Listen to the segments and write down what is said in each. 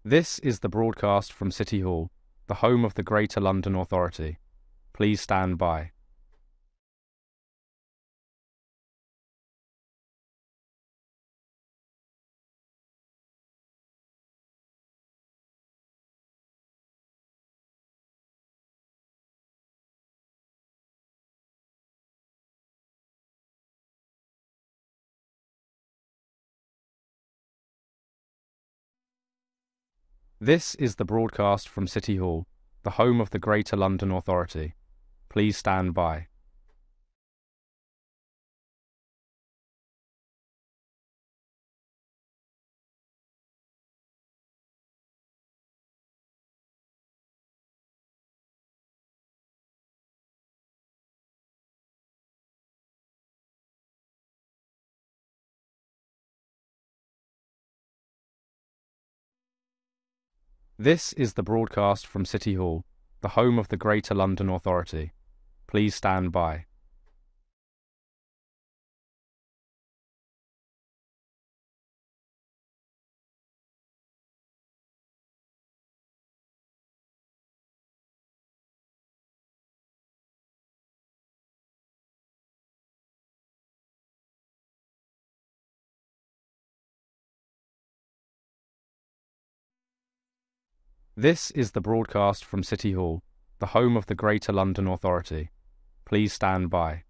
This is the broadcast from City Hall, the home of the Greater London Authority. Please stand by. This is the broadcast from City Hall, the home of the Greater London Authority. Please stand by. This is the broadcast from City Hall, the home of the Greater London Authority. Please stand by. This is the broadcast from City Hall, the home of the Greater London Authority. Please stand by.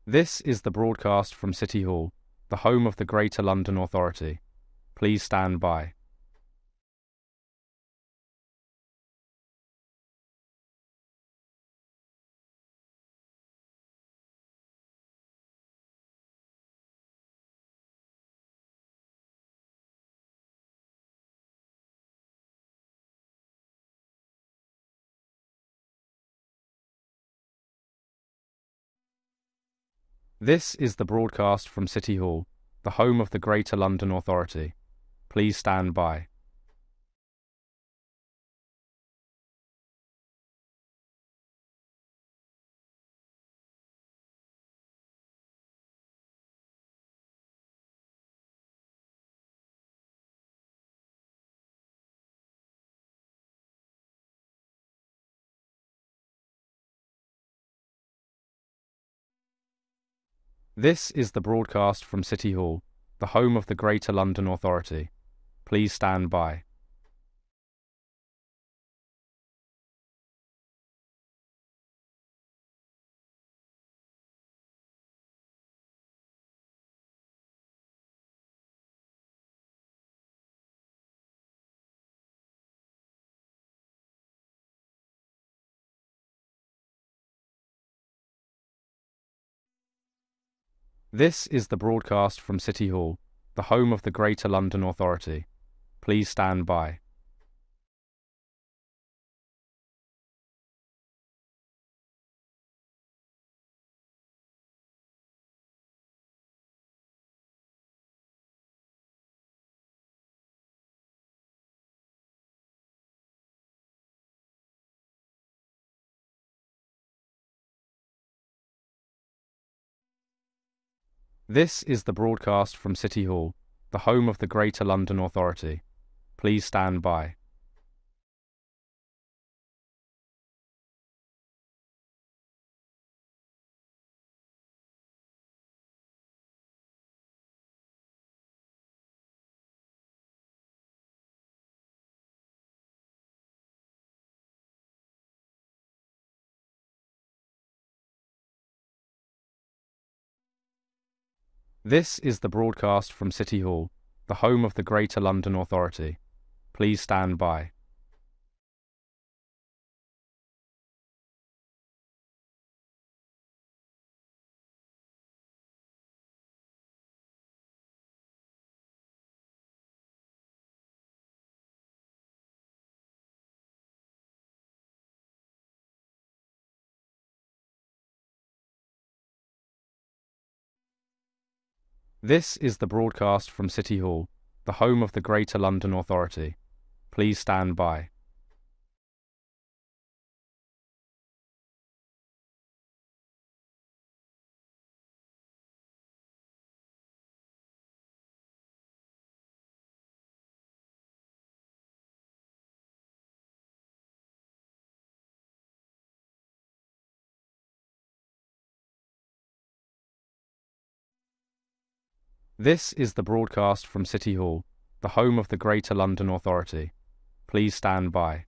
This is the broadcast from City Hall, the home of the Greater London Authority. Please stand by. This is the broadcast from City Hall, the home of the Greater London Authority. Please stand by. This is the broadcast from City Hall, the home of the Greater London Authority. Please stand by. This is the broadcast from City Hall, the home of the Greater London Authority. Please stand by. This is the broadcast from City Hall, the home of the Greater London Authority. Please stand by. This is the broadcast from City Hall, the home of the Greater London Authority. Please stand by. This is the broadcast from City Hall, the home of the Greater London Authority. Please stand by. This is the broadcast from City Hall, the home of the Greater London Authority. Please stand by.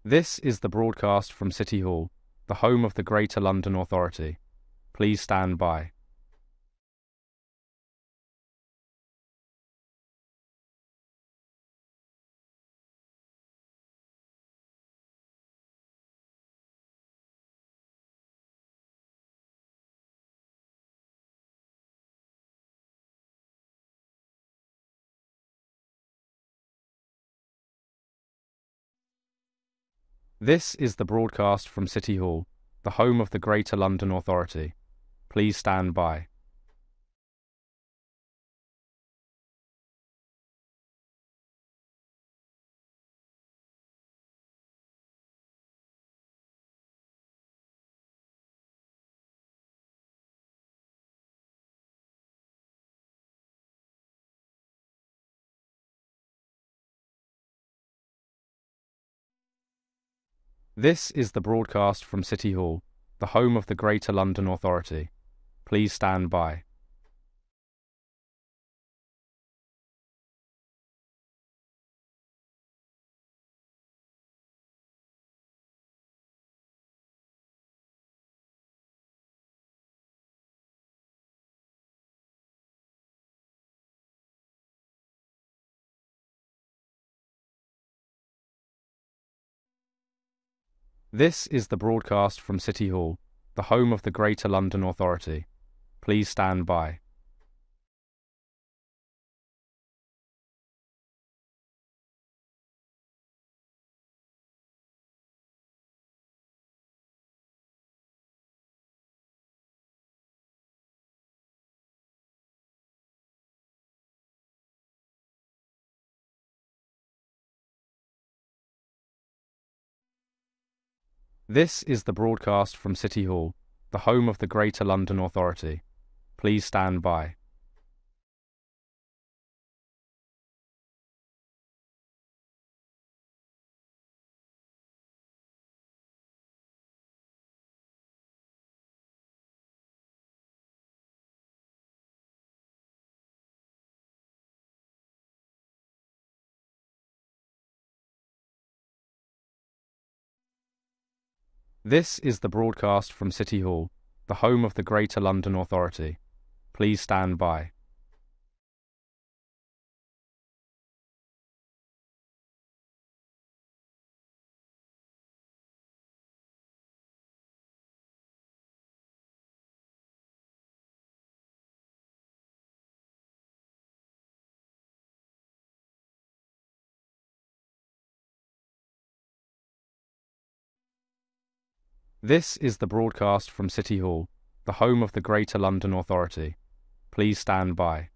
This is the broadcast from City Hall, the home of the Greater London Authority. Please stand by. This is the broadcast from City Hall, the home of the Greater London Authority. Please stand by. This is the broadcast from City Hall, the home of the Greater London Authority. Please stand by. This is the broadcast from City Hall, the home of the Greater London Authority. Please stand by. This is the broadcast from City Hall, the home of the Greater London Authority. Please stand by. This is the broadcast from City Hall, the home of the Greater London Authority. Please stand by. This is the broadcast from City Hall, the home of the Greater London Authority. Please stand by.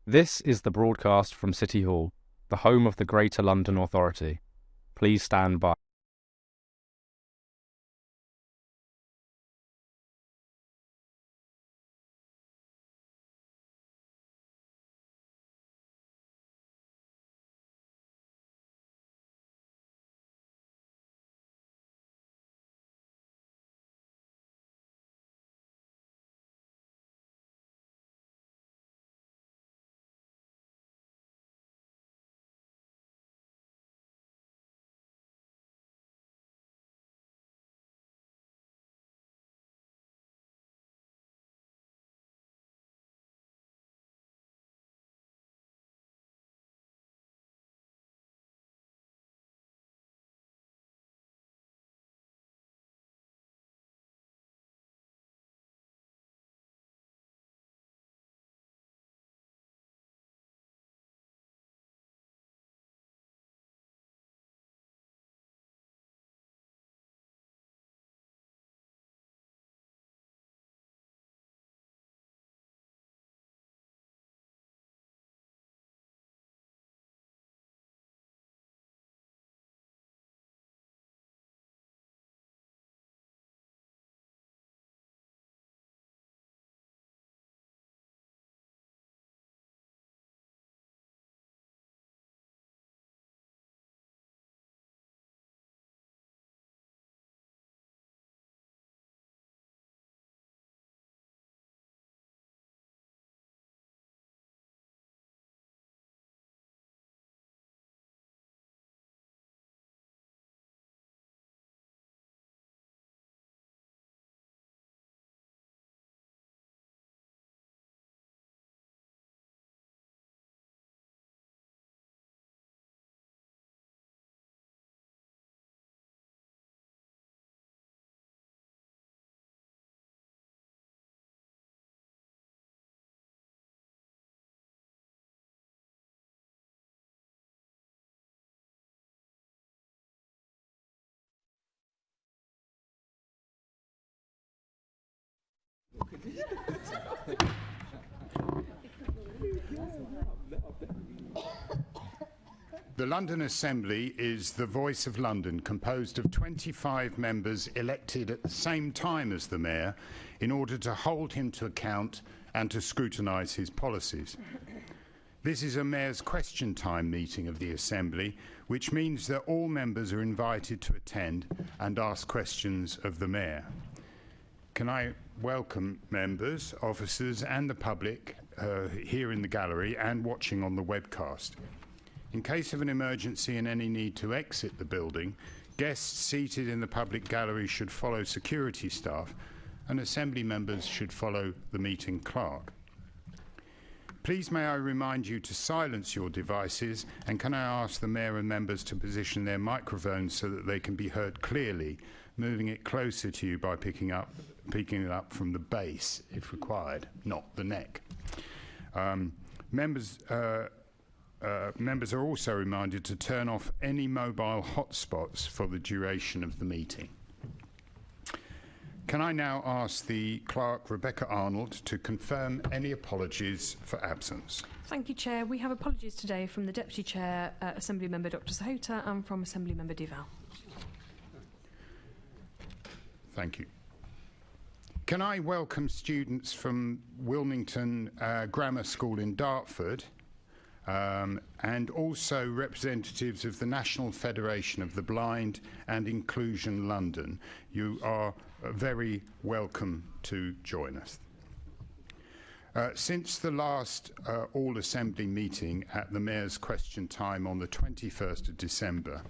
This is the broadcast from City Hall, the home of the Greater London Authority. Please stand by. The London Assembly is the voice of London, composed of 25 members elected at the same time as the Mayor in order to hold him to account and to scrutinise his policies. This is a Mayor's Question Time meeting of the Assembly, which means that all members are invited to attend and ask questions of the Mayor. Can I welcome members, officers and the public here in the gallery and watching on the webcast. In case of an emergency and any need to exit the building, guests seated in the public gallery should follow security staff and Assembly members should follow the meeting clerk. Please may I remind you to silence your devices, and can I ask the Mayor and members to position their microphones so that they can be heard clearly, moving it closer to you by picking it up from the base if required, not the neck. Members are also reminded to turn off any mobile hotspots for the duration of the meeting. Can I now ask the Clerk, Rebecca Arnold, to confirm any apologies for absence? Thank you, Chair. We have apologies today from the Deputy Chair, Assembly Member Dr Sahota, and from Assembly Member Duval. Thank you. Can I welcome students from Wilmington Grammar School in Dartford, and also representatives of the National Federation of the Blind and Inclusion London. You are very welcome to join us. Since the last all-Assembly meeting at the Mayor's Question Time on the 21st of December,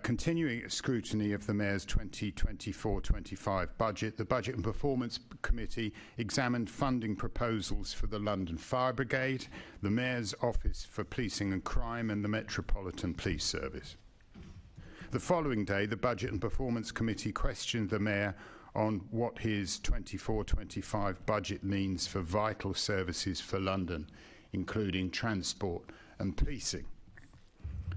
continuing scrutiny of the Mayor's 2024-25 budget, the Budget and Performance Committee examined funding proposals for the London Fire Brigade, the Mayor's Office for Policing and Crime and the Metropolitan Police Service. The following day, the Budget and Performance Committee questioned the Mayor on what his 24-25 budget means for vital services for London, including transport and policing.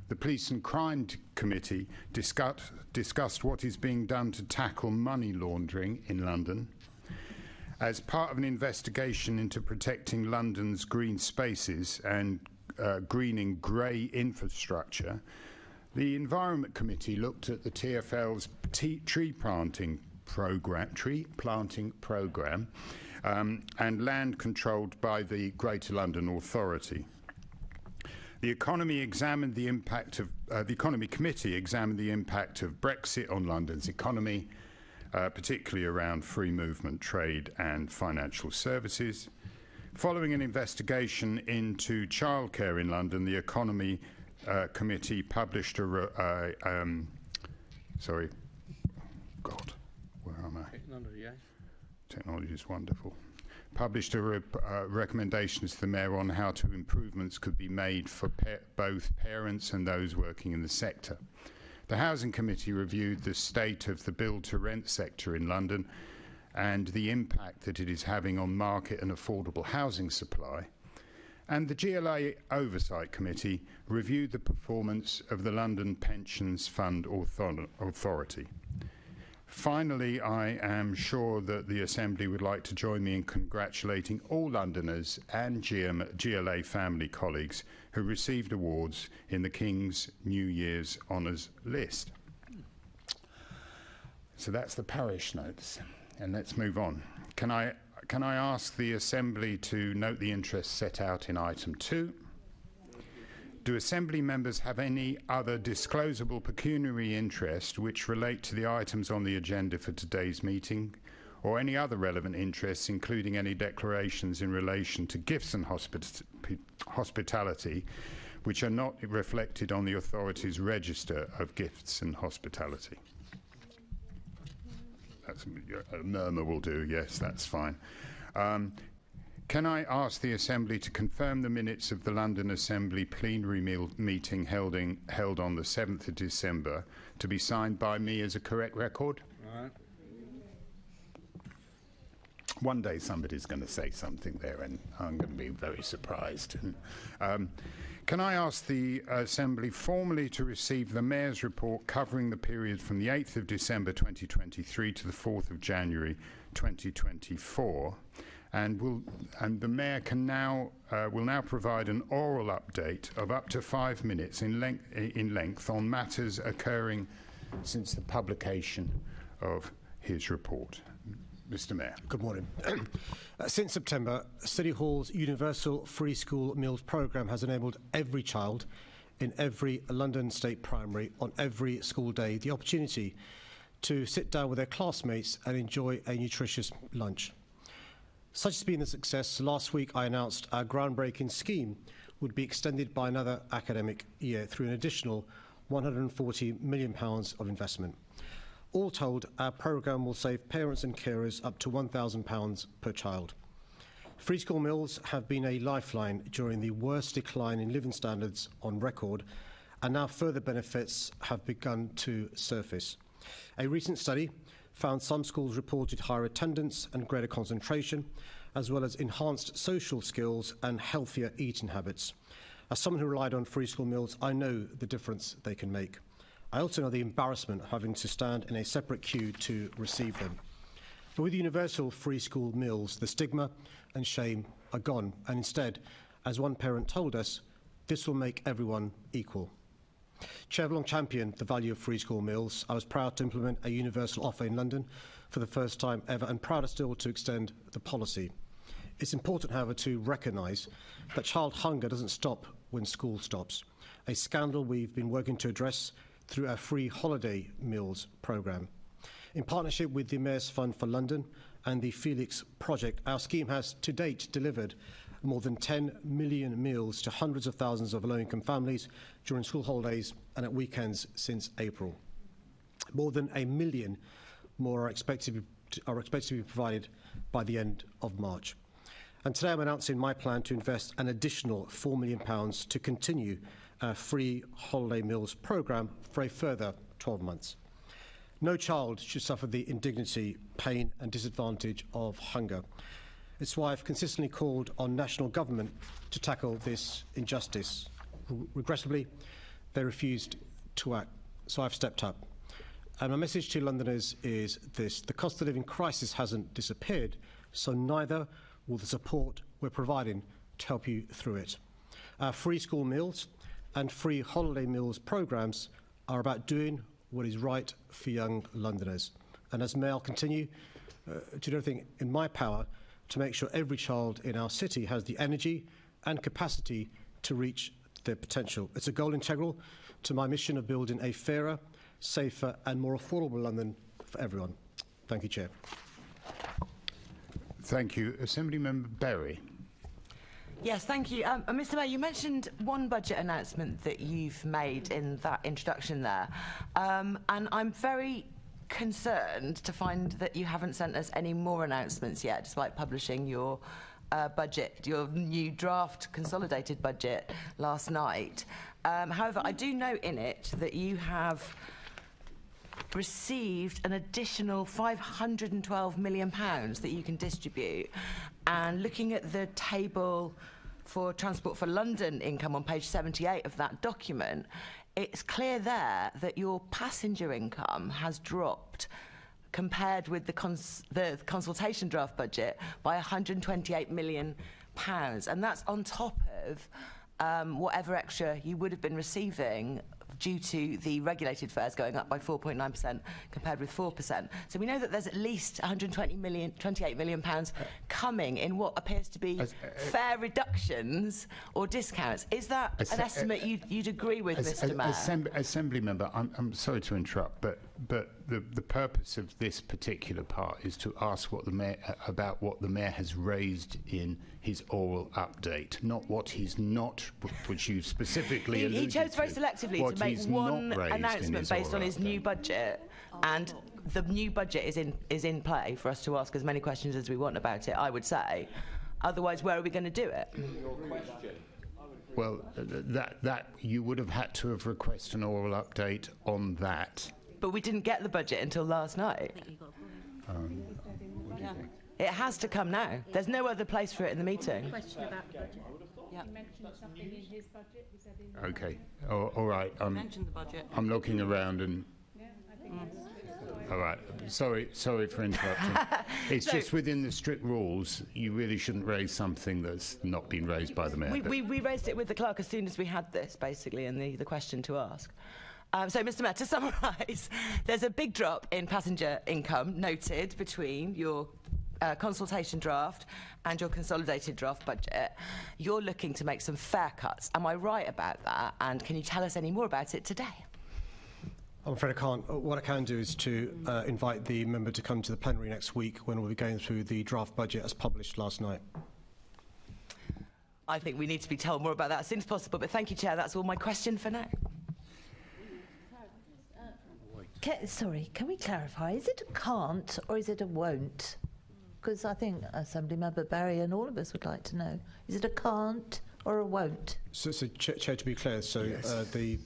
The Police and Crime Committee discussed what is being done to tackle money laundering in London. As part of an investigation into protecting London's green spaces and greening grey infrastructure, the Environment Committee looked at the TfL's tree planting programme and land controlled by the Greater London Authority. The Economy Committee examined the impact of Brexit on London's economy, particularly around free movement, trade and financial services. Following an investigation into childcare in London, the Economy Committee published a Technology is wonderful. Published recommendations to the Mayor on how improvements could be made for both parents and those working in the sector. The Housing Committee reviewed the state of the build-to-rent sector in London and the impact that it is having on market and affordable housing supply. And the GLA Oversight Committee reviewed the performance of the London Pensions Fund Authority. Finally, I am sure that the Assembly would like to join me in congratulating all Londoners and GLA family colleagues who received awards in the King's New Year's Honours list. So that's the parish notes, and let's move on. Can I ask the Assembly to note the interests set out in item 2? Do Assembly members have any other disclosable pecuniary interest which relate to the items on the agenda for today's meeting, or any other relevant interests, including any declarations in relation to gifts and hospitality, which are not reflected on the authority's register of gifts and hospitality? That's a murmur will do, yes, that's fine. Can I ask the Assembly to confirm the minutes of the London Assembly plenary meeting held on the 7th of December to be signed by me as a correct record? All right. One day somebody's going to say something there and I'm going to be very surprised. Can I ask the Assembly formally to receive the Mayor's report covering the period from the 8th of December 2023 to the 4th of January 2024. And the Mayor will now provide an oral update of up to 5 minutes in length on matters occurring since the publication of his report. Mr. Mayor. Good morning. Since September, City Hall's Universal Free School Meals programme has enabled every child in every London State primary on every school day the opportunity to sit down with their classmates and enjoy a nutritious lunch. Such has been the success. Last week I announced our groundbreaking scheme would be extended by another academic year through an additional £140 million of investment. All told, our programme will save parents and carers up to £1,000 per child. Free school meals have been a lifeline during the worst decline in living standards on record, and now further benefits have begun to surface. A recent study found some schools reported higher attendance and greater concentration, as well as enhanced social skills and healthier eating habits. As someone who relied on free school meals, I know the difference they can make. I also know the embarrassment of having to stand in a separate queue to receive them. But with universal free school meals, the stigma and shame are gone, and instead, as one parent told us, this will make everyone equal. Chair, I've long championed the value of free school meals. I was proud to implement a universal offer in London for the first time ever, and prouder still to extend the policy. It's important, however, to recognise that child hunger doesn't stop when school stops, a scandal we've been working to address through our free holiday meals programme. In partnership with the Mayor's Fund for London and the Felix Project, our scheme has to date delivered more than 10 million meals to hundreds of thousands of low-income families during school holidays and at weekends since April. More than 1 million more are expected to be provided by the end of March. And today I'm announcing my plan to invest an additional £4 million to continue our free holiday meals programme for a further 12 months. No child should suffer the indignity, pain and disadvantage of hunger. It's why I've consistently called on national government to tackle this injustice. Regrettably, they refused to act, so I've stepped up. And my message to Londoners is this: the cost of living crisis hasn't disappeared, so neither will the support we're providing to help you through it. Our free school meals and free holiday meals programmes are about doing what is right for young Londoners. And as Mayor, I'll continue to do everything in my power to make sure every child in our city has the energy and capacity to reach their potential. It's a goal integral to my mission of building a fairer, safer and more affordable London for everyone. Thank you, Chair. Thank you. Assembly Member Berry. Yes, thank you. Mr. Mayor, you mentioned one budget announcement that you've made in that introduction there. And I'm very concerned to find that you haven't sent us any more announcements yet, despite publishing your budget, your new draft consolidated budget last night. However, I do note in it that you have received an additional £512 million that you can distribute. And looking at the table for Transport for London income on page 78 of that document, it's clear there that your passenger income has dropped compared with the consultation draft budget by £128 million. And that's on top of whatever extra you would have been receiving due to the regulated fares going up by 4.9% compared with 4%. So we know that there's at least £28 million coming in what appears to be fare reductions or discounts. Is that an estimate you'd agree with, Mr. Mayor? Assembly Member, I'm sorry to interrupt, but the purpose of this particular part is to ask what the Mayor, about what the Mayor has raised in his oral update, not what he's not, which you specifically alluded to. He chose very selectively to make one announcement based on his new budget, and the new budget is in play for us to ask as many questions as we want about it, I would say. Otherwise, where are we going to do it? Well, that you would have had to have requested an oral update on that. But we didn't get the budget until last night. What do you think? It has to come now. There's no other place for it in the meeting. Question about the budget. Yeah. He mentioned something in his budget. He said in Okay. All right. mentioned the budget. I'm looking around and. Yeah, I think All right. Sorry for interrupting. It's just within the strict rules, you really shouldn't raise something that's not been raised by the Mayor. We raised it with the clerk as soon as we had this, basically, and the question to ask. So, Mr Mayor, to summarise, there's a big drop in passenger income noted between your consultation draft and your consolidated draft budget. You're looking to make some fare cuts. Am I right about that? And can you tell us any more about it today? I'm afraid I can't. What I can do is to invite the member to come to the plenary next week when we'll be going through the draft budget as published last night. I think we need to be told more about that as soon as possible, but thank you, Chair. That's all my question for now. Sorry, can we clarify? Is it a can't or is it a won't? Because I think Assemblymember Barry and all of us would like to know. Is it a can't or a won't? So Chair, to be clear, yes. The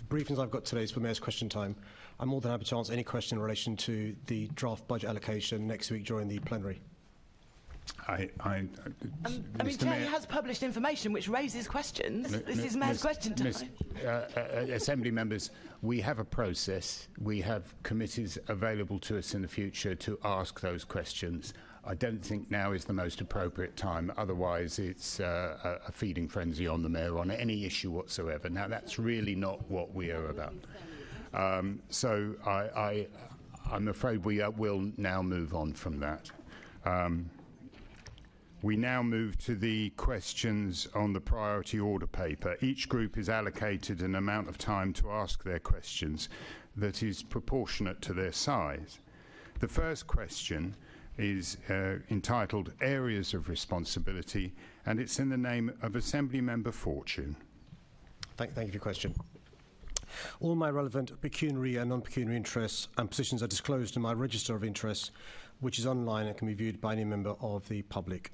briefings I've got today is for Mayor's question time. I'm more than happy to answer any question in relation to the draft budget allocation next week during the plenary. Chair, he has published information which raises questions. This is Mayor's question time. Assembly members, we have a process. We have committees available to us in the future to ask those questions. I don't think now is the most appropriate time. Otherwise, it's a feeding frenzy on the Mayor on any issue whatsoever. Now, that's really not what we are about. So I'm afraid we will now move on from that. We now move to the questions on the priority order paper. Each group is allocated an amount of time to ask their questions that is proportionate to their size. The first question is entitled Areas of Responsibility, and it's in the name of Assembly Member Fortune. Thank you for your question. All my relevant pecuniary and non-pecuniary interests and positions are disclosed in my register of interests, which is online and can be viewed by any member of the public.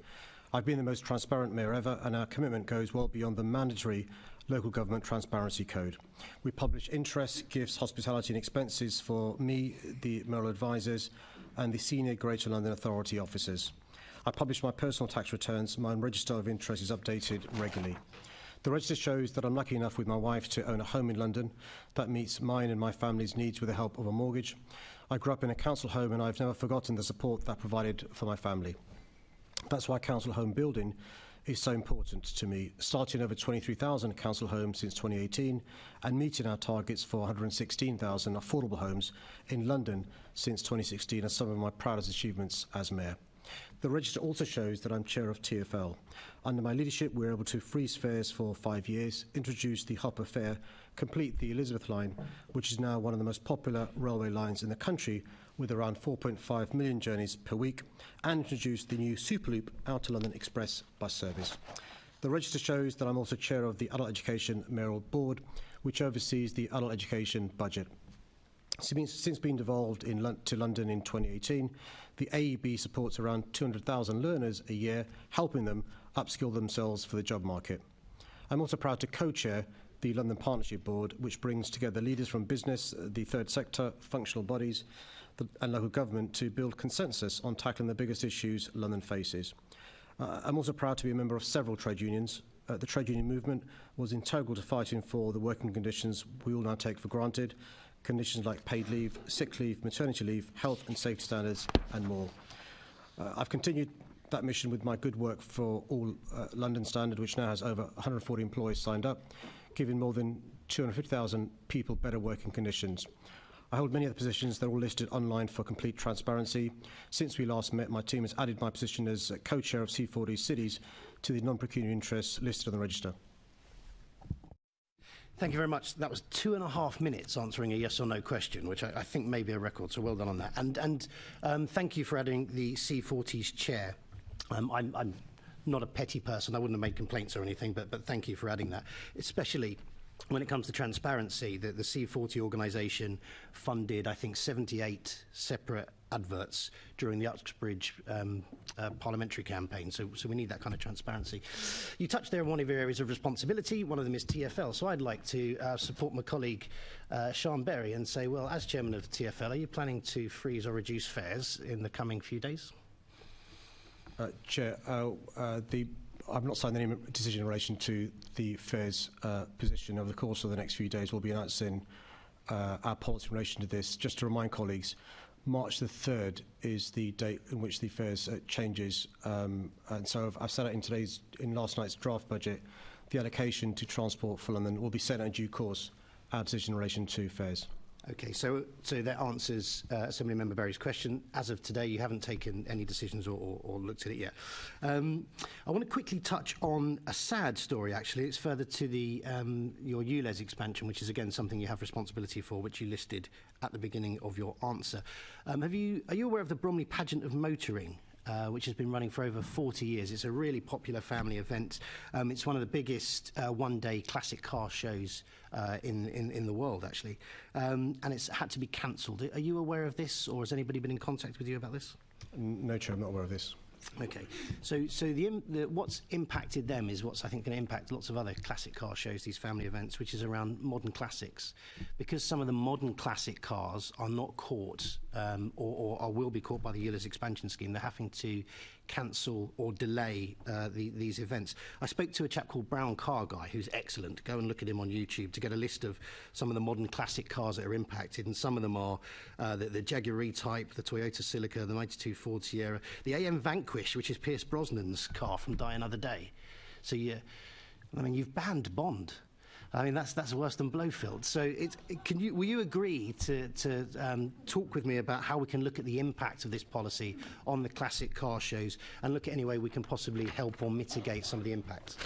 I've been the most transparent Mayor ever, and our commitment goes well beyond the mandatory Local Government Transparency Code. We publish interests, gifts, hospitality and expenses for me, the mayoral advisors and the senior Greater London Authority officers. I publish my personal tax returns. My register of interest is updated regularly. The register shows that I'm lucky enough with my wife to own a home in London that meets mine and my family's needs with the help of a mortgage. I grew up in a council home and I've never forgotten the support that provided for my family. That's why council home building is so important to me, starting over 23,000 council homes since 2018 and meeting our targets for 116,000 affordable homes in London since 2016 are some of my proudest achievements as Mayor. The register also shows that I'm chair of TfL. Under my leadership, we were able to freeze fares for 5 years, introduce the Hopper fare, complete the Elizabeth line, which is now one of the most popular railway lines in the country, with around 4.5 million journeys per week, and introduce the new Superloop Outer London Express bus service. The register shows that I'm also chair of the Adult Education Mayoral Board, which oversees the adult education budget. Since being devolved to London in 2018, the AEB supports around 200,000 learners a year, helping them upskill themselves for the job market. I'm also proud to co-chair the London Partnership Board, which brings together leaders from business, the third sector, functional bodies, and local government to build consensus on tackling the biggest issues London faces. I'm also proud to be a member of several trade unions. The trade union movement was integral to fighting for the working conditions we all now take for granted, conditions like paid leave, sick leave, maternity leave, health and safety standards, and more. I've continued that mission with my good work for All London Standard, which now has over 140 employees signed up, giving more than 250,000 people better working conditions. I hold many other positions that are all listed online for complete transparency. Since we last met, my team has added my position as co-chair of C40 cities to the non-pecuniary interests listed on the register. Thank you very much. That was 2.5 minutes answering a yes or no question, which I think may be a record, so well done on that. And thank you for adding the C40's chair. I'm not a petty person. I wouldn't have made complaints or anything, but thank you for adding that, especially when it comes to transparency. The C40 organisation funded, I think, 78 separate adverts during the Uxbridge parliamentary campaign, so we need that kind of transparency. You touched there on one of your areas of responsibility. One of them is TfL, so I'd like to support my colleague Sian Berry and say, well, as chairman of TfL, are you planning to freeze or reduce fares in the coming few days? Chair, I've not signed any decision in relation to the fares position. Over the course of the next few days, we'll be announcing our policy in relation to this. Just to remind colleagues, March the 3rd is the date in which the fares changes, and so I've set out in last night's draft budget the allocation to Transport for London will be set out in due course, our decision in relation to fares. Okay, so that answers Assembly Member Berry's question. As of today, you haven't taken any decisions or looked at it yet. I want to quickly touch on a sad story, actually. It's further to the your ULEZ expansion, which is, again, something you have responsibility for, which you listed at the beginning of your answer. Are you aware of the Bromley Pageant of Motoring? Which has been running for over 40 years. It's a really popular family event. It's one of the biggest one-day classic car shows in the world, actually. And it's had to be cancelled. Are you aware of this, or has anybody been in contact with you about this? No, Chair, I'm not aware of this. Okay, so what's impacted them is what's, I think, going to impact lots of other classic car shows, these family events, which is around modern classics. Because some of the modern classic cars are not caught or will be caught by the ULEZ expansion scheme, they're having to cancel or delay these events. I spoke to a chap called Brown Car Guy, who's excellent. Go and look at him on YouTube to get a list of some of the modern classic cars that are impacted, and some of them are the Jaguar E-Type, the Toyota Celica, the 92 Ford Sierra, the AM Vanquish, which is Pierce Brosnan's car from Die Another Day. So you've banned Bond. I mean, that's worse than Blofeld. So, will you agree to talk with me about how we can look at the impact of this policy on the classic car shows and look at any way we can possibly help or mitigate some of the impacts?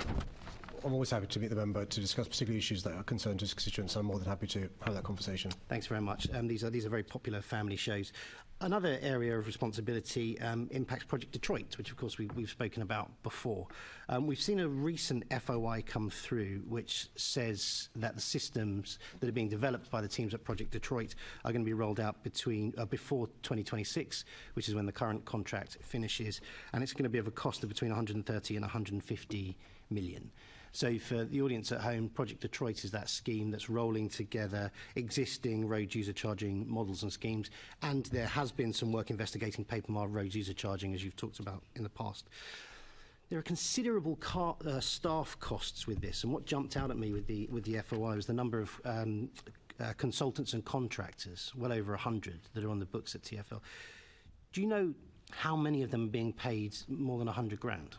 I'm always happy to meet the member to discuss particular issues that are concerned to his constituents. I'm more than happy to have that conversation. Thanks very much. These are very popular family shows. Another area of responsibility impacts Project Detroit, which of course we've spoken about before. We've seen a recent FOI come through which says that the systems that are being developed by the teams at Project Detroit are going to be rolled out before 2026, which is when the current contract finishes, and it's going to be of a cost of between 130 and 150 million. So for the audience at home, Project Detroit is that scheme that's rolling together existing road user charging models and schemes, and there has been some work investigating paper mile road user charging, as you've talked about in the past. There are considerable staff costs with this, and what jumped out at me with the FOI was the number of consultants and contractors, well over 100 that are on the books at TfL. Do you know how many of them are being paid more than 100 grand?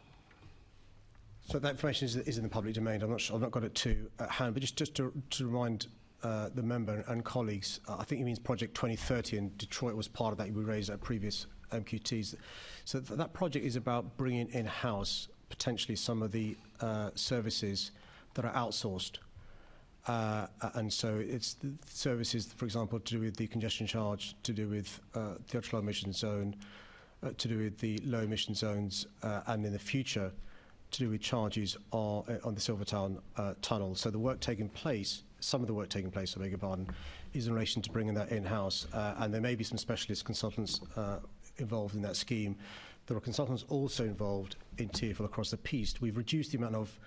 So that information is in the public domain. I'm not sure, I've not got it to hand, but just to remind the member and colleagues, I think he means Project 2030, and Detroit was part of that. We raised at previous MQTs. So that project is about bringing in-house potentially some of the services that are outsourced. And so it's the services, for example, to do with the congestion charge, to do with the ultra-low emission zone, to do with the low emission zones, and in the future, to do with charges on the Silvertown tunnel. So the work taking place, some of the work taking place, I beg your pardon, is in relation to bringing that in-house. And there may be some specialist consultants involved in that scheme. There are consultants also involved in TfL across the piece. We've reduced the amount of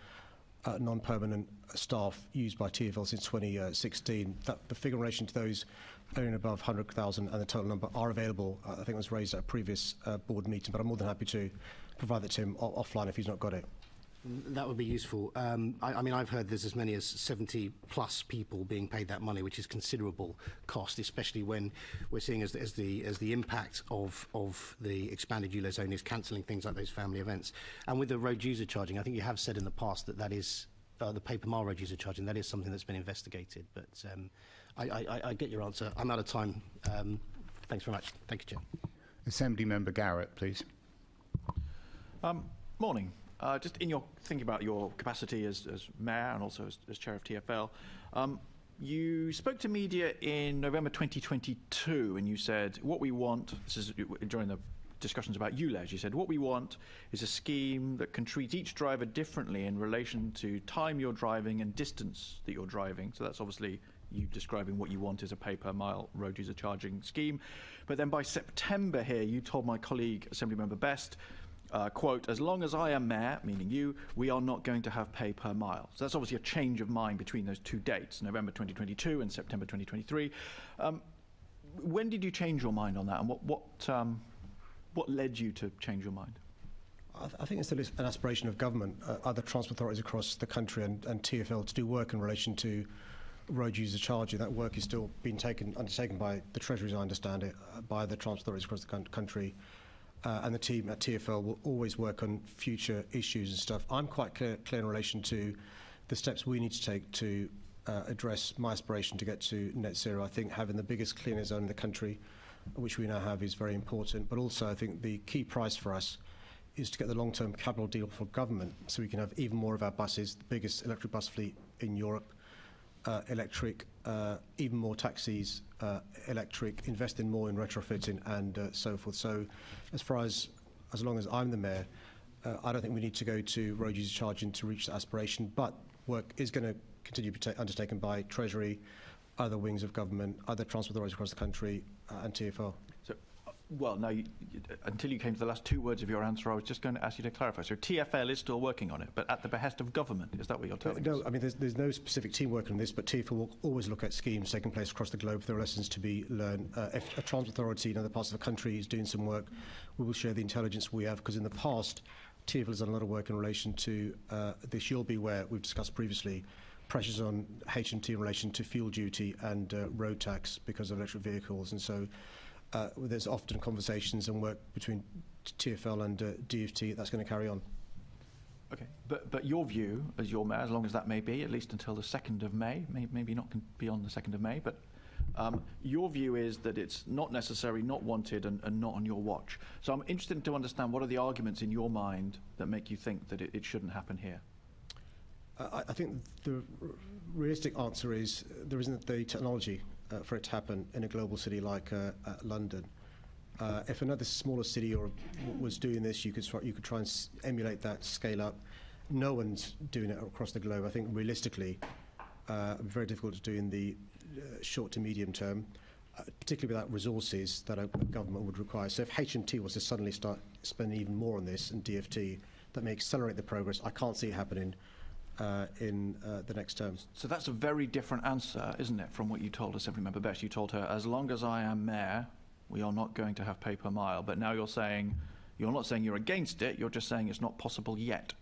non-permanent staff used by TfL since 2016. The figure in relation to those earning above 100,000 and the total number are available. I think it was raised at a previous board meeting, but I'm more than happy to provide that to him offline if he's not got it. That would be useful. I mean, I've heard there's as many as 70 plus people being paid that money, which is considerable cost, especially when we're seeing as the impact of the expanded ULEZ zone is cancelling things like those family events. And with the road user charging, I think you have said in the past that is the paper mile road user charging, that is something that's been investigated. But I get your answer. I'm out of time. Thanks very much. Thank you, Chair. Assembly Member Garrett, please. Morning. Just in your thinking about your capacity as mayor and also as chair of TfL, you spoke to media in November 2022 and you said, what we want, this is during the discussions about ULEZ, you said, what we want is a scheme that can treat each driver differently in relation to time you're driving and distance that you're driving. So that's obviously you describing what you want is a pay per mile road user charging scheme. But then by September here, you told my colleague, Assemblymember Best, quote, as long as I am mayor, meaning you, we are not going to have pay per mile. So that's obviously a change of mind between those two dates, November 2022 and September 2023. When did you change your mind on that, and what led you to change your mind? I think it's still an aspiration of government, other transport authorities across the country and TfL to do work in relation to road user charging. That work is still being undertaken by the Treasury, as I understand it, by the transport authorities across the country. And the team at TfL will always work on future issues and stuff. I'm quite clear in relation to the steps we need to take to address my aspiration to get to net zero. I think having the biggest cleaner zone in the country, which we now have, is very important. But also, I think the key prize for us is to get the long-term capital deal for government so we can have even more of our buses, the biggest electric bus fleet in Europe, electric, even more taxis, electric, investing more in retrofitting and so forth. So as long as I'm the mayor, I don't think we need to go to road user charging to reach that aspiration, but work is going to continue to be undertaken by Treasury, other wings of government, other transport authorities across the country, and TfL. So, well, no, until you came to the last two words of your answer, I was just going to ask you to clarify. So TfL is still working on it, but at the behest of government. Is that what you're telling us? No, I mean, there's no specific team working on this, but TfL will always look at schemes taking place across the globe. There are lessons to be learned. If a transport authority in other parts of the country is doing some work, we will share the intelligence we have, because in the past, TfL has done a lot of work in relation to this. You'll be aware, we've discussed previously, pressures on HMT in relation to fuel duty and road tax because of electric vehicles. And so there's often conversations and work between TfL and DfT that's going to carry on. Okay, but your view as your mayor, as long as that may be, at least until the 2nd of May, maybe not beyond the 2nd of May, but your view is that it's not necessary, not wanted, and not on your watch. So I'm interested to understand, what are the arguments in your mind that make you think that it shouldn't happen here? I think the realistic answer is there isn't the technology for it to happen in a global city like London. If another smaller city was doing this, you could try and emulate that, scale up. No one's doing it across the globe. I think realistically, very difficult to do in the short to medium term, particularly without resources that a government would require. So if HMT was to suddenly start spending even more on this, and DfT, that may accelerate the progress. I can't see it happening in the next term. So that's a very different answer, isn't it, from what you told Assemblymember Best? You told her, as long as I am mayor, we are not going to have pay per mile. But now you're not saying you're against it, you're just saying it's not possible yet.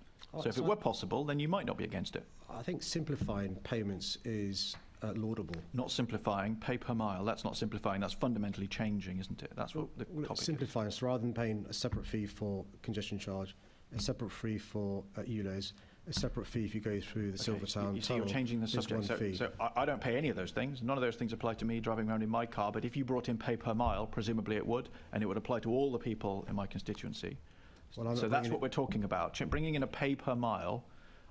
So if it were possible, then you might not be against it. I think simplifying payments is laudable. Not simplifying, pay per mile, that's not simplifying, that's fundamentally changing, isn't it? That's what the topic is. Simplifying, so rather than paying a separate fee for congestion charge, a separate fee for ULEZ, a separate fee if you go through the Silvertown you see, you're changing the subject. So I don't pay any of those things. None of those things apply to me driving around in my car. But if you brought in pay per mile, presumably it would, and it would apply to all the people in my constituency. Well, so that's what we're talking about. Bringing in a pay per mile.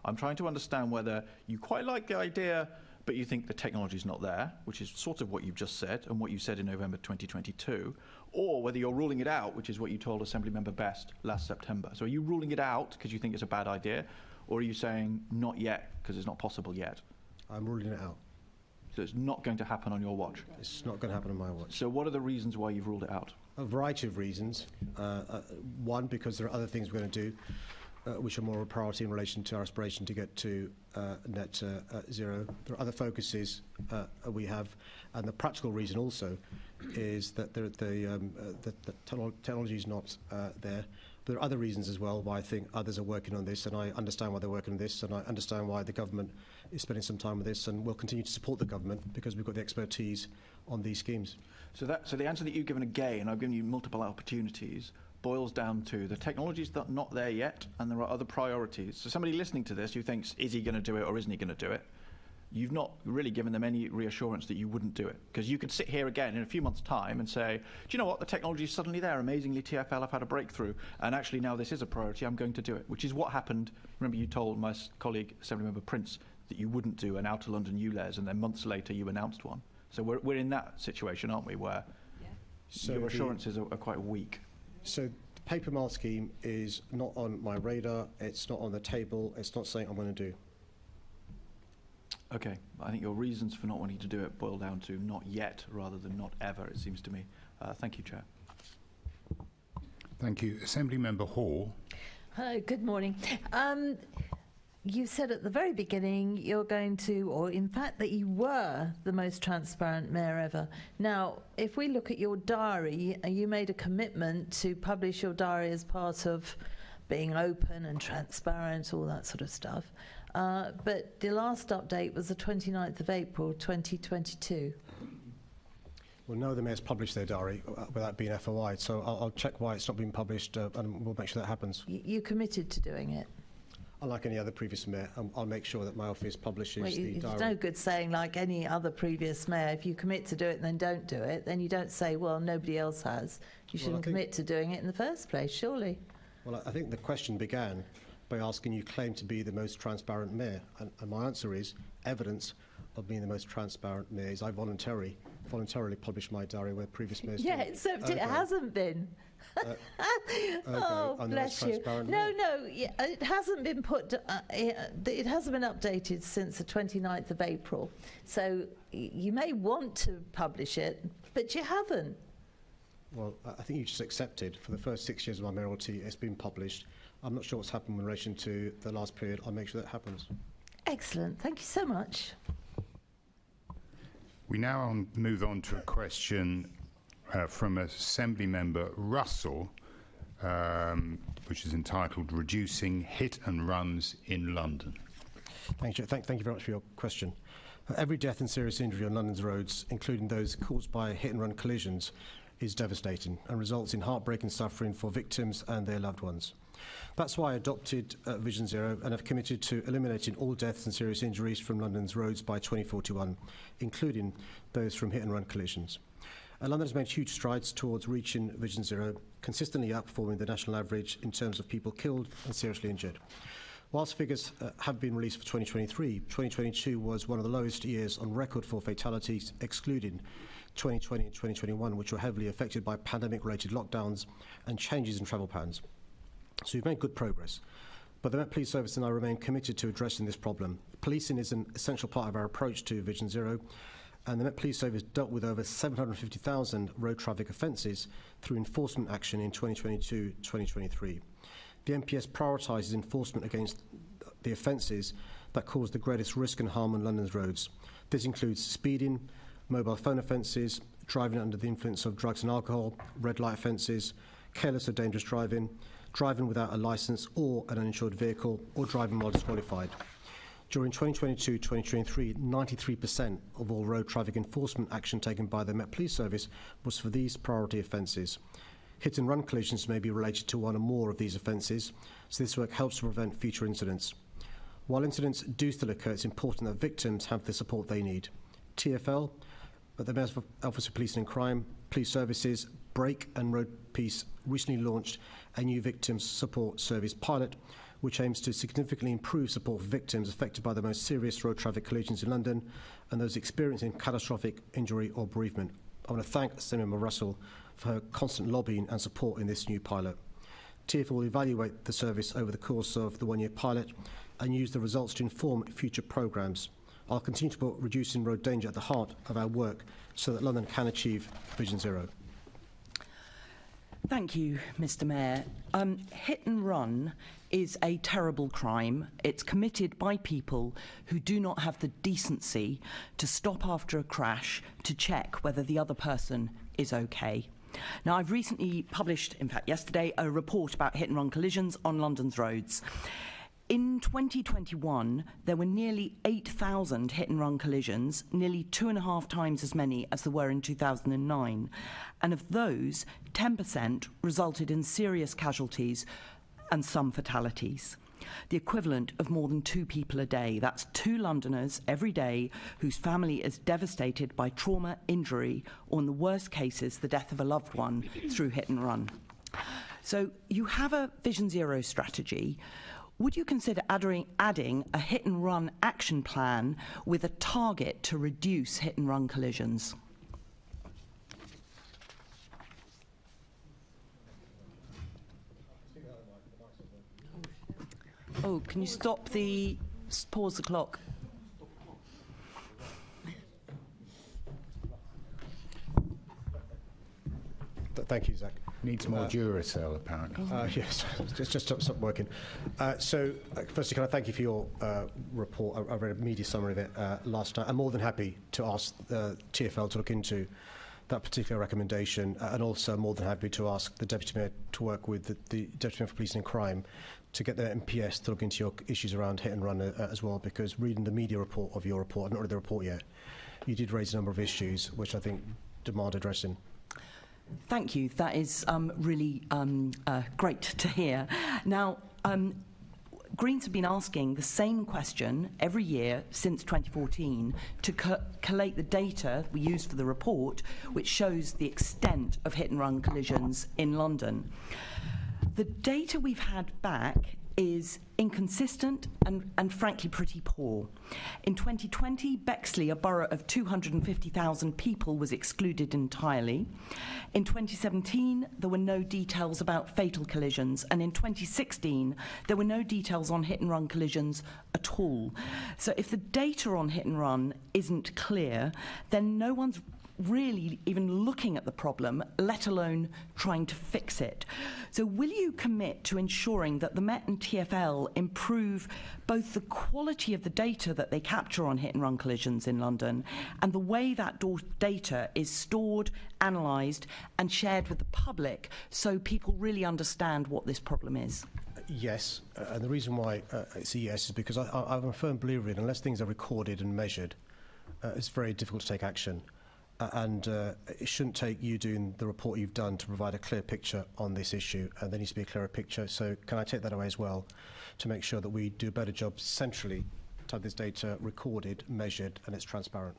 I'm trying to understand whether you quite like the idea, but you think the technology's not there, which is sort of what you've just said and what you said in November 2022, or whether you're ruling it out, which is what you told Assemblymember Best last September. So are you ruling it out because you think it's a bad idea, or are you saying not yet because it's not possible yet? I'm ruling it out. So it's not going to happen on your watch? It's not going to happen on my watch. So what are the reasons why you've ruled it out? A variety of reasons. One, because there are other things we're going to do which are more a priority in relation to our aspiration to get to net zero. There are other focuses we have, and the practical reason also is that the technology is not there. But there are other reasons as well why I think others are working on this, and I understand why they're working on this, and I understand why the government is spending some time with this, and we'll continue to support the government because we've got the expertise on these schemes. So the answer that you've given again, I've given you multiple opportunities, boils down to the technology's not there yet, and there are other priorities. So somebody listening to this who thinks, is he going to do it or isn't he going to do it? You've not really given them any reassurance that you wouldn't do it. Because you could sit here again in a few months' time and say, do you know what, the technology is suddenly there. Amazingly, TfL have had a breakthrough. And actually now this is a priority, I'm going to do it. Which is what happened. Remember you told my colleague, Assemblymember Prince, that you wouldn't do an Outer London ULEZ, and then months later you announced one. So we're in that situation, aren't we, where your assurances are quite weak. So the pay per mile scheme is not on my radar, it's not on the table, it's not something I'm going to do. Okay, I think your reasons for not wanting to do it boil down to not yet rather than not ever, it seems to me. Thank you, Chair. Thank you. Assemblymember Hall. Hello, good morning. You said at the very beginning you're going to, or in fact that you were the most transparent mayor ever. Now, if we look at your diary, you made a commitment to publish your diary as part of being open and transparent, all that sort of stuff. but the last update was the 29th of April 2022. Well, no, the Mayor's published their diary without being FOI'd, so I'll check why it's not been published and we'll make sure that happens. You committed to doing it? Unlike any other previous Mayor, I'll make sure that my office publishes the diary. It's no good saying like any other previous Mayor, if you commit to do it and then don't do it, then you don't say, well, nobody else has. You shouldn't commit to doing it in the first place, surely. Well, I think the question began by asking you claim to be the most transparent Mayor, and my answer is evidence of being the most transparent Mayor is I voluntarily published my diary where previous Mayors Yeah, didn't. except it hasn't been. Oh, bless you. No, yeah, it hasn't been it hasn't been updated since the 29th of April. So you may want to publish it, but you haven't. Well, I think you just accepted for the first 6 years of my mayoralty, it's been published. I'm not sure what's happened in relation to the last period. I'll make sure that happens. Excellent. Thank you so much. We now move on to a question from Assembly Member Russell, which is entitled Reducing Hit and Runs in London. Thank you very much for your question. Every death and serious injury on London's roads, including those caused by hit and run collisions, is devastating and results in heartbreaking suffering for victims and their loved ones. That's why I adopted Vision Zero and have committed to eliminating all deaths and serious injuries from London's roads by 2041, including those from hit and run collisions. London has made huge strides towards reaching Vision Zero, consistently outperforming the national average in terms of people killed and seriously injured. Whilst figures have been released for 2023, 2022 was one of the lowest years on record for fatalities, excluding 2020 and 2021, which were heavily affected by pandemic-related lockdowns and changes in travel patterns. So we've made good progress. But the Met Police Service and I remain committed to addressing this problem. Policing is an essential part of our approach to Vision Zero, and the Met Police Service dealt with over 750,000 road traffic offences through enforcement action in 2022-2023. The MPS prioritises enforcement against the offences that cause the greatest risk and harm on London's roads. This includes speeding, mobile phone offences, driving under the influence of drugs and alcohol, red light offences, careless or dangerous driving, driving without a licence or an uninsured vehicle, or driving while disqualified. During 2022-2023, 93% of all road traffic enforcement action taken by the Met Police Service was for these priority offences. Hit and run collisions may be related to one or more of these offences, so this work helps to prevent future incidents. While incidents do still occur, it's important that victims have the support they need. TfL, the Mayor's Office of Policing and Crime, Police Services, Brake and Road Peace recently launched a new victims support service pilot, which aims to significantly improve support for victims affected by the most serious road traffic collisions in London and those experiencing catastrophic injury or bereavement. I want to thank Senator Russell for her constant lobbying and support in this new pilot. TfL will evaluate the service over the course of the one-year pilot and use the results to inform future programmes. I'll continue to put reducing road danger at the heart of our work so that London can achieve Vision Zero. Thank you, Mr. Mayor. Hit and run is a terrible crime. It's committed by people who do not have the decency to stop after a crash to check whether the other person is okay. Now, I've recently published, in fact yesterday, a report about hit and run collisions on London's roads. In 2021, there were nearly 8,000 hit-and-run collisions, nearly 2.5 times as many as there were in 2009. And of those, 10% resulted in serious casualties and some fatalities. The equivalent of more than 2 people a day. That's 2 Londoners every day whose family is devastated by trauma, injury, or in the worst cases, the death of a loved one through hit-and-run. So you have a Vision Zero strategy. Would you consider adding a hit-and-run action plan with a target to reduce hit-and-run collisions? Oh, can you pause the clock? Thank you, Zach. Needs more Duracell, apparently. Yes, just stopped working. So, firstly, can I thank you for your report? I read a media summary of it last night. I'm more than happy to ask TfL to look into that particular recommendation, and also more than happy to ask the Deputy Mayor to work with the Deputy Mayor for Policing and Crime to get the MPS to look into your issues around hit and run as well, because reading the media report of your report, I've not read the report yet, you did raise a number of issues which I think demand addressing. Thank you. That is really great to hear. Now, Greens have been asking the same question every year since 2014 to collate the data we use for the report, which shows the extent of hit-and-run collisions in London. The data we've had back is inconsistent and frankly pretty poor. In 2020, Bexley, a borough of 250,000 people, was excluded entirely. In 2017, there were no details about fatal collisions, and in 2016, there were no details on hit-and-run collisions at all. So if the data on hit-and-run isn't clear, then no one's really even looking at the problem, let alone trying to fix it. So will you commit to ensuring that the Met and TfL improve both the quality of the data that they capture on hit-and-run collisions in London and the way that data is stored, analysed and shared with the public so people really understand what this problem is? Yes, and the reason why it's a yes is because I'm a firm believer in unless things are recorded and measured, it's very difficult to take action. And it shouldn't take you doing the report you've done to provide a clear picture on this issue, and there needs to be a clearer picture. So can I take that away as well to make sure that we do a better job centrally to have this data recorded, measured and it's transparent?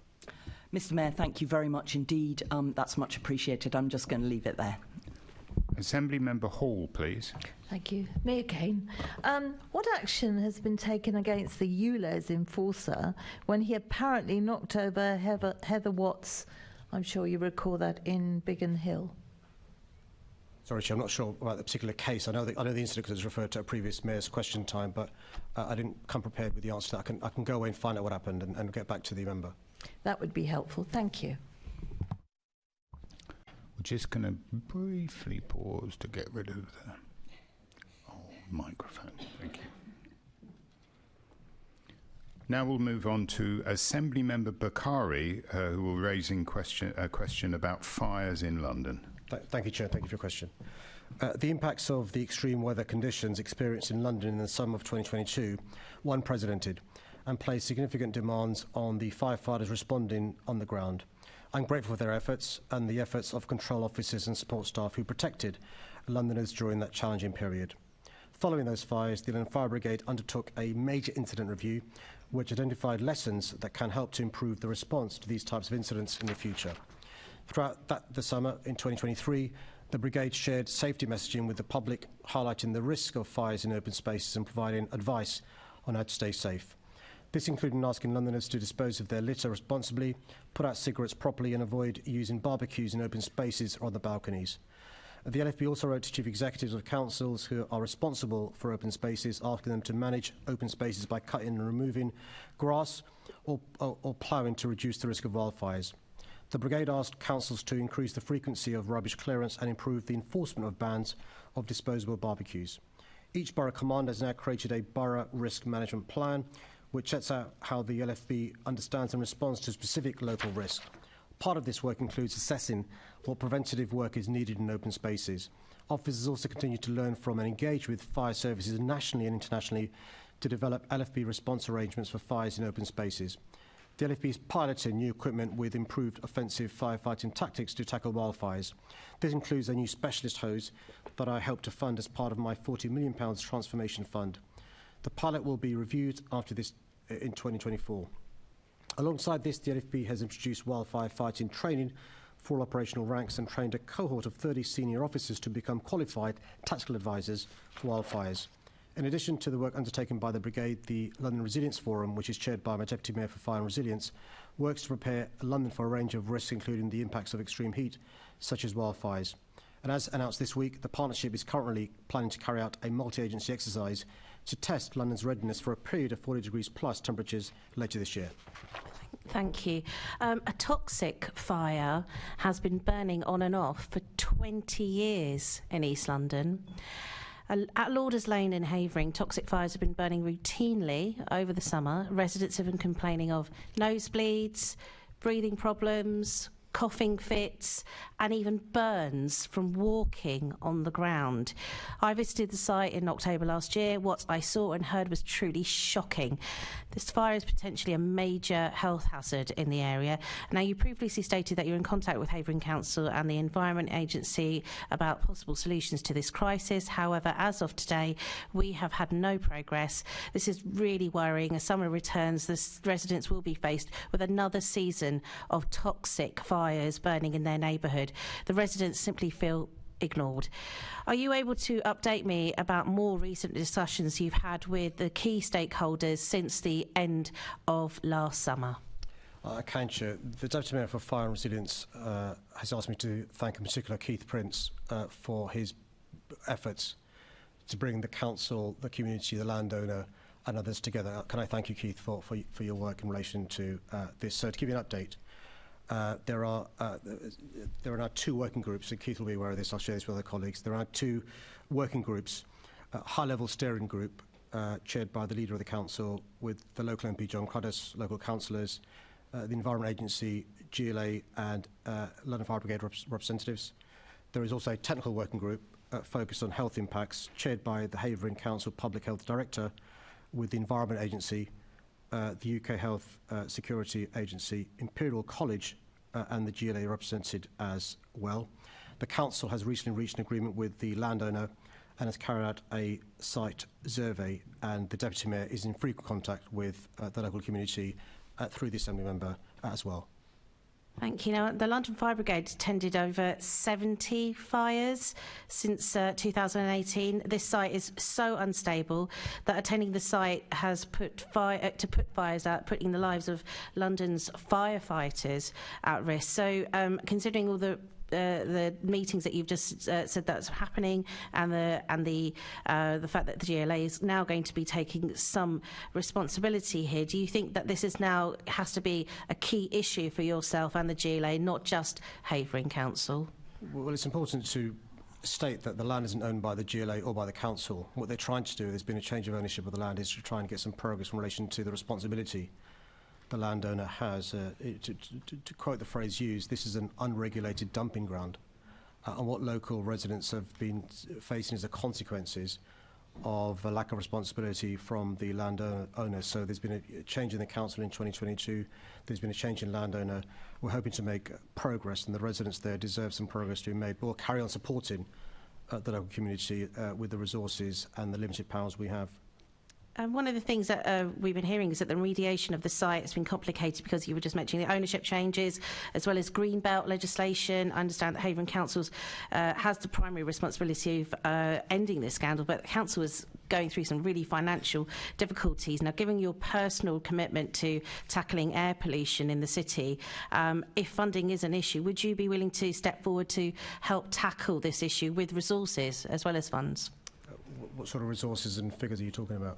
Mr. Mayor, thank you very much indeed. That's much appreciated. I'm just going to leave it there. Assembly Member Hall, please. Thank you. Me again. What action has been taken against the ULEZ enforcer when he apparently knocked over Heather Watts? I'm sure you recall that in Biggin Hill. Sorry, Chair, I'm not sure about the particular case. I know the incident because it was referred to a previous Mayor's question time, but I didn't come prepared with the answer to that. I can go away and find out what happened and get back to the member. That would be helpful. Thank you. We're just going to briefly pause to get rid of the microphone. Thank you. Now we'll move on to Assembly Member Bakari, who will raise a question about fires in London. Thank you, Chair. Thank you for your question. The impacts of the extreme weather conditions experienced in London in the summer of 2022 were unprecedented and placed significant demands on the firefighters responding on the ground. I'm grateful for their efforts and the efforts of control officers and support staff who protected Londoners during that challenging period. Following those fires, the London Fire Brigade undertook a major incident review which identified lessons that can help to improve the response to these types of incidents in the future. Throughout the summer in 2023, the Brigade shared safety messaging with the public, highlighting the risk of fires in open spaces and providing advice on how to stay safe. This included asking Londoners to dispose of their litter responsibly, put out cigarettes properly and avoid using barbecues in open spaces or on the balconies. The LFB also wrote to chief executives of councils who are responsible for open spaces, asking them to manage open spaces by cutting and removing grass or ploughing to reduce the risk of wildfires. The Brigade asked councils to increase the frequency of rubbish clearance and improve the enforcement of bans of disposable barbecues. Each borough command has now created a borough risk management plan which sets out how the LFB understands and responds to specific local risk. Part of this work includes assessing what preventative work is needed in open spaces. Officers also continue to learn from and engage with fire services nationally and internationally to develop LFB response arrangements for fires in open spaces. The LFB is piloting new equipment with improved offensive firefighting tactics to tackle wildfires. This includes a new specialist hose that I helped to fund as part of my £40 million transformation fund. The pilot will be reviewed after this in 2024. Alongside this, the LFB has introduced wildfire fighting training for all operational ranks and trained a cohort of 30 senior officers to become qualified tactical advisors for wildfires. In addition to the work undertaken by the Brigade, the London Resilience Forum, which is chaired by my Deputy Mayor for Fire and Resilience, works to prepare London for a range of risks, including the impacts of extreme heat, such as wildfires. And as announced this week, the partnership is currently planning to carry out a multi-agency exercise to test London's readiness for a period of 40 degrees plus temperatures later this year. Thank you. A toxic fire has been burning on and off for 20 years in East London. At Lauders Lane in Havering, toxic fires have been burning routinely over the summer. Residents have been complaining of nosebleeds, breathing problems, coughing fits, and even burns from walking on the ground. I visited the site in October last year. What I saw and heard was truly shocking. This fire is potentially a major health hazard in the area. Now, you previously stated that you're in contact with Havering Council and the Environment Agency about possible solutions to this crisis. However, as of today, we have had no progress. This is really worrying. As summer returns, the residents will be faced with another season of toxic fires burning in their neighbourhood. The residents simply feel ignored. Are you able to update me about more recent discussions you've had with the key stakeholders since the end of last summer? I can, Chair. The Deputy Mayor for Fire and Resilience has asked me to thank in particular Keith Prince for his efforts to bring the council, the community, the landowner and others together. Can I thank you, Keith, for your work in relation to this? So to give you an update, there are now 2 working groups, and Keith will be aware of this, I'll share this with other colleagues. There are 2 working groups, a high-level steering group chaired by the leader of the council with the local MP John Cruddas, local councillors, the Environment Agency, GLA and London Fire Brigade representatives. There is also a technical working group focused on health impacts chaired by the Havering Council Public Health Director with the Environment Agency, the UK Health Security Agency, Imperial College and the GLA represented as well. The Council has recently reached an agreement with the landowner and has carried out a site survey, and the Deputy Mayor is in frequent contact with the local community through the Assembly Member as well. Thank you. Now, the London Fire Brigade tended over 70 fires since 2018. This site is so unstable that attending the site has put fires out, putting the lives of London's firefighters at risk. So, considering all the meetings that you've just said that's happening, and the fact that the GLA is now going to be taking some responsibility here, do you think that this is now has to be a key issue for yourself and the GLA, not just Havering Council? Well, it's important to state that the land isn't owned by the GLA or by the council. What they're trying to do, there's been a change of ownership of the land, is to try and get some progress in relation to the responsibility the landowner has. To quote the phrase used, this is an unregulated dumping ground. And what local residents have been facing is the consequences of a lack of responsibility from the landowner. So there's been a change in the council in 2022. There's been a change in landowner. We're hoping to make progress, and the residents there deserve some progress to be made. But we'll carry on supporting the local community with the resources and the limited powers we have. One of the things that we've been hearing is that the remediation of the site has been complicated because you were just mentioning the ownership changes, as well as Greenbelt legislation. I understand that Havering Council has the primary responsibility of ending this scandal, but the council is going through some really financial difficulties. Now, given your personal commitment to tackling air pollution in the city, if funding is an issue, would you be willing to step forward to help tackle this issue with resources as well as funds? What sort of resources and figures are you talking about?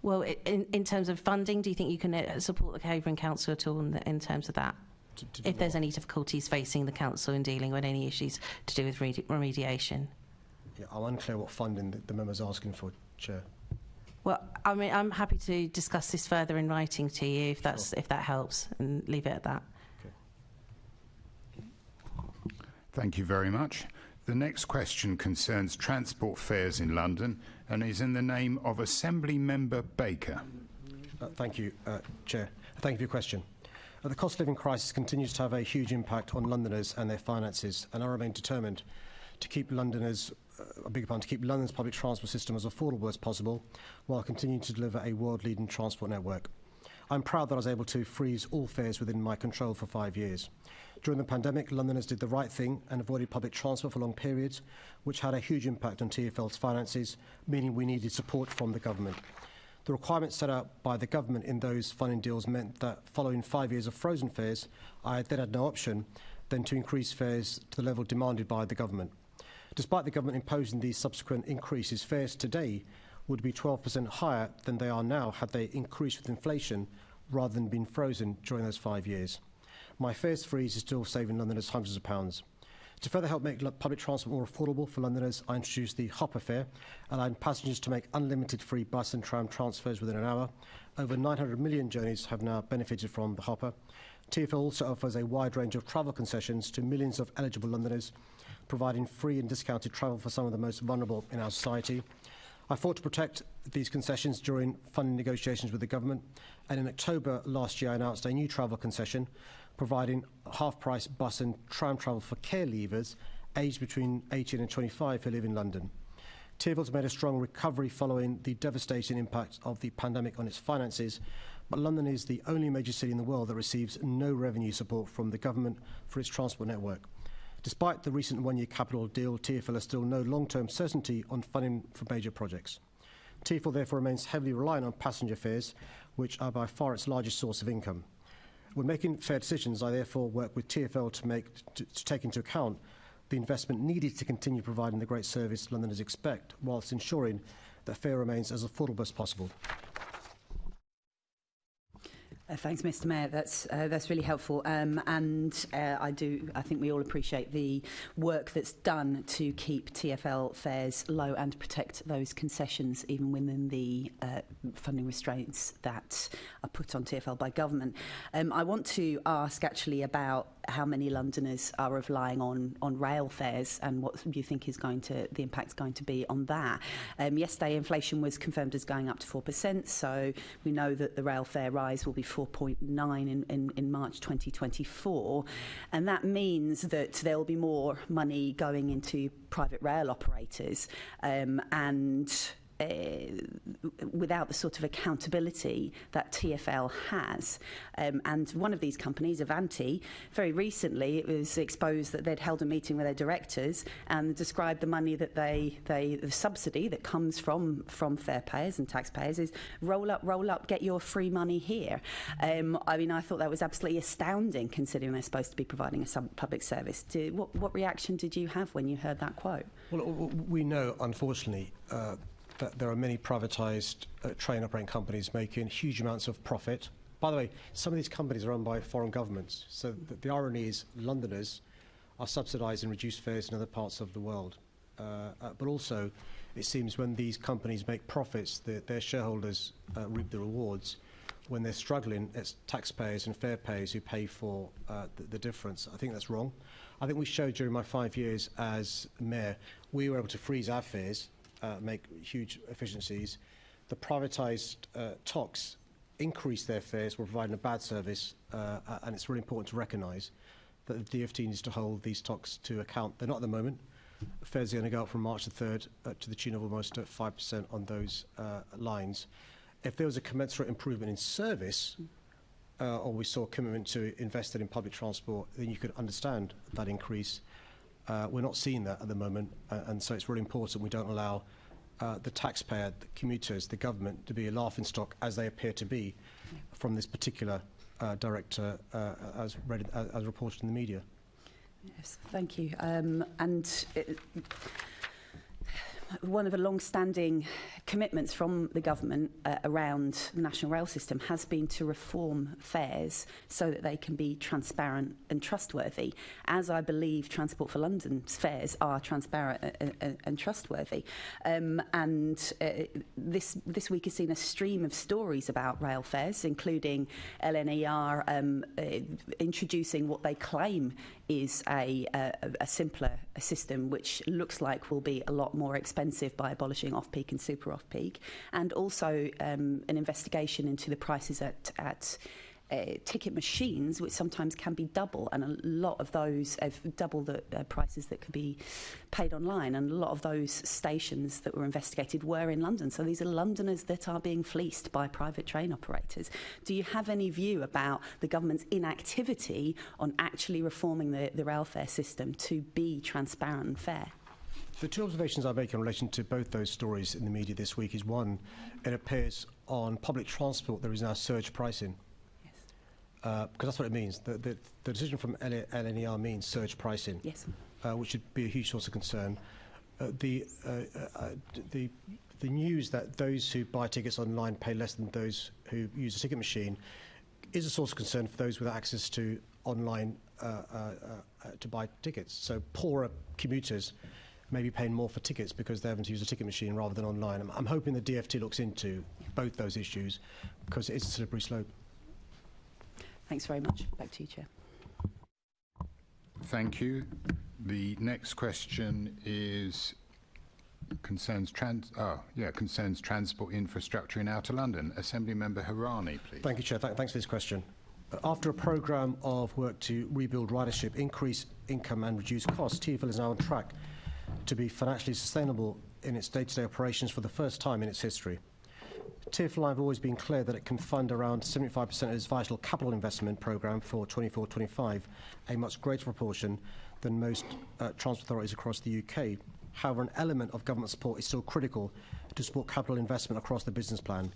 Well, in terms of funding, do you think you can support the Havering Council at all in terms of that? If there's any difficulties facing the council in dealing with any issues to do with remediation? Yeah, I'm unclear what funding the member's asking for, Chair. Well, I mean, I'm happy to discuss this further in writing to you if that helps, and leave it at that. Okay. Thank you very much. The next question concerns transport fares in London and is in the name of Assembly Member Baker. Thank you, Chair. Thank you for your question. The cost of living crisis continues to have a huge impact on Londoners and their finances, and I remain determined to keep Londoners, to keep London's public transport system as affordable as possible, while continuing to deliver a world-leading transport network. I'm proud that I was able to freeze all fares within my control for 5 years. During the pandemic, Londoners did the right thing and avoided public transport for long periods, which had a huge impact on TfL's finances, meaning we needed support from the government. The requirements set out by the government in those funding deals meant that following 5 years of frozen fares, I then had no option than to increase fares to the level demanded by the government. Despite the government imposing these subsequent increases, fares today would be 12% higher than they are now had they increased with inflation rather than been frozen during those 5 years. My fares freeze is still saving Londoners hundreds of pounds. To further help make public transport more affordable for Londoners, I introduced the Hopper fare, allowing passengers to make unlimited free bus and tram transfers within an hour. Over 900 million journeys have now benefited from the Hopper. TfL also offers a wide range of travel concessions to millions of eligible Londoners, providing free and discounted travel for some of the most vulnerable in our society. I fought to protect these concessions during funding negotiations with the government, and in October last year I announced a new travel concession providing half-price bus and tram travel for care leavers aged between 18 and 25 who live in London. TfL's made a strong recovery following the devastating impact of the pandemic on its finances, but London is the only major city in the world that receives no revenue support from the government for its transport network. Despite the recent one-year capital deal, TfL has still no long-term certainty on funding for major projects. TfL therefore remains heavily reliant on passenger fares, which are by far its largest source of income. When making fair decisions, I therefore work with TfL to take into account the investment needed to continue providing the great service Londoners expect, whilst ensuring that fare remains as affordable as possible. Thanks, Mr. Mayor. That's really helpful, and I think we all appreciate the work that's done to keep TfL fares low and protect those concessions, even within the funding restraints that are put on TfL by government. I want to ask actually about how many Londoners are relying on rail fares and what you think is the impact going to be on that. Yesterday, inflation was confirmed as going up to 4%, so we know that the rail fare rise will be 4.9 in March 2024, and that means that there will be more money going into private rail operators, and without the sort of accountability that TfL has. And one of these companies, Avanti, very recently it was exposed that they'd held a meeting with their directors and described the money that the subsidy that comes from fare payers and taxpayers is roll up, get your free money here. I mean, I thought that was absolutely astounding considering they're supposed to be providing a public service. What reaction did you have when you heard that quote? Well, we know, unfortunately, that there are many privatised train operating companies making huge amounts of profit. By the way, some of these companies are owned by foreign governments, so the irony is Londoners are subsidised and reduced fares in other parts of the world. But also, it seems when these companies make profits, their shareholders reap the rewards. When they're struggling, it's taxpayers and fare payers who pay for the difference. I think that's wrong. I think we showed during my 5 years as mayor, we were able to freeze our fares, make huge efficiencies. The privatised TOCs increased their fares, were providing a bad service, and it's really important to recognise that the DfT needs to hold these TOCs to account. They're not at the moment. Fares are going to go up from March the 3rd to the tune of almost 5% on those lines. If there was a commensurate improvement in service, or we saw a commitment to invest in public transport, then you could understand that increase. We're not seeing that at the moment, and so it's really important we don't allow the taxpayer, the commuters, the government to be a laughingstock, as they appear to be, from this particular director, as reported in the media. Yes, thank you. One of the long-standing commitments from the government around the national rail system has been to reform fares so that they can be transparent and trustworthy, as I believe Transport for London's fares are transparent and trustworthy. This week has seen a stream of stories about rail fares, including LNER introducing what they claim is a simpler system, which looks like will be a lot more expensive by abolishing off-peak and super off-peak, and also an investigation into the prices at ticket machines, which sometimes can be double, and a lot of those have double the prices that could be paid online, and a lot of those stations that were investigated were in London. So these are Londoners that are being fleeced by private train operators. Do you have any view about the government's inactivity on actually reforming the rail fare system to be transparent and fair? The two observations I make in relation to both those stories in the media this week is, one, it appears on public transport there is now surge pricing. Because that's what it means. The decision from LNER means surge pricing, yes, which should be a huge source of concern. The news that those who buy tickets online pay less than those who use a ticket machine is a source of concern for those without access to online to buy tickets. So poorer commuters may be paying more for tickets because they're having to use a ticket machine rather than online. I'm hoping the DFT looks into both those issues because it is a slippery slope. Thanks very much. Back to you, Chair. Thank you. The next question is concerns transport infrastructure in Outer London. Assembly Member Harani, please. Thank you, Chair. Thanks for this question. After a programme of work to rebuild ridership, increase income and reduce costs, TfL is now on track to be financially sustainable in its day-to-day operations for the first time in its history. TfL have always been clear that it can fund around 75% of its vital capital investment programme for 24-25, a much greater proportion than most transport authorities across the UK. However, an element of government support is still critical to support capital investment across the business plan.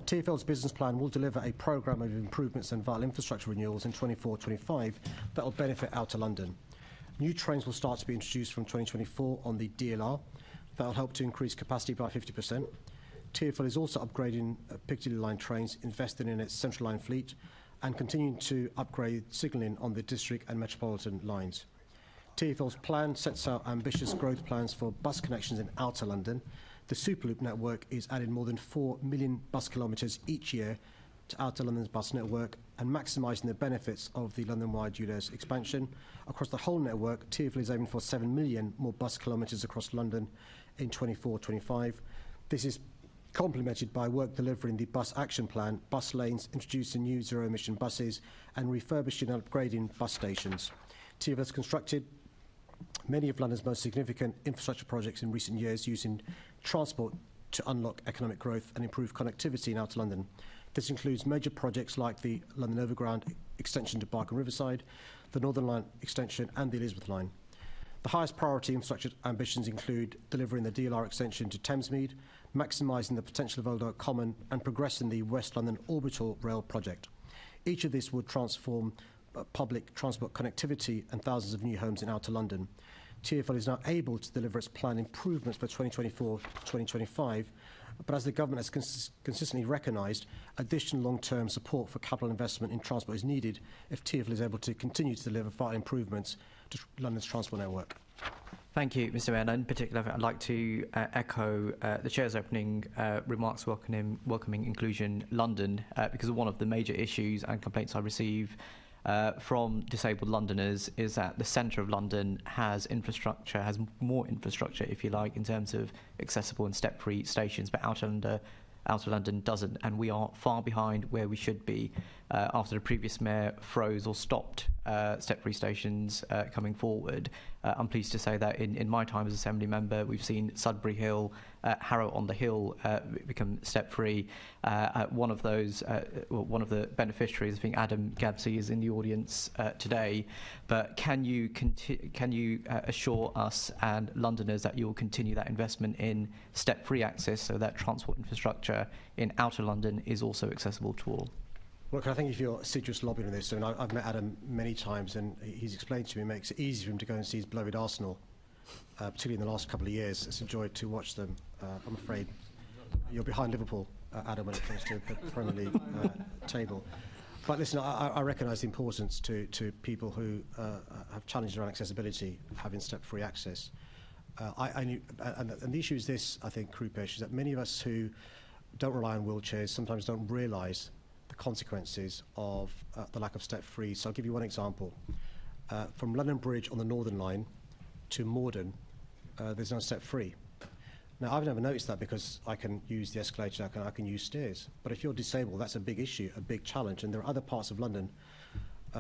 TfL's business plan will deliver a programme of improvements and vital infrastructure renewals in 24-25 that will benefit Outer London. New trains will start to be introduced from 2024 on the DLR. That will help to increase capacity by 50%. TfL is also upgrading Piccadilly line trains, investing in its central line fleet, and continuing to upgrade signalling on the district and metropolitan lines. TfL's plan sets out ambitious growth plans for bus connections in Outer London. The Superloop network is adding more than 4 million bus kilometres each year to Outer London's bus network and maximising the benefits of the London-wide ULEZ expansion. Across the whole network, TfL is aiming for 7 million more bus kilometres across London in 24-25. This is complemented by work delivering the bus action plan, bus lanes, introducing new zero-emission buses and refurbishing and upgrading bus stations. TfL has constructed many of London's most significant infrastructure projects in recent years using transport to unlock economic growth and improve connectivity in Outer London. This includes major projects like the London Overground extension to Barking Riverside, the Northern Line extension and the Elizabeth Line. The highest priority infrastructure ambitions include delivering the DLR extension to Thamesmead, maximising the potential of Old Oak Common and progressing the West London Orbital Rail project. Each of these would transform public transport connectivity and thousands of new homes in Outer London. TfL is now able to deliver its planned improvements for 2024-2025, but as the government has consistently recognised, additional long-term support for capital investment in transport is needed if TfL is able to continue to deliver vital improvements to London's transport network. Thank you, Mr. Mayor. And in particular, I'd like to echo the Chair's opening remarks welcoming Inclusion London, because one of the major issues and complaints I receive from disabled Londoners is that the centre of London has more infrastructure, if you like, in terms of accessible and step-free stations, but Outer London doesn't, and we are far behind where we should be after the previous mayor froze or stopped step-free stations coming forward. I'm pleased to say that in my time as Assembly member, we've seen Sudbury Hill, Harrow on the Hill become step-free. One of the beneficiaries, I think Adam Gabsey, is in the audience today. But can you assure us and Londoners that you will continue that investment in step-free access so that transport infrastructure in Outer London is also accessible to all? Well, I think if you're assiduous lobbying on this, and I've met Adam many times, and he's explained to me it makes it easy for him to go and see his beloved Arsenal, particularly in the last couple of years. It's a joy to watch them. I'm afraid you're behind Liverpool, Adam, when it comes to the Premier League table. But listen, I recognise the importance to people who have challenges around accessibility, having step-free access. And the issue is this, I think, Krupesh, is that many of us who don't rely on wheelchairs sometimes don't realise the consequences of the lack of step-free. So I'll give you one example. From London Bridge on the Northern Line to Morden, there's no step-free. Now, I've never noticed that because I can use the escalator, I can use stairs. But if you're disabled, that's a big issue, a big challenge. And there are other parts of London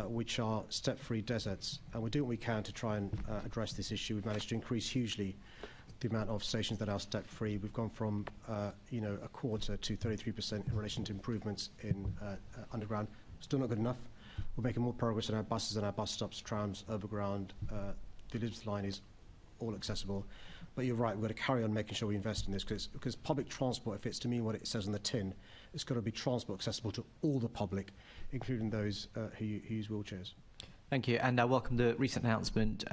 which are step-free deserts. And we're doing what we can to try and address this issue. We've managed to increase hugely the amount of stations that are step-free. We've gone from a quarter to 33% in relation to improvements in underground. Still not good enough. We're making more progress on our buses and our bus stops, trams, overground. The Elizabeth Line is all accessible. But you're right, we've got to carry on making sure we invest in this because public transport, if it's to mean what it says on the tin, it's got to be transport accessible to all the public, including those who use wheelchairs. Thank you, and I welcome the recent announcement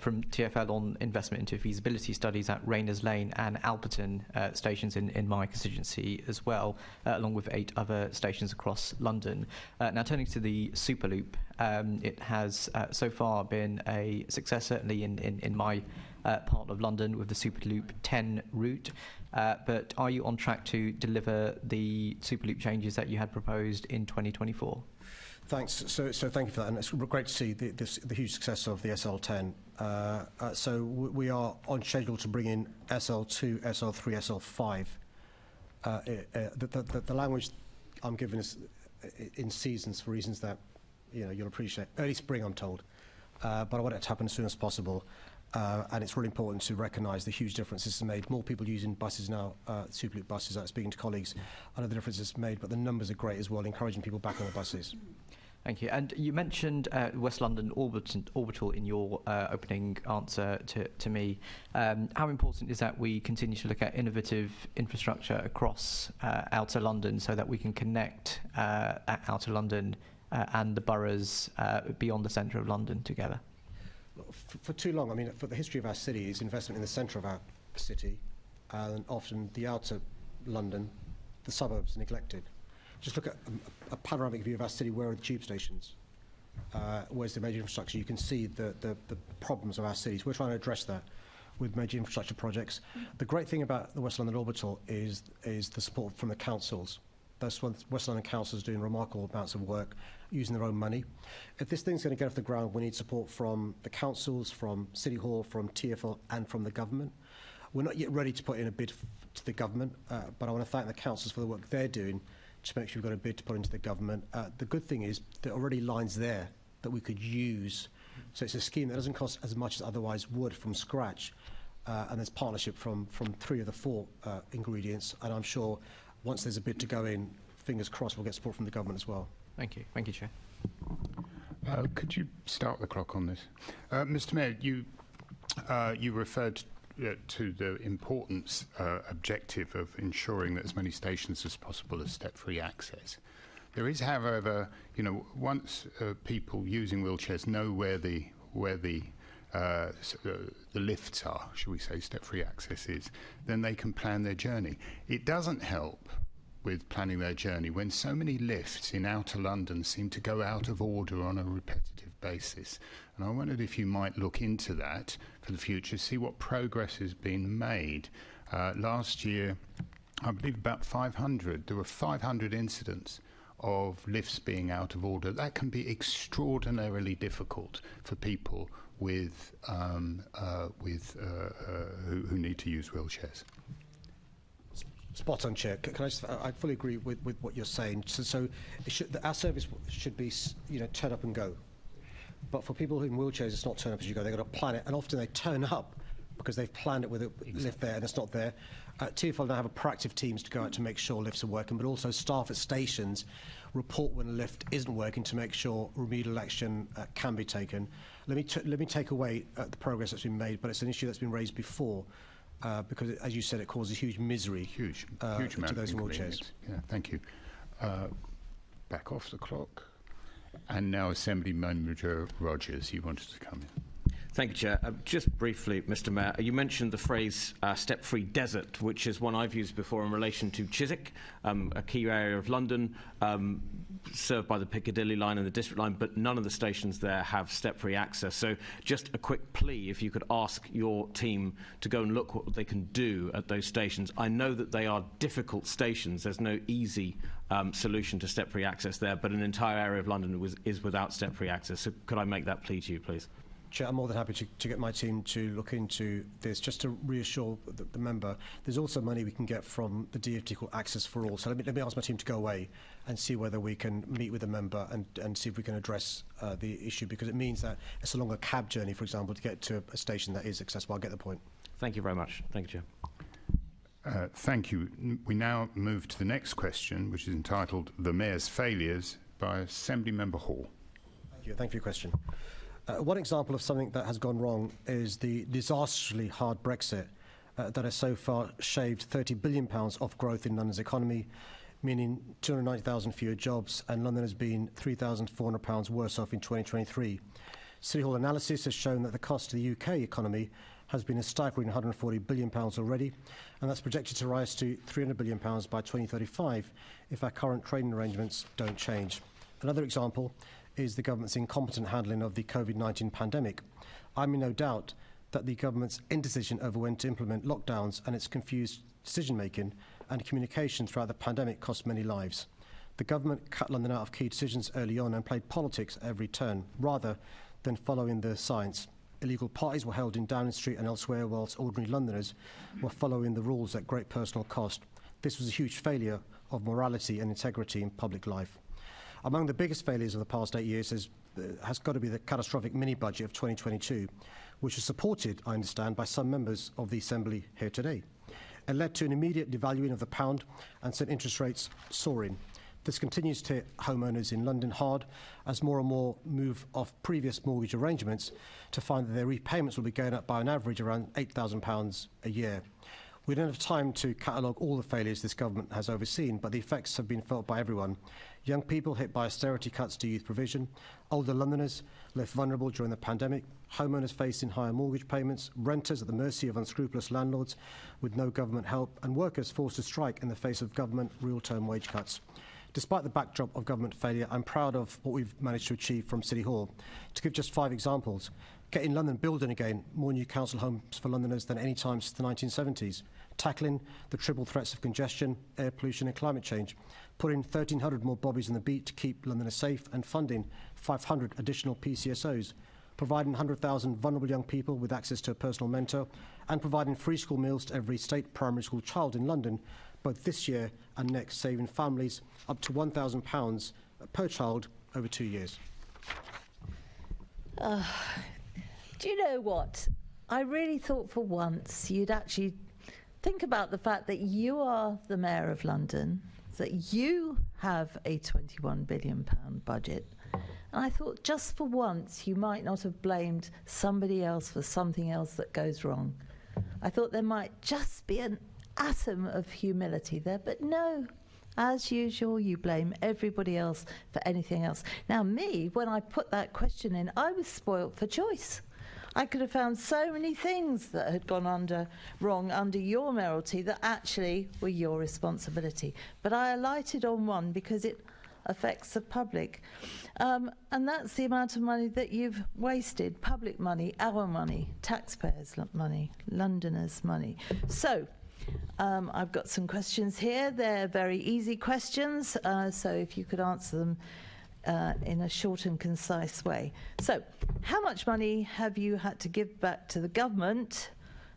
from TfL on investment into feasibility studies at Rayners Lane and Alperton stations in my constituency as well, along with 8 other stations across London. Now, turning to the Superloop, it has so far been a success, certainly in my part of London, with the Superloop 10 route. But are you on track to deliver the Superloop changes that you had proposed in 2024? Thanks. So thank you for that, and it's great to see the huge success of the SL10. So we are on schedule to bring in SL2, SL3, SL5. The language I'm given is in seasons for reasons that you'll appreciate. Early spring, I'm told, but I want it to happen as soon as possible. And it's really important to recognise the huge difference this has made. More people using buses now, Superloop buses. Speaking to colleagues, I know the difference it's made, but the numbers are great as well, encouraging people back on the buses. Thank you. And you mentioned West London Orbital in your opening answer to me. How important is that we continue to look at innovative infrastructure across Outer London so that we can connect Outer London and the boroughs beyond the centre of London together? For too long, I mean, for the history of our city is investment in the centre of our city, and often the outer London, the suburbs, are neglected. Just look at a panoramic view of our city. Where are the tube stations? Where's the major infrastructure? You can see the problems of our cities. We're trying to address that with major infrastructure projects. The great thing about the West London Orbital is the support from the councils. Those West London councils doing remarkable amounts of work using their own money. If this thing's going to get off the ground, we need support from the councils, from City Hall, from TfL, and from the government. We're not yet ready to put in a bid to the government, but I want to thank the councils for the work they're doing to make sure we've got a bid to put into the government. The good thing is there are already lines there that we could use. So it's a scheme that doesn't cost as much as otherwise would from scratch. And there's partnership from 3 of the 4 ingredients. And I'm sure once there's a bid to go in, fingers crossed, we'll get support from the government as well. Thank you. Thank you, Chair. Could you start the clock on this? Mr. Mayor, you referred to the importance objective of ensuring that as many stations as possible are step-free access. There is, however, once people using wheelchairs know where the lifts are, shall we say, step-free access is, then they can plan their journey. It doesn't help with planning their journey when so many lifts in outer London seem to go out of order on a repetitive basis. And I wondered if you might look into that for the future, see what progress has been made. Last year, I believe there were 500 incidents of lifts being out of order. That can be extraordinarily difficult for people who need to use wheelchairs. Spot on, Chair. Can I just? I fully agree with what you're saying. So our service should be, turn up and go. But for people who in wheelchairs, it's not turn up as you go. They've got to plan it, and often they turn up because they've planned it with a lift there, and it's not there. TfL now have a proactive teams to go out to make sure lifts are working, but also staff at stations report when a lift isn't working to make sure remedial action can be taken. Let me take away the progress that's been made, but it's an issue that's been raised before. Because, as you said, it causes huge misery huge to those in wheelchairs. Yeah, thank you. Back off the clock. And now Assembly Member Rogers, you wanted to come in. Thank you, Chair. Just briefly, Mr. Mayor, you mentioned the phrase step-free desert, which is one I've used before in relation to Chiswick, a key area of London, served by the Piccadilly line and the District line, but none of the stations there have step-free access. So just a quick plea, if you could ask your team to go and look what they can do at those stations. I know that they are difficult stations. There's no easy solution to step-free access there, but an entire area of London is without step-free access. So could I make that plea to you, please? Chair, I'm more than happy to get my team to look into this. Just to reassure the member, there's also money we can get from the DfT called Access for All. So let me ask my team to go away and see whether we can meet with the member and see if we can address the issue, because it means that it's a longer cab journey, for example, to get to a station that is accessible. I'll get the point. Thank you very much. Thank you, Chair. Thank you. We now move to the next question, which is entitled The Mayor's Failures by Assembly Member Hall. Thank you. Thank you for your question. One example of something that has gone wrong is the disastrously hard Brexit that has so far shaved £30 billion off growth in London's economy, meaning 290,000 fewer jobs, and London has been £3,400 worse off in 2023. City Hall analysis has shown that the cost to the UK economy has been a staggering £140 billion already, and that's projected to rise to £300 billion by 2035 if our current trading arrangements don't change. Another example is the government's incompetent handling of the COVID-19 pandemic. I'm in no doubt that the government's indecision over when to implement lockdowns and its confused decision-making and communication throughout the pandemic cost many lives. The government cut London out of key decisions early on and played politics at every turn, rather than following the science. Illegal parties were held in Downing Street and elsewhere, whilst ordinary Londoners were following the rules at great personal cost. This was a huge failure of morality and integrity in public life. Among the biggest failures of the past 8 years has got to be the catastrophic mini-budget of 2022, which was supported, I understand, by some members of the Assembly here today. It led to an immediate devaluing of the pound and sent interest rates soaring. This continues to hit homeowners in London hard as more and more move off previous mortgage arrangements to find that their repayments will be going up by an average around £8,000 a year. We don't have time to catalogue all the failures this government has overseen, but the effects have been felt by everyone. Young people hit by austerity cuts to youth provision, older Londoners left vulnerable during the pandemic, homeowners facing higher mortgage payments, renters at the mercy of unscrupulous landlords with no government help, and workers forced to strike in the face of government real-term wage cuts. Despite the backdrop of government failure, I'm proud of what we've managed to achieve from City Hall. To give just 5 examples, getting London building again, more new council homes for Londoners than any time since the 1970s, tackling the triple threats of congestion, air pollution and climate change, putting 1,300 more bobbies on the beat to keep Londoners safe, and funding 500 additional PCSOs, providing 100,000 vulnerable young people with access to a personal mentor, and providing free school meals to every state primary school child in London, both this year and next, saving families up to £1,000 per child over 2 years. Do you know what? I really thought for once you'd actually think about the fact that you are the Mayor of London, that you have a £21 billion budget. And I thought just for once you might not have blamed somebody else for something else that goes wrong. I thought there might just be an atom of humility there, but no. As usual, you blame everybody else for anything else. Now, me, when I put that question in, I was spoilt for choice. I could have found so many things that had gone wrong under your mayoralty that actually were your responsibility. But I alighted on one because it affects the public. And that's the amount of money that you've wasted. Public money, our money, taxpayers' money, Londoners' money. So, I've got some questions here. They're very easy questions, so if you could answer them in a short and concise way. So, how much money have you had to give back to the government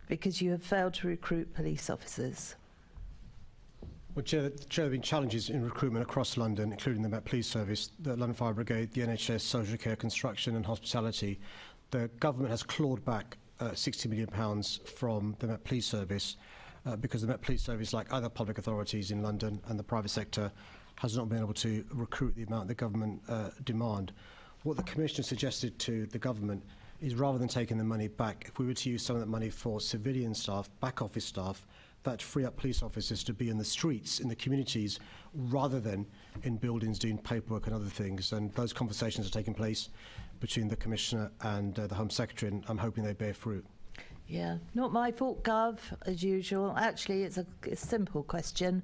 because you have failed to recruit police officers? Well, Chair, there have been challenges in recruitment across London, including the Met Police Service, the London Fire Brigade, the NHS, social care, construction and hospitality. The government has clawed back £60 million from the Met Police Service because the Met Police Service, like other public authorities in London and the private sector, has not been able to recruit the amount the government demand. What the Commissioner suggested to the government is, rather than taking the money back, if we were to use some of that money for civilian staff, back office staff, that free up police officers to be in the streets, in the communities, rather than in buildings doing paperwork and other things. And those conversations are taking place between the Commissioner and the Home Secretary, and I'm hoping they bear fruit. Yeah, not my fault, Gov, as usual. Actually, it's a simple question.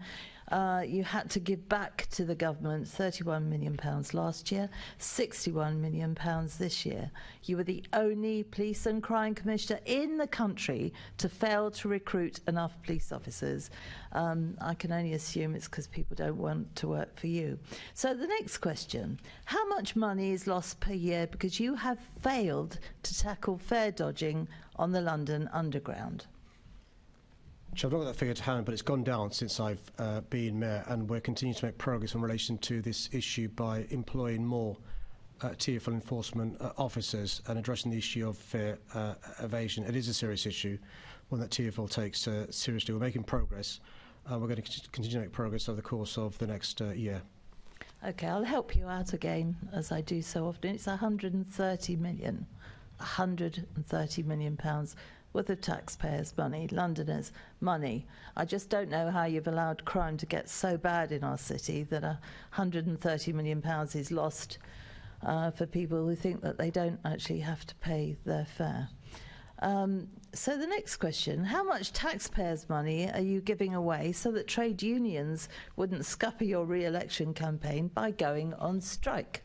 You had to give back to the government £31 million last year, £61 million this year. You were the only police and crime commissioner in the country to fail to recruit enough police officers. I can only assume it's because people don't want to work for you. So the next question, how much money is lost per year because you have failed to tackle fare dodging on the London Underground? I've not got that figure to hand, but it's gone down since I've been Mayor, and we're continuing to make progress in relation to this issue by employing more TfL enforcement officers and addressing the issue of fare evasion. It is a serious issue, one that TfL takes seriously. We're making progress. We're going to continue to make progress over the course of the next year. OK, I'll help you out again, as I do so often. It's £130 million. £130 million worth of taxpayers' money, Londoners' money. I just don't know how you've allowed crime to get so bad in our city that £130 million is lost for people who think that they don't actually have to pay their fare. So the next question, how much taxpayers' money are you giving away so that trade unions wouldn't scupper your re-election campaign by going on strike?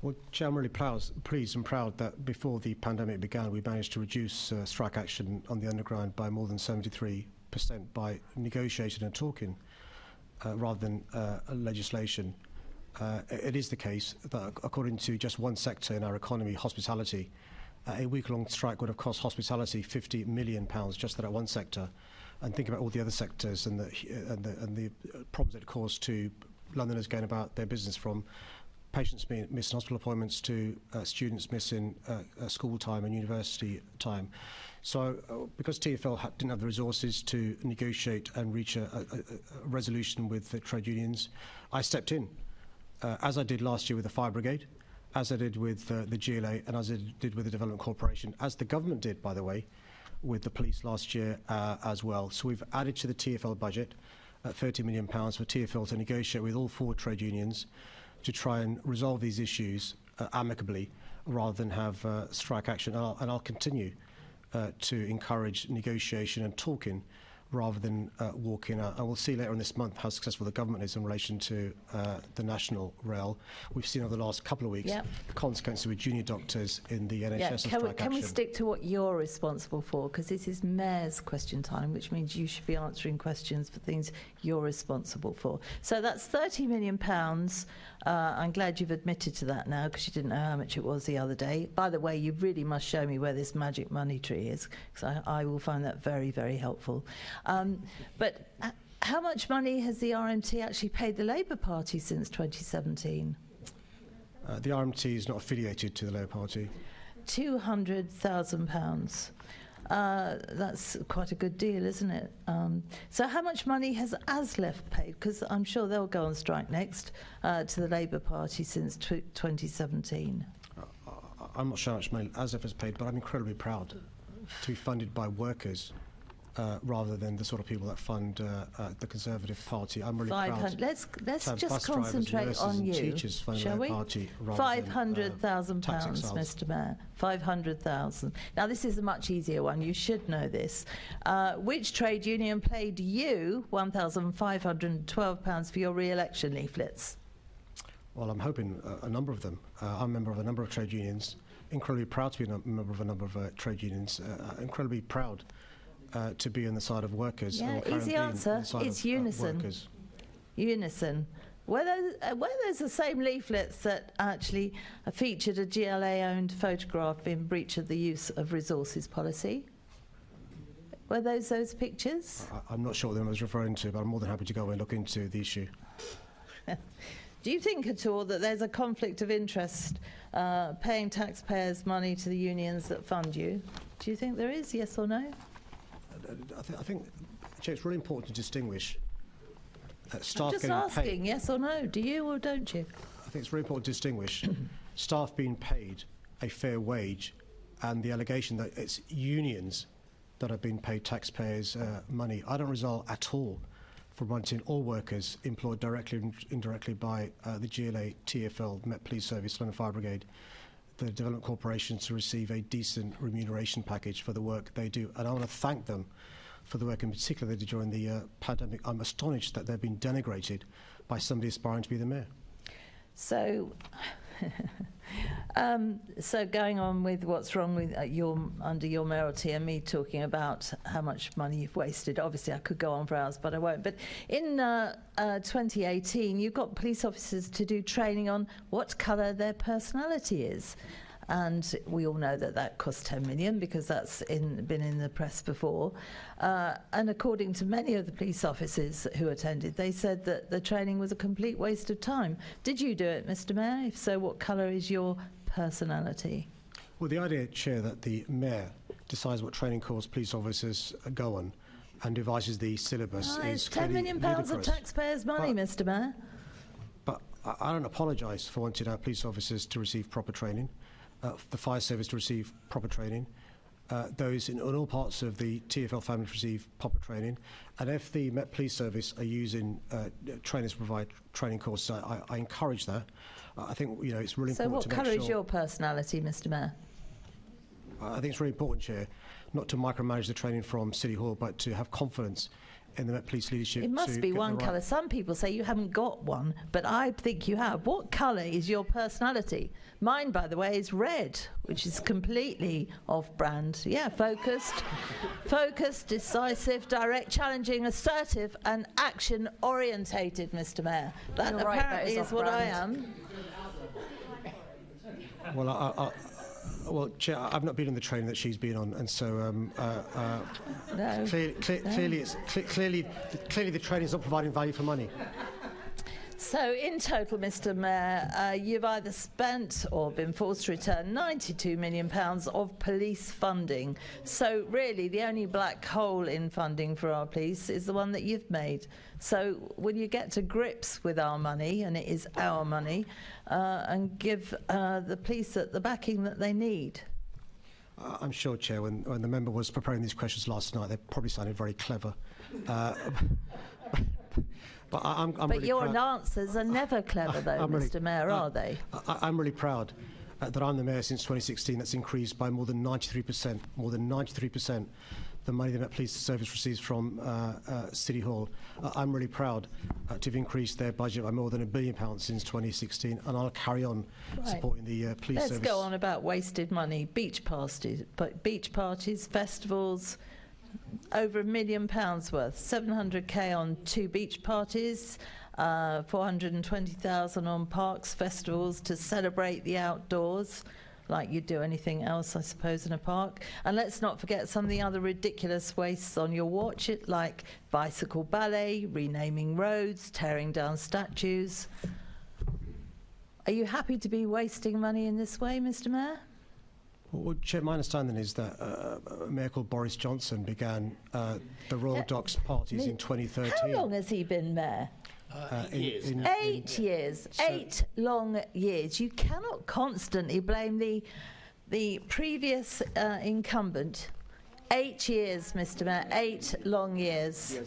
Well, Chair, I'm really pleased and proud that before the pandemic began, we managed to reduce strike action on the underground by more than 73% by negotiating and talking rather than legislation. It is the case that according to just one sector in our economy, hospitality, a week-long strike would have cost hospitality £50 million just that one sector. And think about all the other sectors and the problems it caused to Londoners going about their business, from patients missing hospital appointments to students missing school time and university time. So because TfL didn't have the resources to negotiate and reach a resolution with the trade unions, I stepped in, as I did last year with the Fire Brigade, as I did with the GLA, and as I did with the Development Corporation, as the government did, by the way, with the police last year as well. So we've added to the TfL budget £30 million for TfL to negotiate with all 4 trade unions to try and resolve these issues amicably rather than have strike action. And I'll continue to encourage negotiation and talking rather than walking out. And we'll see later on this month how successful the government is in relation to the national rail. We've seen over the last couple of weeks the consequences with junior doctors in the NHS and strike action. Can we stick to what you're responsible for? Because this is Mayor's question time, which means you should be answering questions for things you're responsible for. So that's £30 million. I'm glad you've admitted to that now, because you didn't know how much it was the other day. By the way, you really must show me where this magic money tree is, because I will find that very, very helpful. But how much money has the RMT actually paid the Labour Party since 2017? The RMT is not affiliated to the Labour Party. £200,000. That's quite a good deal, isn't it? So how much money has ASLEF paid? Because I'm sure they'll go on strike next to the Labour Party since 2017. I'm not sure how much money ASLEF has paid, but I'm incredibly proud to be funded by workers rather than the sort of people that fund the Conservative Party. I'm really proud. Let's just concentrate on you, shall we? £500,000, Mr. Mayor. 500,000. Now this is a much easier one. You should know this. Which trade union paid you £1,512 for your re-election leaflets? Well, I'm hoping a number of them. I'm a member of a number of trade unions. Incredibly proud to be a member of a number of trade unions. Incredibly proud to be on the side of workers. Yeah, easy answer. It's unison. Unison. Were those the same leaflets that actually featured a GLA-owned photograph in breach of the use of resources policy? Were those pictures? I'm not sure what I was referring to, but I'm more than happy to go and look into the issue. Do you think at all that there's a conflict of interest paying taxpayers' money to the unions that fund you? Do you think there is, yes or no? I think, Chair, it's really important to distinguish staff I'm just getting asking, paid. yes or no, do you or don't you? I think it's really important to distinguish staff being paid a fair wage and the allegation that it's unions that have been paid taxpayers' money. I don't result at all from wanting all workers employed directly and indirectly by the GLA, TfL, Met Police Service, London Fire Brigade, the Development Corporation, to receive a decent remuneration package for the work they do. And I want to thank them for the work in particular they did during the pandemic. I'm astonished that they've been denigrated by somebody aspiring to be the mayor. So, so going on with what's wrong with under your mayoralty and me talking about how much money you've wasted. Obviously, I could go on for hours, but I won't. But in 2018, you got police officers to do training on what colour their personality is. And we all know that that cost 10 million because that's been in the press before. And according to many of the police officers who attended, they said that the training was a complete waste of time. Did you do it, Mr. Mayor? If so, what colour is your personality? Well, the idea, Chair, that the mayor decides what training course police officers go on and devises the syllabus is £10 million of taxpayers' money, Mr. Mayor. But I don't apologise for wanting our police officers to receive proper training. The fire service to receive proper training, those in all parts of the TfL family receive proper training, and if the Met Police Service are using trainers to provide training courses, I encourage that. I think it's really important. So, what to make colour is sure, your personality, Mr. Mayor? I think it's really important, Chair, not to micromanage the training from City Hall, but to have confidence in the Met Police leadership. It must be one colour. Some people say you haven't got one, but I think you have. What colour is your personality? Mine, by the way, is red, which is completely off-brand. Yeah, focused, decisive, direct, challenging, assertive, and action-orientated, Mr. Mayor. That You're right, apparently that is is what I off-brand. am. Well, well, Chair, I've not been on the training that she's been on, and so No. clearly the training is not providing value for money. So, in total, Mr. Mayor, you've either spent or been forced to return £92 million of police funding. So, really, the only black hole in funding for our police is the one that you've made. So, will you get to grips with our money, and it is our money, and give the police the backing that they need? I'm sure, Chair, when the member was preparing these questions last night, they probably sounded very clever. But I'm But really your proud. answers are never clever, though, Mr. Mayor, are they? I'm really proud that I'm the mayor since 2016. That's increased by more than 93%. More than 93%. The money the Met Police Service receives from City Hall. I'm really proud to have increased their budget by more than £1 billion since 2016, and I'll carry on supporting the police Let's service. go on about wasted money. Beach parties, festivals. Over £1 million worth, 700k on 2 beach parties, 420,000 on parks, festivals to celebrate the outdoors, like you'd do anything else, I suppose, in a park. And let's not forget some of the other ridiculous wastes on your watch, like bicycle ballet, renaming roads, tearing down statues. Are you happy to be wasting money in this way, Mr. Mayor? Well, Chair, my understanding is that a mayor called Boris Johnson began the Royal Docks parties in 2013. How long has he been mayor? 8 years. So 8 long years. You cannot constantly blame the previous incumbent. 8 years, Mr. Mayor. 8 long years.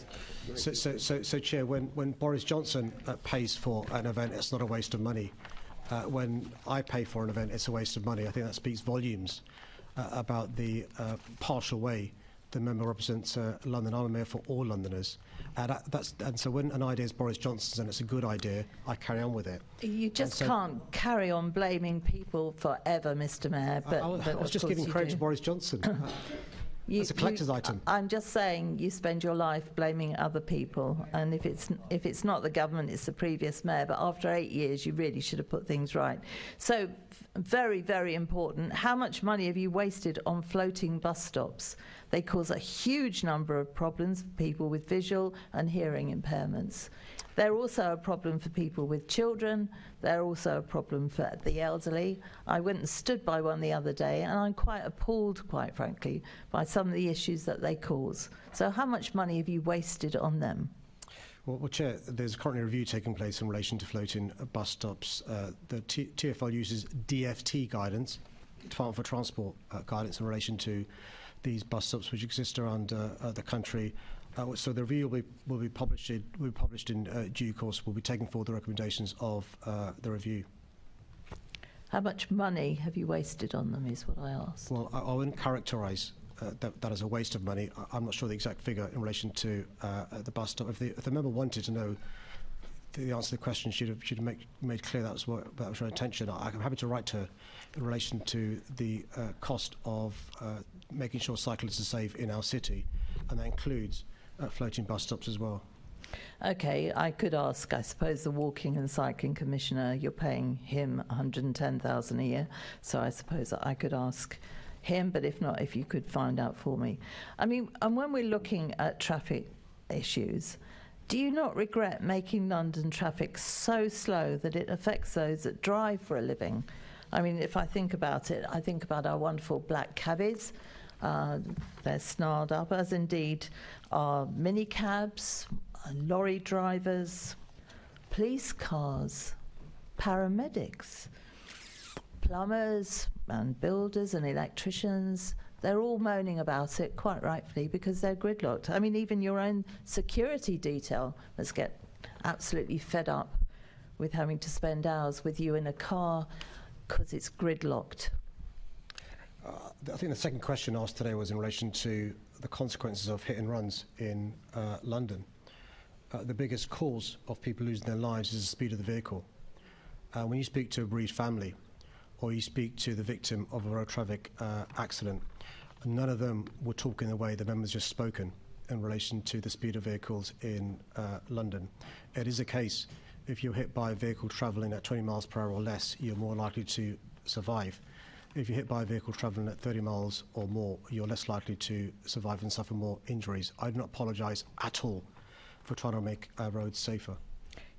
So Chair, when Boris Johnson pays for an event, it's not a waste of money. When I pay for an event, it's a waste of money. I think that speaks volumes about the partial way the member represents London. I'm a mayor for all Londoners. And so when an idea is Boris Johnson's and it's a good idea, I carry on with it. You just can't carry on blaming people forever, Mr. Mayor. But I was just giving credit to Boris Johnson. It's a collector's item. I'm just saying you spend your life blaming other people, and if it's not the government, it's the previous mayor. But after 8 years, you really should have put things right. So, very, very important. How much money have you wasted on floating bus stops? They cause a huge number of problems for people with visual and hearing impairments. They're also a problem for people with children. They're also a problem for the elderly. I went and stood by one the other day, and I'm quite appalled, quite frankly, by some of the issues that they cause. So how much money have you wasted on them? Well, Chair, there's currently a review taking place in relation to floating bus stops. The TfL uses DFT guidance, Department for Transport guidance in relation to these bus stops which exist around the country. So the review will be published in due course. We'll be taking forward the recommendations of the review. How much money have you wasted on them is what I asked. Well, I wouldn't characterise that as a waste of money. I'm not sure the exact figure in relation to the bus stop. If the member wanted to know the answer to the question, she'd have made clear that was her intention. I'm happy to write to her in relation to the cost of making sure cyclists are safe in our city, and that includes floating bus stops as well. Okay, I could ask, I suppose, the Walking and Cycling Commissioner, you're paying him $110,000 a year, so I suppose I could ask him, but if not, if you could find out for me. I mean, and when we're looking at traffic issues, do you not regret making London traffic so slow that it affects those that drive for a living? I mean, if I think about it, I think about our wonderful black cabbies. They're snarled up, as indeed are minicabs, lorry drivers, police cars, paramedics, plumbers and builders and electricians they're all moaning about it, quite rightfully, because they're gridlocked. I mean, even your own security detail must get absolutely fed up with having to spend hours with you in a car because it's gridlocked. I think the second question asked today was in relation to the consequences of hit and runs in London. The biggest cause of people losing their lives is the speed of the vehicle. When you speak to a bereaved family or you speak to the victim of a road traffic accident, none of them will talk in the way the member's just spoken in relation to the speed of vehicles in London. It is a case, if you're hit by a vehicle travelling at 20 miles per hour or less, you're more likely to survive. If you're hit by a vehicle travelling at 30 miles or more, you're less likely to survive and suffer more injuries. I do not apologise at all for trying to make our roads safer.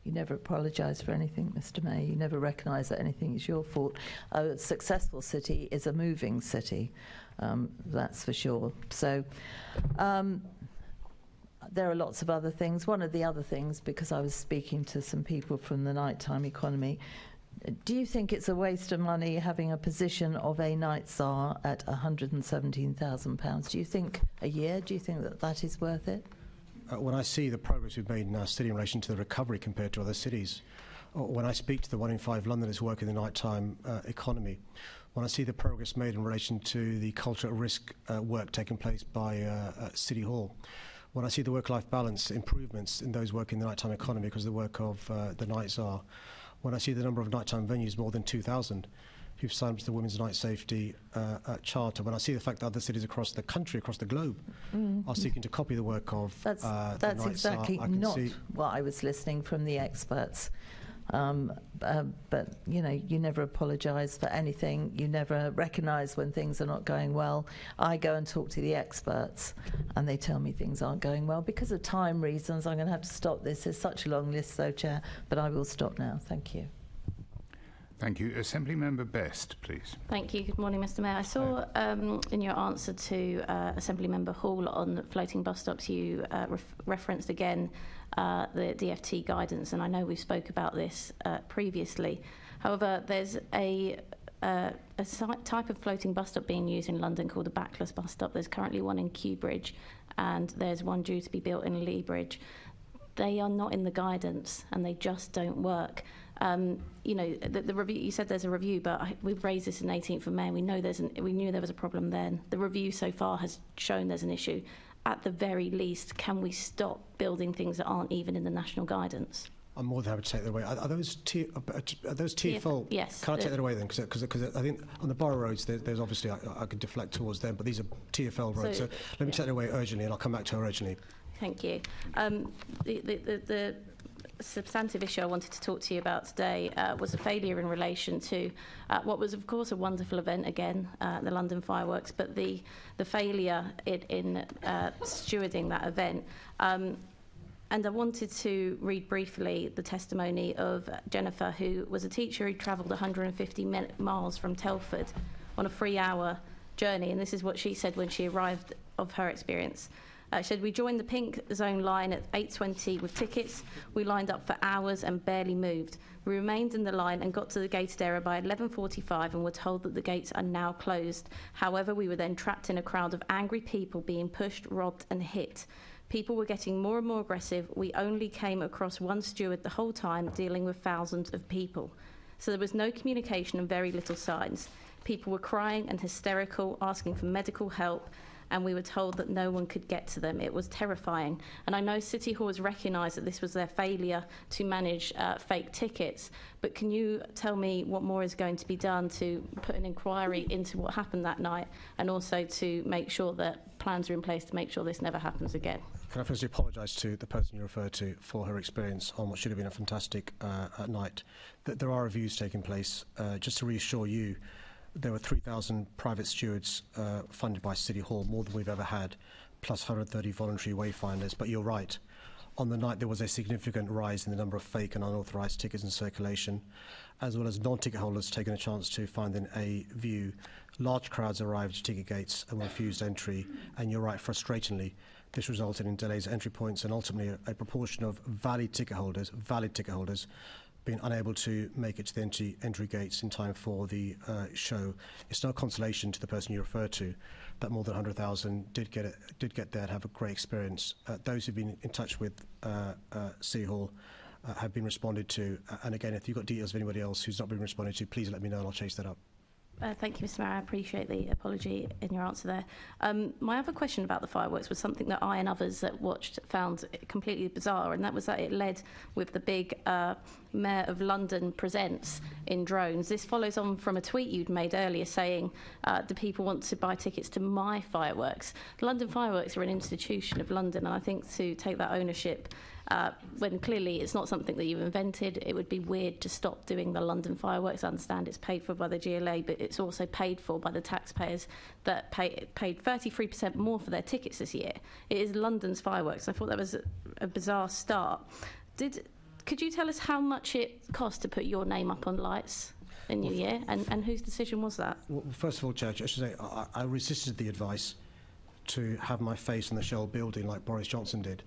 You never apologise for anything, Mr. Mayor. You never recognise that anything is your fault. A successful city is a moving city, that's for sure. So there are lots of other things. One of the other things, because I was speaking to some people from the nighttime economy, do you think it's a waste of money having a position of a night czar at £117,000? Do you think a year? Do you think that that is worth it? When I see the progress we've made in our city in relation to the recovery compared to other cities, or when I speak to the 1 in 5 Londoners who work in the nighttime economy, when I see the progress made in relation to the culture at risk work taking place by City Hall, when I see the work-life balance improvements in those working in the nighttime economy because of the work of the night czar, when I see the number of nighttime venues, more than 2,000, who've signed up to the Women's Night Safety Charter, when I see the fact that other cities across the country, across the globe, are seeking to copy the work of that's the night exactly czar, not what I was listening from the experts. But, you know, you never apologise for anything. You never recognise when things are not going well. I go and talk to the experts and they tell me things aren't going well. Because of time reasons, I'm going to have to stop this. There's such a long list, though, Chair, but I will stop now. Thank you. Thank you. Assembly Member Best, please. Thank you. Good morning, Mr. Mayor. I saw in your answer to Assembly Member Hall on floating bus stops, you referenced again the DFT guidance, and I know we spoke about this previously. However, there's a type of floating bus stop being used in London called a backless bus stop. There's currently one in Kew Bridge, and there's one due to be built in Lee Bridge. They are not in the guidance, and they just don't work. You know, the review. You said there's a review, but we've raised this on 18th of May. We knew there was a problem then. The review so far has shown there's an issue. At the very least, can we stop building things that aren't even in the national guidance? I'm more than happy to take that away. Are those TfL? Yes. Can I take that away then? Because I think on the borough roads, there's obviously I could deflect towards them, but these are TfL roads. So let me take that away urgently, and I'll come back to her urgently. Thank you. The substantive issue I wanted to talk to you about today was a failure in relation to what was, of course, a wonderful event again, the London fireworks, but the failure in stewarding that event. And I wanted to read briefly the testimony of Jennifer, who was a teacher who travelled 150 miles from Telford on a 3-hour journey, and this is what she said when she arrived of her experience. She said, we joined the pink zone line at 8:20 with tickets. We lined up for hours and barely moved. We remained in the line and got to the gated area by 11:45 and were told that the gates are now closed. However, we were then trapped in a crowd of angry people being pushed, robbed and hit. People were getting more and more aggressive. We only came across one steward the whole time, dealing with thousands of people. So there was no communication and very little signs. People were crying and hysterical, asking for medical help, and we were told that no one could get to them. It was terrifying. And I know City Hall has recognised that this was their failure to manage fake tickets, but can you tell me what more is going to be done to put an inquiry into what happened that night, and also to make sure that plans are in place to make sure this never happens again? Can I firstly apologise to the person you referred to for her experience on what should have been a fantastic night? That there are reviews taking place. Just to reassure you, there were 3,000 private stewards funded by City Hall, more than we've ever had, plus 130 voluntary wayfinders. But you're right. On the night, there was a significant rise in the number of fake and unauthorised tickets in circulation, as well as non-ticket holders taking a chance to find a view. Large crowds arrived at ticket gates and refused entry. And you're right, frustratingly, this resulted in delays at entry points and ultimately a proportion of valid ticket holders been unable to make it to the entry gates in time for the show. It's no consolation to the person you refer to that more than 100,000 did get there and have a great experience. Those who've been in touch with City Hall have been responded to. And again, if you've got details of anybody else who's not been responded to, please let me know and I'll chase that up. Thank you, Mr. Mayor. I appreciate the apology in your answer there. My other question about the fireworks was something that I and others that watched found completely bizarre, and that was that it led with the big Mayor of London presents in drones. This follows on from a tweet you'd made earlier saying, do people want to buy tickets to my fireworks? London fireworks are an institution of London, and I think to take that ownership when clearly it's not something that you've invented, it would be weird to stop doing the London fireworks. I understand it's paid for by the GLA, but it's also paid for by the taxpayers that paid 33% more for their tickets this year. It is London's fireworks. I thought that was a bizarre start. Could you tell us how much it cost to put your name up on lights in New Year, and whose decision was that? Well, first of all, Judge, I should say I resisted the advice to have my face on the Shell building like Boris Johnson did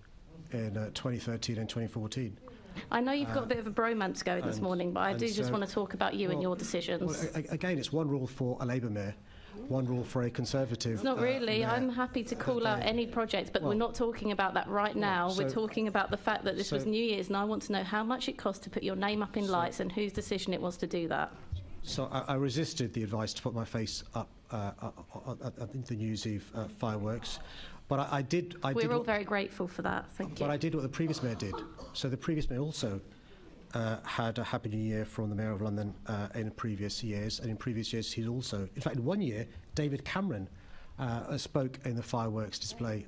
in 2013 and 2014. I know you've got a bit of a bromance going this morning, but I do just want to talk about you and your decisions. Well, again, it's one rule for a Labour mayor, one rule for a Conservative. It's not really. I'm happy to call out any project, but we're not talking about that right now. We're talking about the fact that this was New Year's, and I want to know how much it cost to put your name up in lights and whose decision it was to do that. So I resisted the advice to put my face up at the New Year's Eve fireworks. But I did. We're all very grateful for that. Thank you. But I did what the previous mayor did. So the previous mayor also had a Happy New Year from the Mayor of London in previous years. And in previous years, he's also, in fact, in one year, David Cameron spoke in the fireworks display.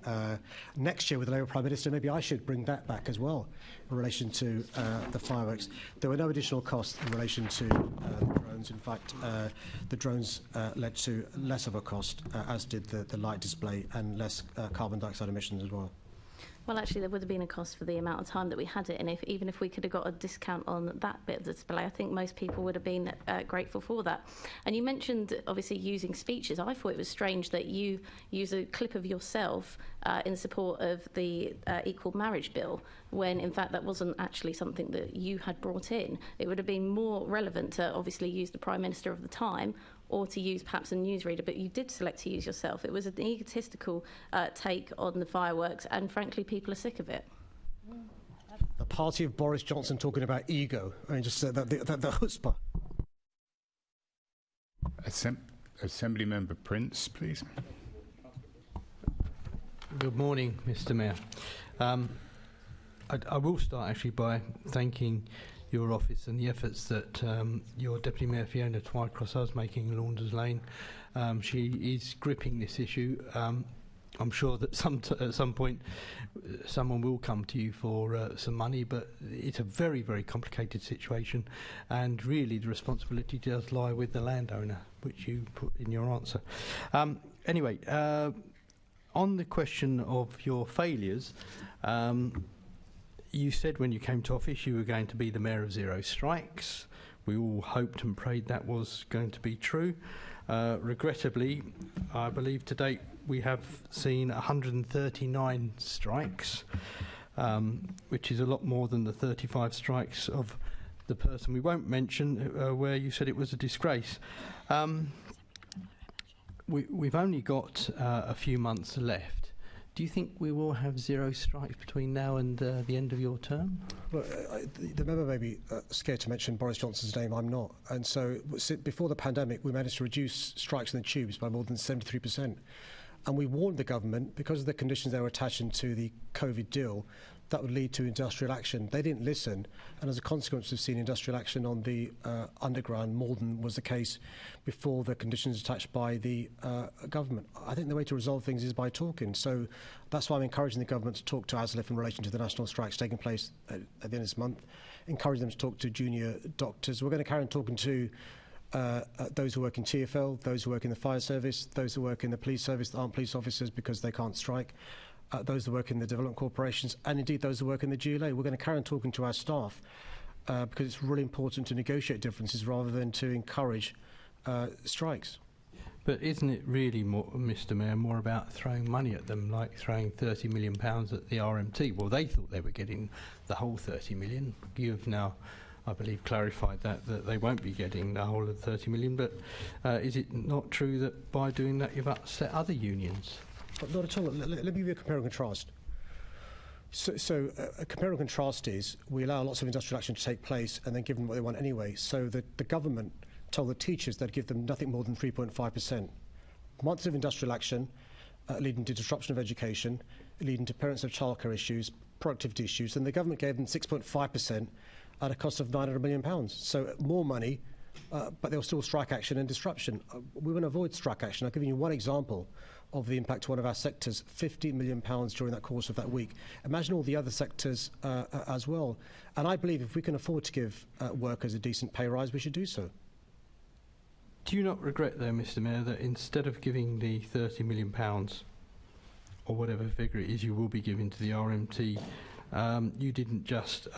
Next year, with the Labour Prime Minister, maybe I should bring that back as well in relation to the fireworks. There were no additional costs in relation to the drones. In fact, the drones led to less of a cost, as did the light display, and less carbon dioxide emissions as well. Well, actually, there would have been a cost for the amount of time that we had it, and even if we could have got a discount on that bit of the display, I think most people would have been grateful for that. And you mentioned, obviously, using speeches. I thought it was strange that you use a clip of yourself in support of the Equal Marriage Bill, when, in fact, that wasn't actually something that you had brought in. It would have been more relevant to, obviously, use the Prime Minister of the time, or to use perhaps a newsreader, but you did select to use yourself. It was an egotistical take on the fireworks, and frankly, people are sick of it. The party of Boris Johnson talking about ego. I mean, just the chutzpah. Assembly Member Prince, please. Good morning, Mr. Mayor. I will start actually by thanking your office and the efforts that your Deputy Mayor Fiona Twycross is making in Launders Lane. She is gripping this issue. I'm sure that at some point someone will come to you for some money, but it's a very, very complicated situation, and really the responsibility does lie with the landowner, which you put in your answer. Anyway, on the question of your failures, you said when you came to office you were going to be the Mayor of Zero Strikes. We all hoped and prayed that was going to be true. Regrettably, I believe to date we have seen 139 strikes, which is a lot more than the 35 strikes of the person we won't mention, where you said it was a disgrace. We've only got a few months left. Do you think we will have zero strikes between now and the end of your term? Well, the member may be scared to mention Boris Johnson's name. I'm not. And so before the pandemic, we managed to reduce strikes in the tubes by more than 73%. And we warned the government, because of the conditions they were attaching to the COVID deal, that would lead to industrial action. They didn't listen, and as a consequence, we've seen industrial action on the underground more than was the case before the conditions attached by the government. I think the way to resolve things is by talking. So that's why I'm encouraging the government to talk to ASLEF in relation to the national strikes taking place at the end of this month, encourage them to talk to junior doctors. We're going to carry on talking to those who work in TfL, those who work in the fire service, those who work in the police service that aren't police officers because they can't strike, those that work in the development corporations, and indeed those that work in the GLA. We're going to carry on talking to our staff because it's really important to negotiate differences rather than to encourage strikes. But isn't it really, Mr. Mayor, more about throwing money at them, like throwing £30 million at the RMT? Well, they thought they were getting the whole 30 million. You've now I believe, clarified that they won't be getting the whole of 30 million. But is it not true that by doing that you've upset other unions? Not at all. Let me give you a compare and contrast. So a compare and contrast is we allow lots of industrial action to take place and then give them what they want anyway. So the government told the teachers they'd give them nothing more than 3.5%. Months of industrial action leading to disruption of education, leading to parents of childcare issues, productivity issues, and the government gave them 6.5% at a cost of £900 million. So more money, but there was still strike action and disruption. We want to avoid strike action. I've given you one example of the impact to one of our sectors, £50 million during that course of that week. Imagine all the other sectors as well. And I believe if we can afford to give workers a decent pay rise, we should do so. Do you not regret, though, Mr Mayor, that instead of giving the £30 million, or whatever figure it is you will be giving to the RMT, you didn't just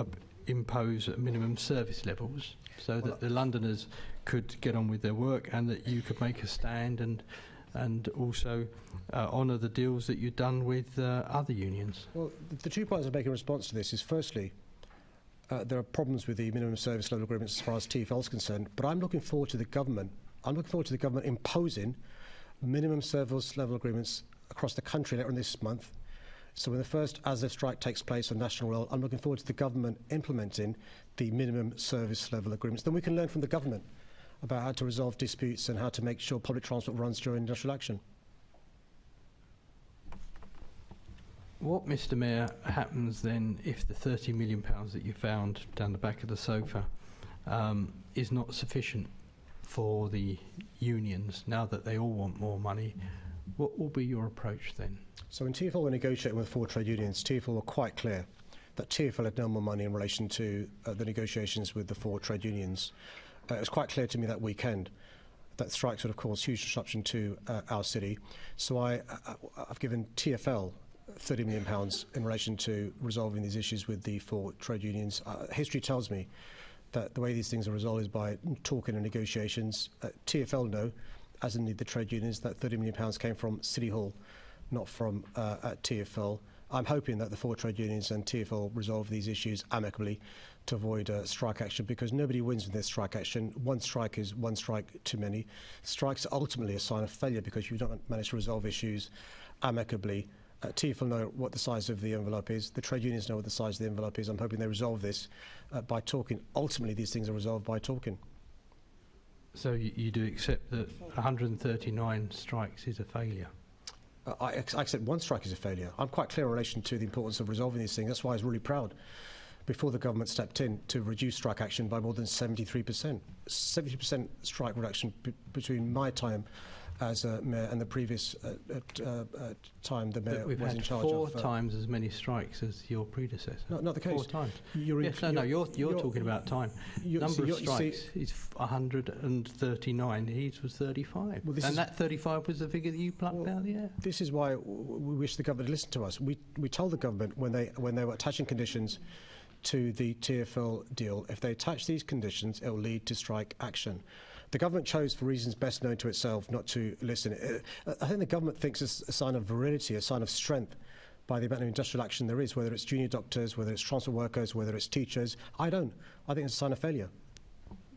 impose minimum service levels so that the Londoners could get on with their work and that you could make a stand and also honour the deals that you've done with other unions? Well, the 2 points I make in response to this is, firstly, there are problems with the minimum service level agreements as far as TfL is concerned, but I'm looking forward to the government imposing minimum service level agreements across the country later on this month. So when the first ASIF strike takes place on national level, I'm looking forward to the government implementing the minimum service level agreements. Then we can learn from the government about how to resolve disputes and how to make sure public transport runs during industrial action. What, Mr Mayor, happens then if the £30 million that you found down the back of the sofa is not sufficient for the unions, now that they all want more money? What will be your approach then? So when TfL were negotiating with 4 trade unions, TfL were quite clear that TfL had no more money in relation to the negotiations with the 4 trade unions. It was quite clear to me that weekend that strikes would have caused huge disruption to our city. So I've given TfL £30 million in relation to resolving these issues with the 4 trade unions. History tells me that the way these things are resolved is by talking and negotiations. TfL know, as indeed the trade unions, that £30 million came from City Hall, not from TfL. I'm hoping that the 4 trade unions and TfL resolve these issues amicably to avoid strike action, because nobody wins with this strike action. One strike is one strike too many. Strikes are ultimately a sign of failure because you don't manage to resolve issues amicably. TfL know what the size of the envelope is. The trade unions know what the size of the envelope is. I'm hoping they resolve this by talking. Ultimately, these things are resolved by talking. So you do accept that 139 strikes is a failure? I accept one strike is a failure. I'm quite clear in relation to the importance of resolving these things. That's why I was really proud before the government stepped in to reduce strike action by more than 73%. 70% strike reduction between my time as mayor and the previous time the mayor was in charge of. We've had 4 times as many strikes as your predecessor. Not the case. 4 times. You're talking about time. Number of strikes is 139. His was 35. Well, and that 35 was the figure that you plucked out of the air. This is why we wish the government to listen to us. We told the government when they were attaching conditions to the TfL deal, if they attach these conditions, it will lead to strike action. The government chose, for reasons best known to itself, not to listen. I think the government thinks it's a sign of virility, a sign of strength by the amount of industrial action there is, whether it's junior doctors, whether it's transport workers, whether it's teachers. I don't. I think it's a sign of failure.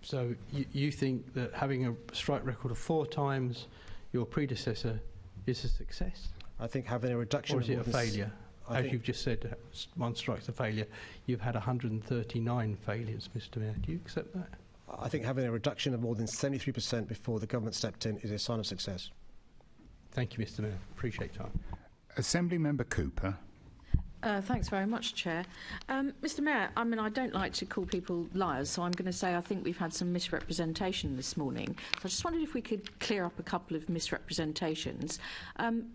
So you think that having a strike record of 4 times your predecessor is a success? I think having a reduction... Or is it a failure? As you've just said, one strike's a failure. You've had 139 failures, Mr Mayor. Do you accept that? I think having a reduction of more than 73% before the government stepped in is a sign of success. Thank you, Mr Mayor. Appreciate your time. Assembly Member Cooper. Thanks very much, Chair. Mr Mayor, I mean, I don't like to call people liars, so I'm going to say I think we've had some misrepresentation this morning. So I just wondered if we could clear up a couple of misrepresentations.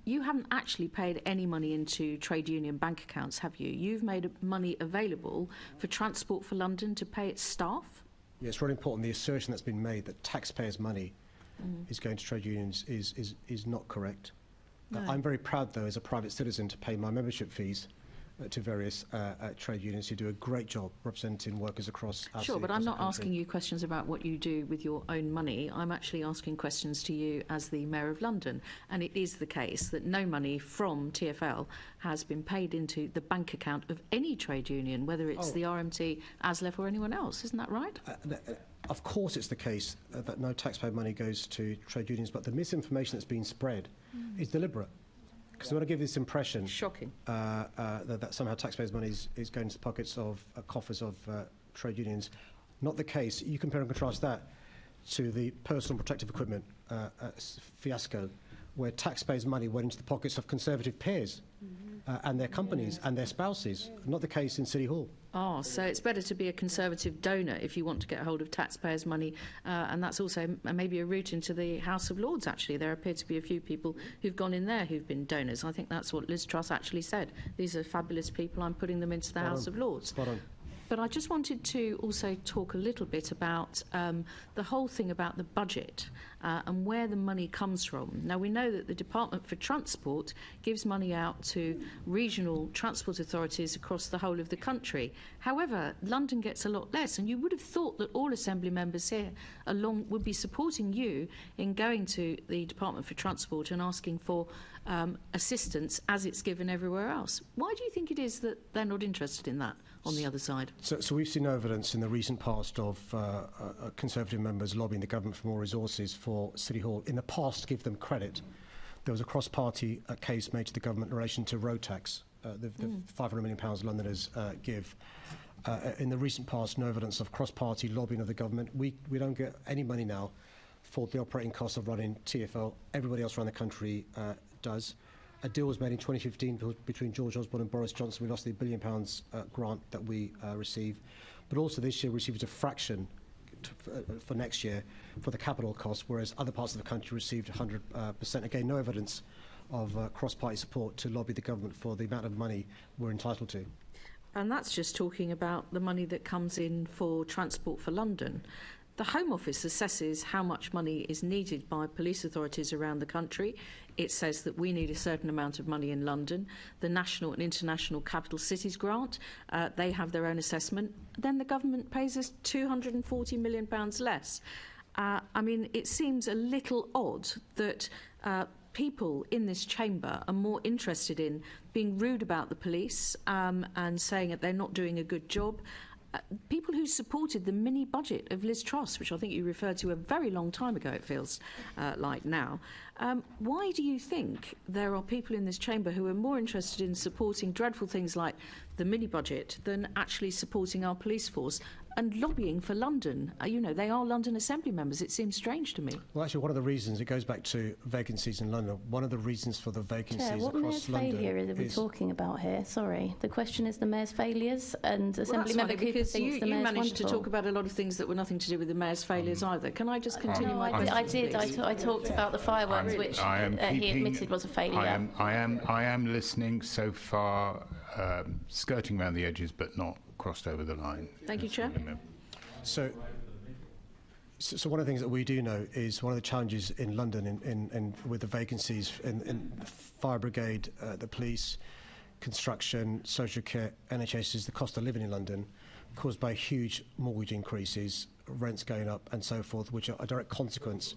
You haven't actually paid any money into trade union bank accounts, have you? You've made money available for Transport for London to pay its staff? Yeah, it's really important. The assertion that's been made that taxpayers' money is going to trade unions is not correct. No. I'm very proud, though, as a private citizen, to pay my membership fees to various trade unions who do a great job representing workers across our Sure, city, but I'm across not the country. asking you questions about what you do with your own money. I'm actually asking questions to you as the Mayor of London. And it is the case that no money from TfL has been paid into the bank account of any trade union, whether it's the RMT, ASLEF or anyone else. Isn't that right? Of course it's the case that no taxpayer money goes to trade unions, but the misinformation that's been spread is deliberate. Because we want to give this impression shocking that somehow taxpayers' money is going to the pockets of coffers of trade unions. Not the case. You compare and contrast that to the personal protective equipment fiasco, where taxpayers' money went into the pockets of Conservative peers and their companies and their spouses. Not the case in City Hall. Oh, so it's better to be a Conservative donor if you want to get hold of taxpayers' money, and that's also maybe a route into the House of Lords, actually. There appear to be a few people who've gone in there who've been donors. I think that's what Liz Truss actually said. These are fabulous people, I'm putting them into the House of Lords. Spot on. But I just wanted to also talk a little bit about the whole thing about the budget and where the money comes from. Now, we know that the Department for Transport gives money out to regional transport authorities across the whole of the country. However, London gets a lot less, and you would have thought that all Assembly members here would be supporting you in going to the Department for Transport and asking for assistance as it's given everywhere else. Why do you think it is that they're not interested in that on the other side? So we've seen no evidence in the recent past of Conservative members lobbying the government for more resources for City Hall. In the past, to give them credit, there was a cross-party case made to the government in relation to road tax, the £500 million Londoners give. In the recent past, no evidence of cross-party lobbying of the government. We don't get any money now for the operating costs of running TfL. Everybody else around the country does. A deal was made in 2015 between George Osborne and Boris Johnson. We lost the £1 billion grant that we received. But also this year we received a fraction for next year for the capital costs, whereas other parts of the country received 100%. Again, no evidence of cross-party support to lobby the government for the amount of money we're entitled to. And that's just talking about the money that comes in for Transport for London. The Home Office assesses how much money is needed by police authorities around the country. It says that we need a certain amount of money in London. The National and International Capital Cities grant, they have their own assessment. Then the government pays us £240 million less. I mean, it seems a little odd that people in this chamber are more interested in being rude about the police and saying that they're not doing a good job. People who supported the mini budget of Liz Truss, which I think you referred to a very long time ago, it feels like now. Why do you think there are people in this chamber who are more interested in supporting dreadful things like the mini budget than actually supporting our police force and lobbying for London? You know, they are London Assembly members. It seems strange to me. Well, actually, one of the reasons, it goes back to vacancies in London. One of the reasons for the vacancies Chair, what across mayor's London failure are we talking about here? Sorry. The question is the mayor's failures, and Assembly that's Member funny, Cooper because thinks you the mayor's managed wonderful. to talk about a lot of things that were nothing to do with the mayor's failures either. Can I just continue my question, I did. please? I talked about the fireworks, which he admitted was a failure. I am listening so far, skirting around the edges, but not crossed over the line. Thank you, Chair. So one of the things that we do know is one of the challenges in London in with the vacancies in the fire brigade, the police, construction, social care, NHS is the cost of living in London, caused by huge mortgage increases, rents going up and so forth, which are a direct consequence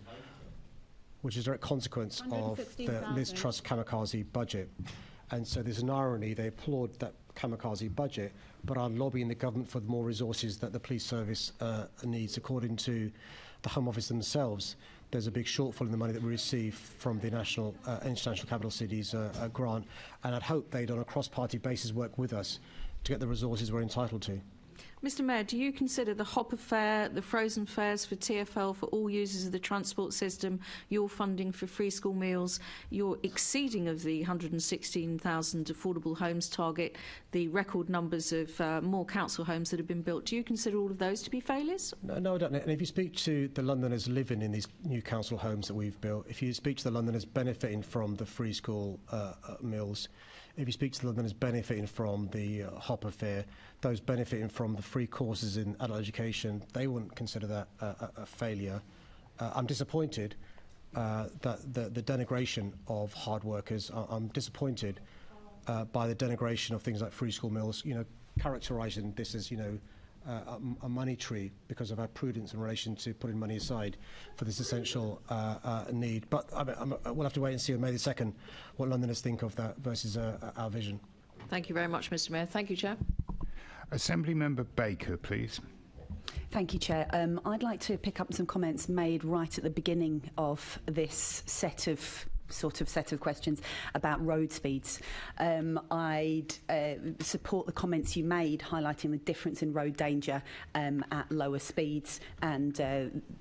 of the Liz Truss kamikaze budget. And so there's an irony, they applaud that kamikaze budget, but are lobbying the government for more resources that the police service needs. According to the Home Office themselves, there's a big shortfall in the money that we receive from the National International Capital Cities grant, and I'd hope they'd, on a cross-party basis, work with us to get the resources we're entitled to. Mr Mayor, do you consider the hopper fare, the frozen fares for TfL for all users of the transport system, your funding for free school meals, your exceeding of the 116,000 affordable homes target, the record numbers of more council homes that have been built, do you consider all of those to be failures? No, I don't. And if you speak to the Londoners living in these new council homes that we've built, if you speak to the Londoners benefiting from the free school meals, if you speak to the Londoners benefiting from the hopper fare, those benefiting from the free courses in adult education, they wouldn't consider that a failure. I'm disappointed that the denigration of hard workers, I'm disappointed by the denigration of things like free school meals, characterising this as, a money tree because of our prudence in relation to putting money aside for this essential need. But we'll have to wait and see on May the 2nd what Londoners think of that versus our vision. Thank you very much, Mr Mayor. Thank you, Chair. Assembly Member Baker, please. Thank you, Chair. I'd like to pick up some comments made right at the beginning of this set of questions about road speeds. I'd support the comments you made highlighting the difference in road danger at lower speeds, and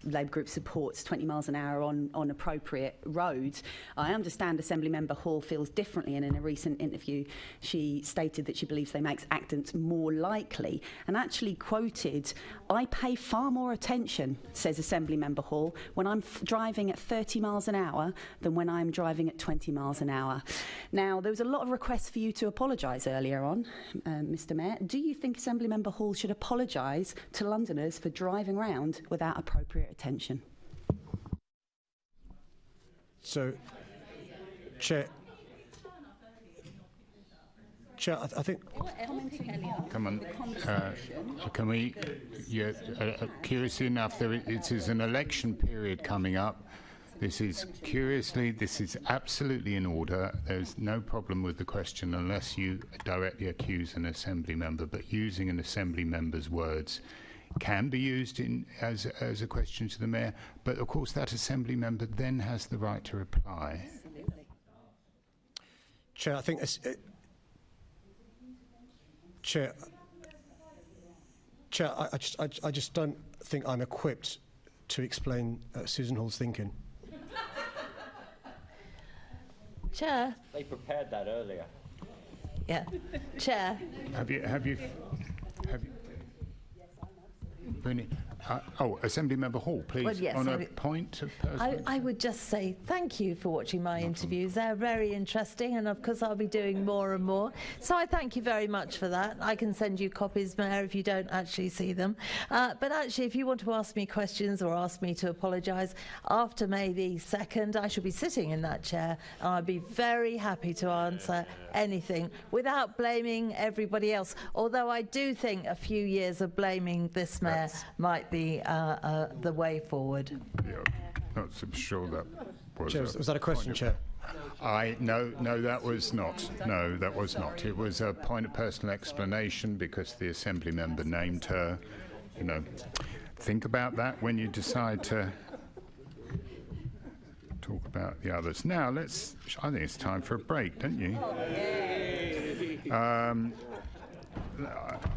Labour Group supports 20 miles an hour on appropriate roads. I understand Assembly Member Hall feels differently, and in a recent interview she stated that she believes they make accidents more likely, and actually quoted, "I pay far more attention," says Assembly Member Hall, "when I'm driving at 30 miles an hour than when I'm driving at 20 miles an hour." Now, there was a lot of requests for you to apologise earlier on, Mr Mayor. Do you think Assembly Member Hall should apologise to Londoners for driving around without appropriate attention? So, Chair, I think... Come on. Can we... Yeah, curiously enough, it is an election period coming up. This is absolutely in order. There's no problem with the question unless you directly accuse an Assembly member, but using an Assembly member's words can be used as a question to the Mayor, but of course that Assembly member then has the right to reply. Absolutely. Chair, I think... Chair, I just don't think I'm equipped to explain Susan Hall's thinking. Chair. They prepared that earlier. Yeah. Chair. Have you Bernie, Assembly Member Hall, please. Well, yes, on a point of personal... I would just say thank you for watching my interviews. They're very interesting, and of course I'll be doing more and more. So I thank you very much for that. I can send you copies, Mayor, if you don't actually see them. But actually, if you want to ask me questions or ask me to apologise, after May the 2nd, I shall be sitting in that chair, and I'd be very happy to answer anything without blaming everybody else. Although I do think a few years of blaming this Mayor might be the way forward. Yeah, I'm sure that was... Chair, was that a question, Chair? No, that was not. No, that was not. It was a point of personal explanation because the Assembly member named her. Think about that when you decide to talk about the others. Now, I think it's time for a break, don't you?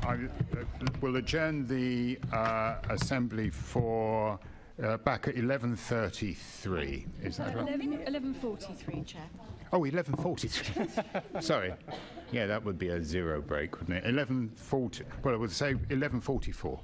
I will adjourn the Assembly for back at 11:33. Is that right? 11:43, Chair. Oh, 11:43. Sorry. Yeah, that would be a zero break, wouldn't it? 11:40. Well, I would say 11:44.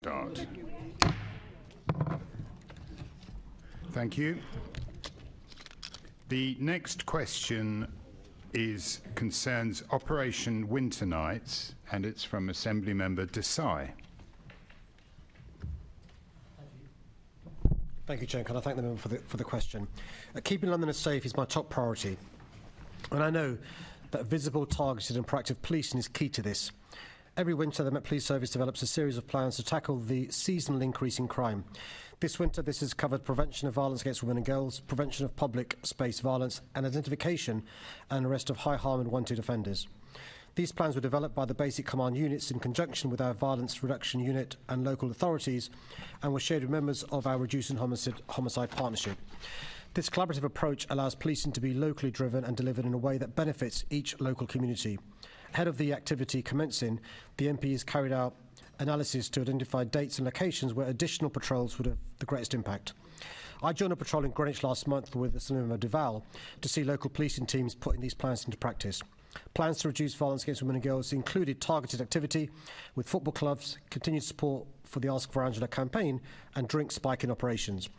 Start. Thank you. The next question concerns Operation Winter Nights, and it's from Assembly Member Desai. Thank you, Chair. Can I thank the member for the question? Keeping Londoners safe is my top priority, and I know that visible, targeted and proactive policing is key to this. Every winter, the Met Police Service develops a series of plans to tackle the seasonal increase in crime. This winter, this has covered prevention of violence against women and girls, prevention of public space violence, and identification and arrest of high harm and wanted offenders. These plans were developed by the Basic Command units in conjunction with our Violence Reduction Unit and local authorities, and were shared with members of our Reducing Homicide Partnership. This collaborative approach allows policing to be locally driven and delivered in a way that benefits each local community. Ahead of the activity commencing, the MPs carried out analysis to identify dates and locations where additional patrols would have the greatest impact. I joined a patrol in Greenwich last month with Assembly Duval to see local policing teams putting these plans into practice. Plans to reduce violence against women and girls included targeted activity with football clubs, continued support for the Ask for Angela campaign, and drink spiking operations.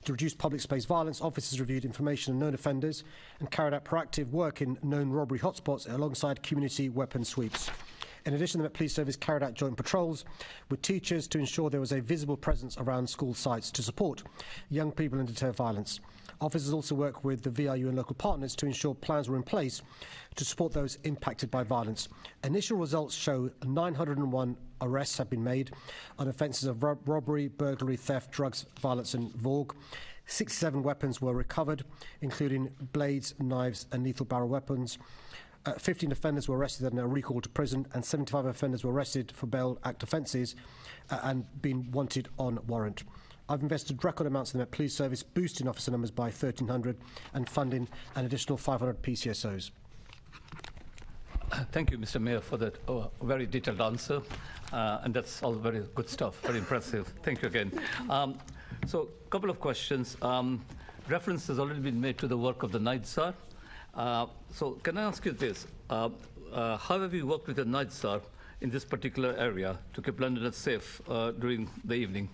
To reduce public space violence, officers reviewed information on known offenders and carried out proactive work in known robbery hotspots alongside community weapon sweeps. In addition, the Met Police Service carried out joint patrols with teachers to ensure there was a visible presence around school sites to support young people and deter violence. Officers also work with the VRU and local partners to ensure plans were in place to support those impacted by violence. Initial results show 901 arrests have been made on offences of robbery, burglary, theft, drugs, violence and VORG. 67 weapons were recovered, including blades, knives and lethal barrel weapons. 15 offenders were arrested and are recalled to prison, and 75 offenders were arrested for Bail Act offences and been wanted on warrant. I've invested record amounts in the Met Police Service, boosting officer numbers by 1,300 and funding an additional 500 PCSOs. Thank you, Mr. Mayor, for that very detailed answer. And that's all very good stuff, very impressive. Thank you again. So a couple of questions. Reference has already been made to the work of the Night Tsar. So can I ask you this? How have you worked with the Night Tsar in this particular area to keep Londoners safe during the evening?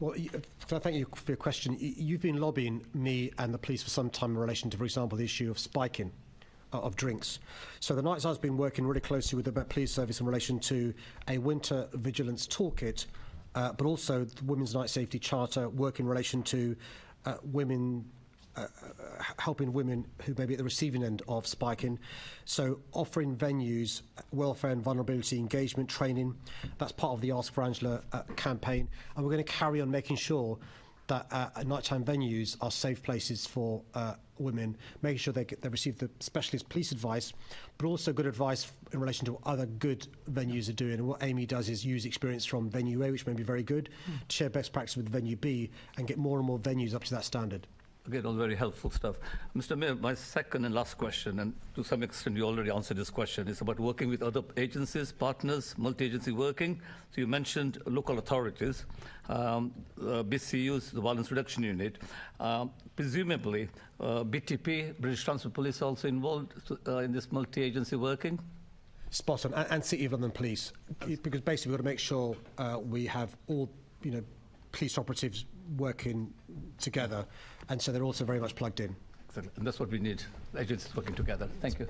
Well, thank you for your question. You've been lobbying me and the police for some time in relation to, for example, the issue of spiking of drinks. So the Night Tsar has been working really closely with the Met Police Service in relation to a winter vigilance toolkit, but also the Women's Night Safety Charter, work in relation to helping women who may be at the receiving end of spiking. So offering venues, welfare and vulnerability engagement training. That's part of the Ask for Angela campaign. And we're going to carry on making sure that nighttime venues are safe places for women, making sure they receive the specialist police advice, but also good advice in relation to what other good venues are doing. And what Amy does is use experience from Venue A, which may be very good, to share best practice with Venue B and get more and more venues up to that standard. Again, all very helpful stuff. Mr. Mayor, my second and last question, and to some extent you already answered this question, is about working with other agencies, partners, multi-agency working. So you mentioned local authorities, BCUs, the Violence Reduction Unit. Presumably, BTP, British Transport Police, also involved in this multi-agency working? Spot on, and City of London Police, because basically we've got to make sure we have all, police operatives working together, and so they're also very much plugged in. Exactly. And that's what we need, agencies working together. Thank you.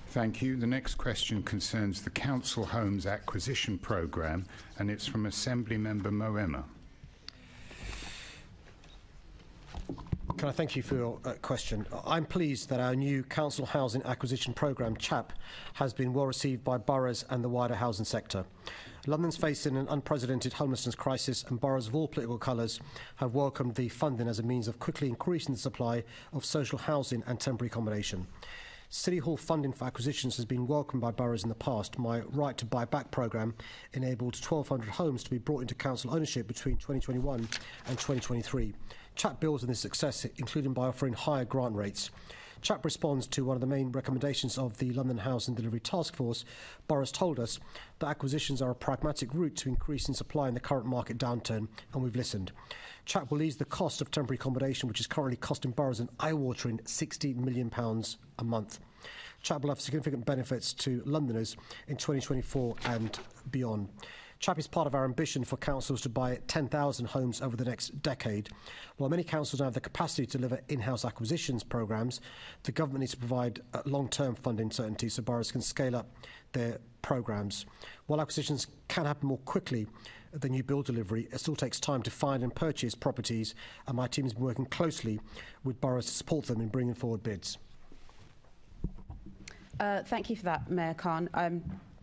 Thank you. The next question concerns the Council Homes Acquisition Programme, and it's from Assembly Member Moema. Can I thank you for your question? I'm pleased that our new Council Housing Acquisition Programme, CHAP, has been well received by boroughs and the wider housing sector. London's facing an unprecedented homelessness crisis, and boroughs of all political colours have welcomed the funding as a means of quickly increasing the supply of social housing and temporary accommodation. City Hall funding for acquisitions has been welcomed by boroughs in the past. My Right to Buy Back programme enabled 1,200 homes to be brought into council ownership between 2021 and 2023. CHAP builds on this success, including by offering higher grant rates. CHAP responds to one of the main recommendations of the London Housing Delivery Task Force. Boroughs told us that acquisitions are a pragmatic route to increasing supply in the current market downturn, and we've listened. CHAP will ease the cost of temporary accommodation, which is currently costing boroughs an eye-watering £60 million a month. CHAP will have significant benefits to Londoners in 2024 and beyond. CHAP is part of our ambition for councils to buy 10,000 homes over the next decade. While many councils don't have the capacity to deliver in-house acquisitions programmes, the government needs to provide long-term funding certainty so boroughs can scale up their programmes. While acquisitions can happen more quickly than new build delivery, it still takes time to find and purchase properties, and my team has been working closely with boroughs to support them in bringing forward bids. Thank you for that, Mayor Khan.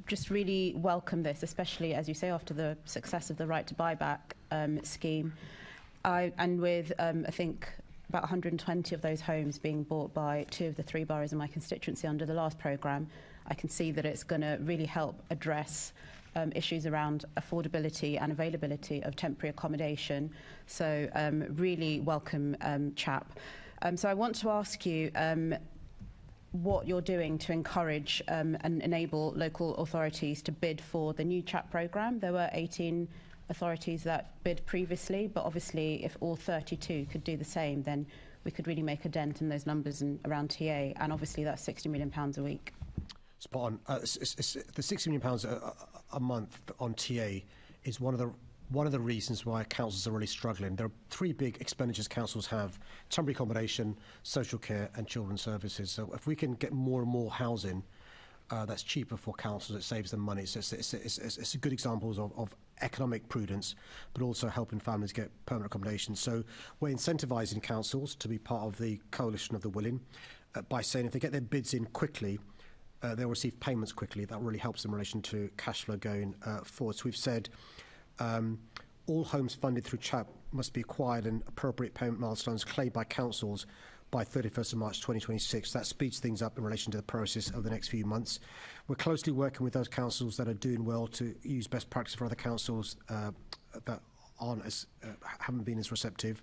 Just really welcome this, especially, as you say, after the success of the right to buy back scheme. And with, I think, about 120 of those homes being bought by 2 of the 3 boroughs in my constituency under the last programme, I can see that it's going to really help address issues around affordability and availability of temporary accommodation. So really welcome CHAP. So I want to ask you what you're doing to encourage and enable local authorities to bid for the new CHAP programme. There were 18 authorities that bid previously, but obviously if all 32 could do the same, then we could really make a dent in those numbers around TA, and obviously that's £60 million a week. Spot on. The £60 million a month on TA is one of the reasons why councils are really struggling. There are 3 big expenditures councils have: temporary accommodation, social care and children's services. So if we can get more and more housing that's cheaper for councils, it saves them money. So it's a good example of economic prudence, but also helping families get permanent accommodation. So we're incentivising councils to be part of the coalition of the willing by saying if they get their bids in quickly, they'll receive payments quickly. That really helps in relation to cash flow going forward. So we've said all homes funded through CHAP must be acquired and appropriate payment milestones claimed by councils by 31st of March 2026. That speeds things up in relation to the process over the next few months. We're closely working with those councils that are doing well to use best practice for other councils that haven't been as receptive,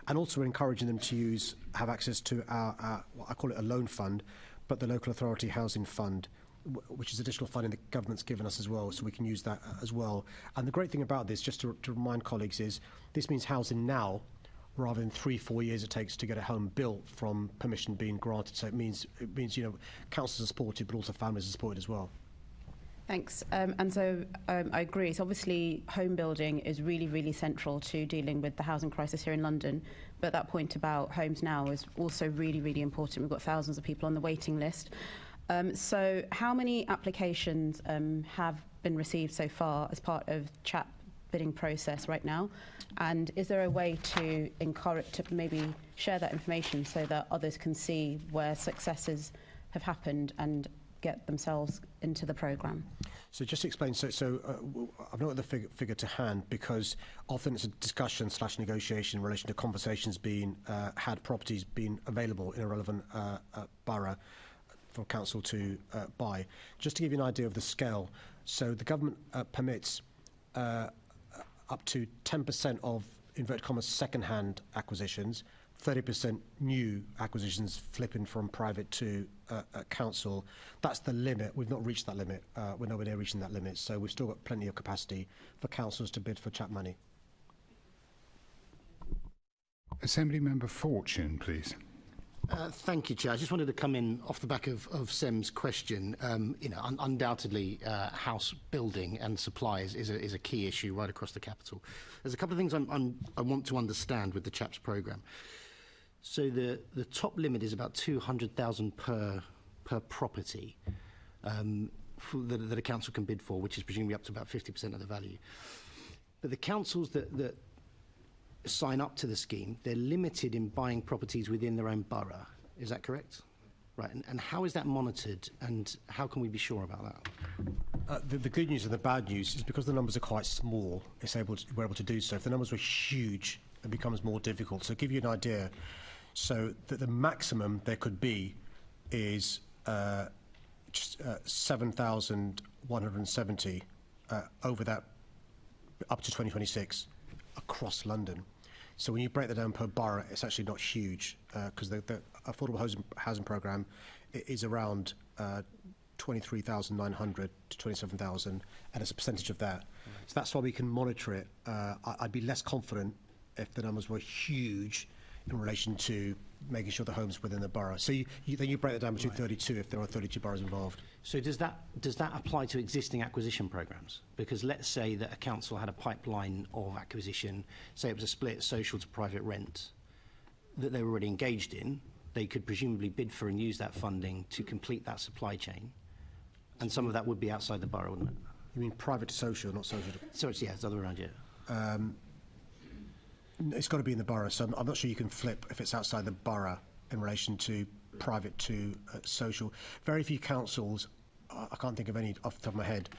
and also encouraging them to have access to our I call it a loan fund, but the local authority housing fund, which is additional funding the government's given us as well, so we can use that as well. And the great thing about this, just to remind colleagues, is this means housing now rather than 3-4 years it takes to get a home built from permission being granted. So it means councils are supported, but also families are supported as well. Thanks. And so I agree. So obviously home building is really, really central to dealing with the housing crisis here in London. But that point about homes now is also really, really important. We've got thousands of people on the waiting list. So how many applications have been received so far as part of CHAP bidding process right now? And is there a way to encourage, to maybe share that information so that others can see where successes have happened and get themselves into the programme? So just to explain, I've not got the figure to hand, because often it's a discussion / negotiation in relation to conversations being had, properties being available in a relevant borough for council to buy. Just to give you an idea of the scale, so the government permits up to 10% of, inverted commas, second-hand acquisitions, 30% new acquisitions flipping from private to council. That's the limit. We've not reached that limit. We're nowhere near reaching that limit. So we've still got plenty of capacity for councils to bid for CHAP money. Assembly Member Fortune, please. Thank you, Chair. I just wanted to come in off the back of Sem's question. Undoubtedly, house building and supplies is a key issue right across the capital. There's a couple of things I want to understand with the CHAPS programme. So the top limit is about 200,000 per property that a council can bid for, which is presumably up to about 50% of the value. But the councils that sign up to the scheme, they're limited in buying properties within their own borough. Is that correct? Right. And how is that monitored, and how can we be sure about that? The good news and the bad news is because the numbers are quite small, we're able to do so. If the numbers were huge, it becomes more difficult. So to give you an idea, so that the maximum there could be is 7,170 over that up to 2026 across London. So when you break that down per borough, it's actually not huge, because the affordable housing programme is around 23,900 to 27,000, and it's a percentage of that. So that's why we can monitor it. I'd be less confident if the numbers were huge in relation to making sure the homes within the borough. So then you break that down between 32 if there are 32 boroughs involved. So does that apply to existing acquisition programmes? Because let's say that a council had a pipeline of acquisition, say it was a split social to private rent, that they were already engaged in, they could presumably bid for and use that funding to complete that supply chain, and some of that would be outside the borough, wouldn't it? You mean private to social, not social to... So it's the other way around, yeah. It's got to be in the borough, so I'm not sure you can flip if it's outside the borough in relation to private to social. Very few councils, I can't think of any off the top of my head,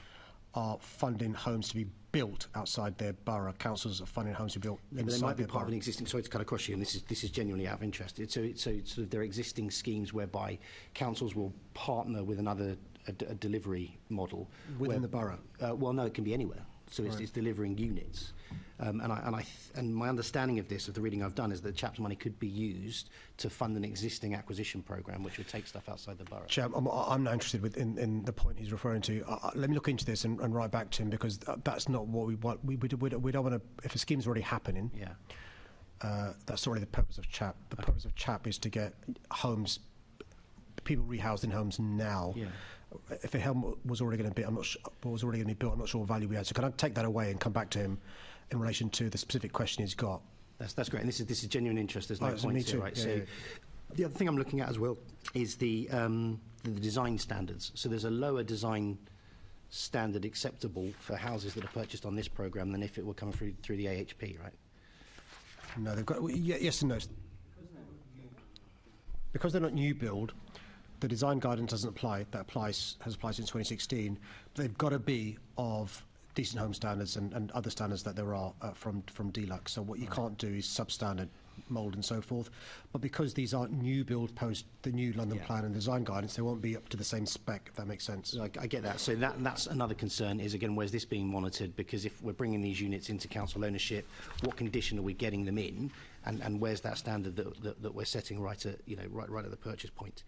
are funding homes to be built outside their borough. Councils are funding homes to be built inside they might be their part borough. of an existing. Sorry to cut across you, and this is genuinely out of interest. So sort of there are existing schemes whereby councils will partner with another a delivery model Within the borough? Well, no, it can be anywhere. So it's delivering units. And my understanding of this, of the reading I've done, is that CHAPS money could be used to fund an existing acquisition programme which would take stuff outside the borough. Chair, I'm not interested in the point he's referring to. Let me look into this and write back to him, because that's not what we want. We don't want to, if a scheme's already happening, that's already the purpose of CHAP. The purpose of CHAP is to get homes, people rehoused in homes now. Yeah. If a home was already going to be, was already going to be built, I'm not sure what value we had. So can I take that away and come back to him in relation to the specific question he's got? That's great, and this is genuine interest. There's no point here, right? Yeah, so the other thing I'm looking at as well is the design standards. So there's a lower design standard acceptable for houses that are purchased on this programme than if it were coming through the AHP, right? No, they've got yes and no. Because they're not new build, the design guidance doesn't apply. That has applied since 2016. But they've got to be of decent home standards and other standards that there are from Deluxe. So what you can't do is substandard mould and so forth. But because these aren't new build post the new London plan and design guidance, they won't be up to the same spec, if that makes sense. I get that. So that's another concern is, again, where's this being monitored? Because if we're bringing these units into council ownership, what condition are we getting them in? And where's that standard that we're setting right at the purchase point?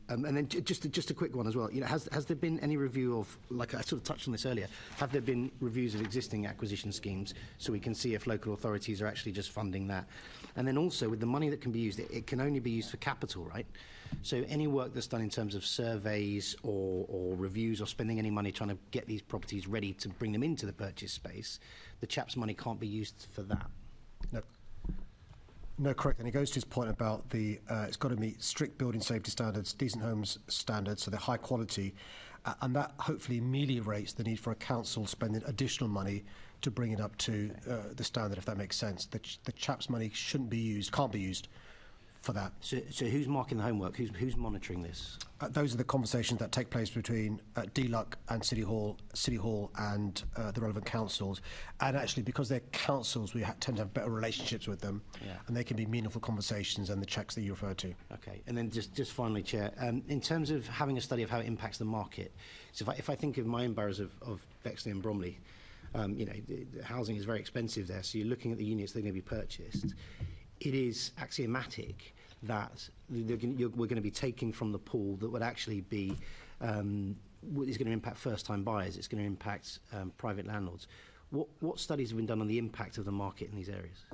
And then just a quick one as well. Has there been any review of, like I sort of touched on this earlier, have there been reviews of existing acquisition schemes so we can see if local authorities are actually just funding that? And then also, with the money that can be used, it can only be used for capital, right? So any work that's done in terms of surveys or reviews or spending any money trying to get these properties ready to bring them into the purchase space, the CHAPS money can't be used for that. No, correct. And he goes to his point about it's got to meet strict building safety standards, decent homes standards, so they're high quality, and that hopefully ameliorates the need for a council spending additional money to bring it up to the standard, if that makes sense. The CHAPS money can't be used for that. So who's marking the homework? Who's monitoring this? Those are the conversations that take place between DLUC and City Hall and the relevant councils. And actually, because they're councils, we tend to have better relationships with them, and they can be meaningful conversations and the checks that you refer to. Okay, and then just finally, Chair, in terms of having a study of how it impacts the market, so if I think of my own boroughs of Bexley and Bromley, the housing is very expensive there, so you're looking at the units that are going to be purchased. It is axiomatic that we're going to be taking from the pool that would actually be is going to impact first-time buyers. It's going to impact private landlords. What studies have been done on the impact of the market in these areas?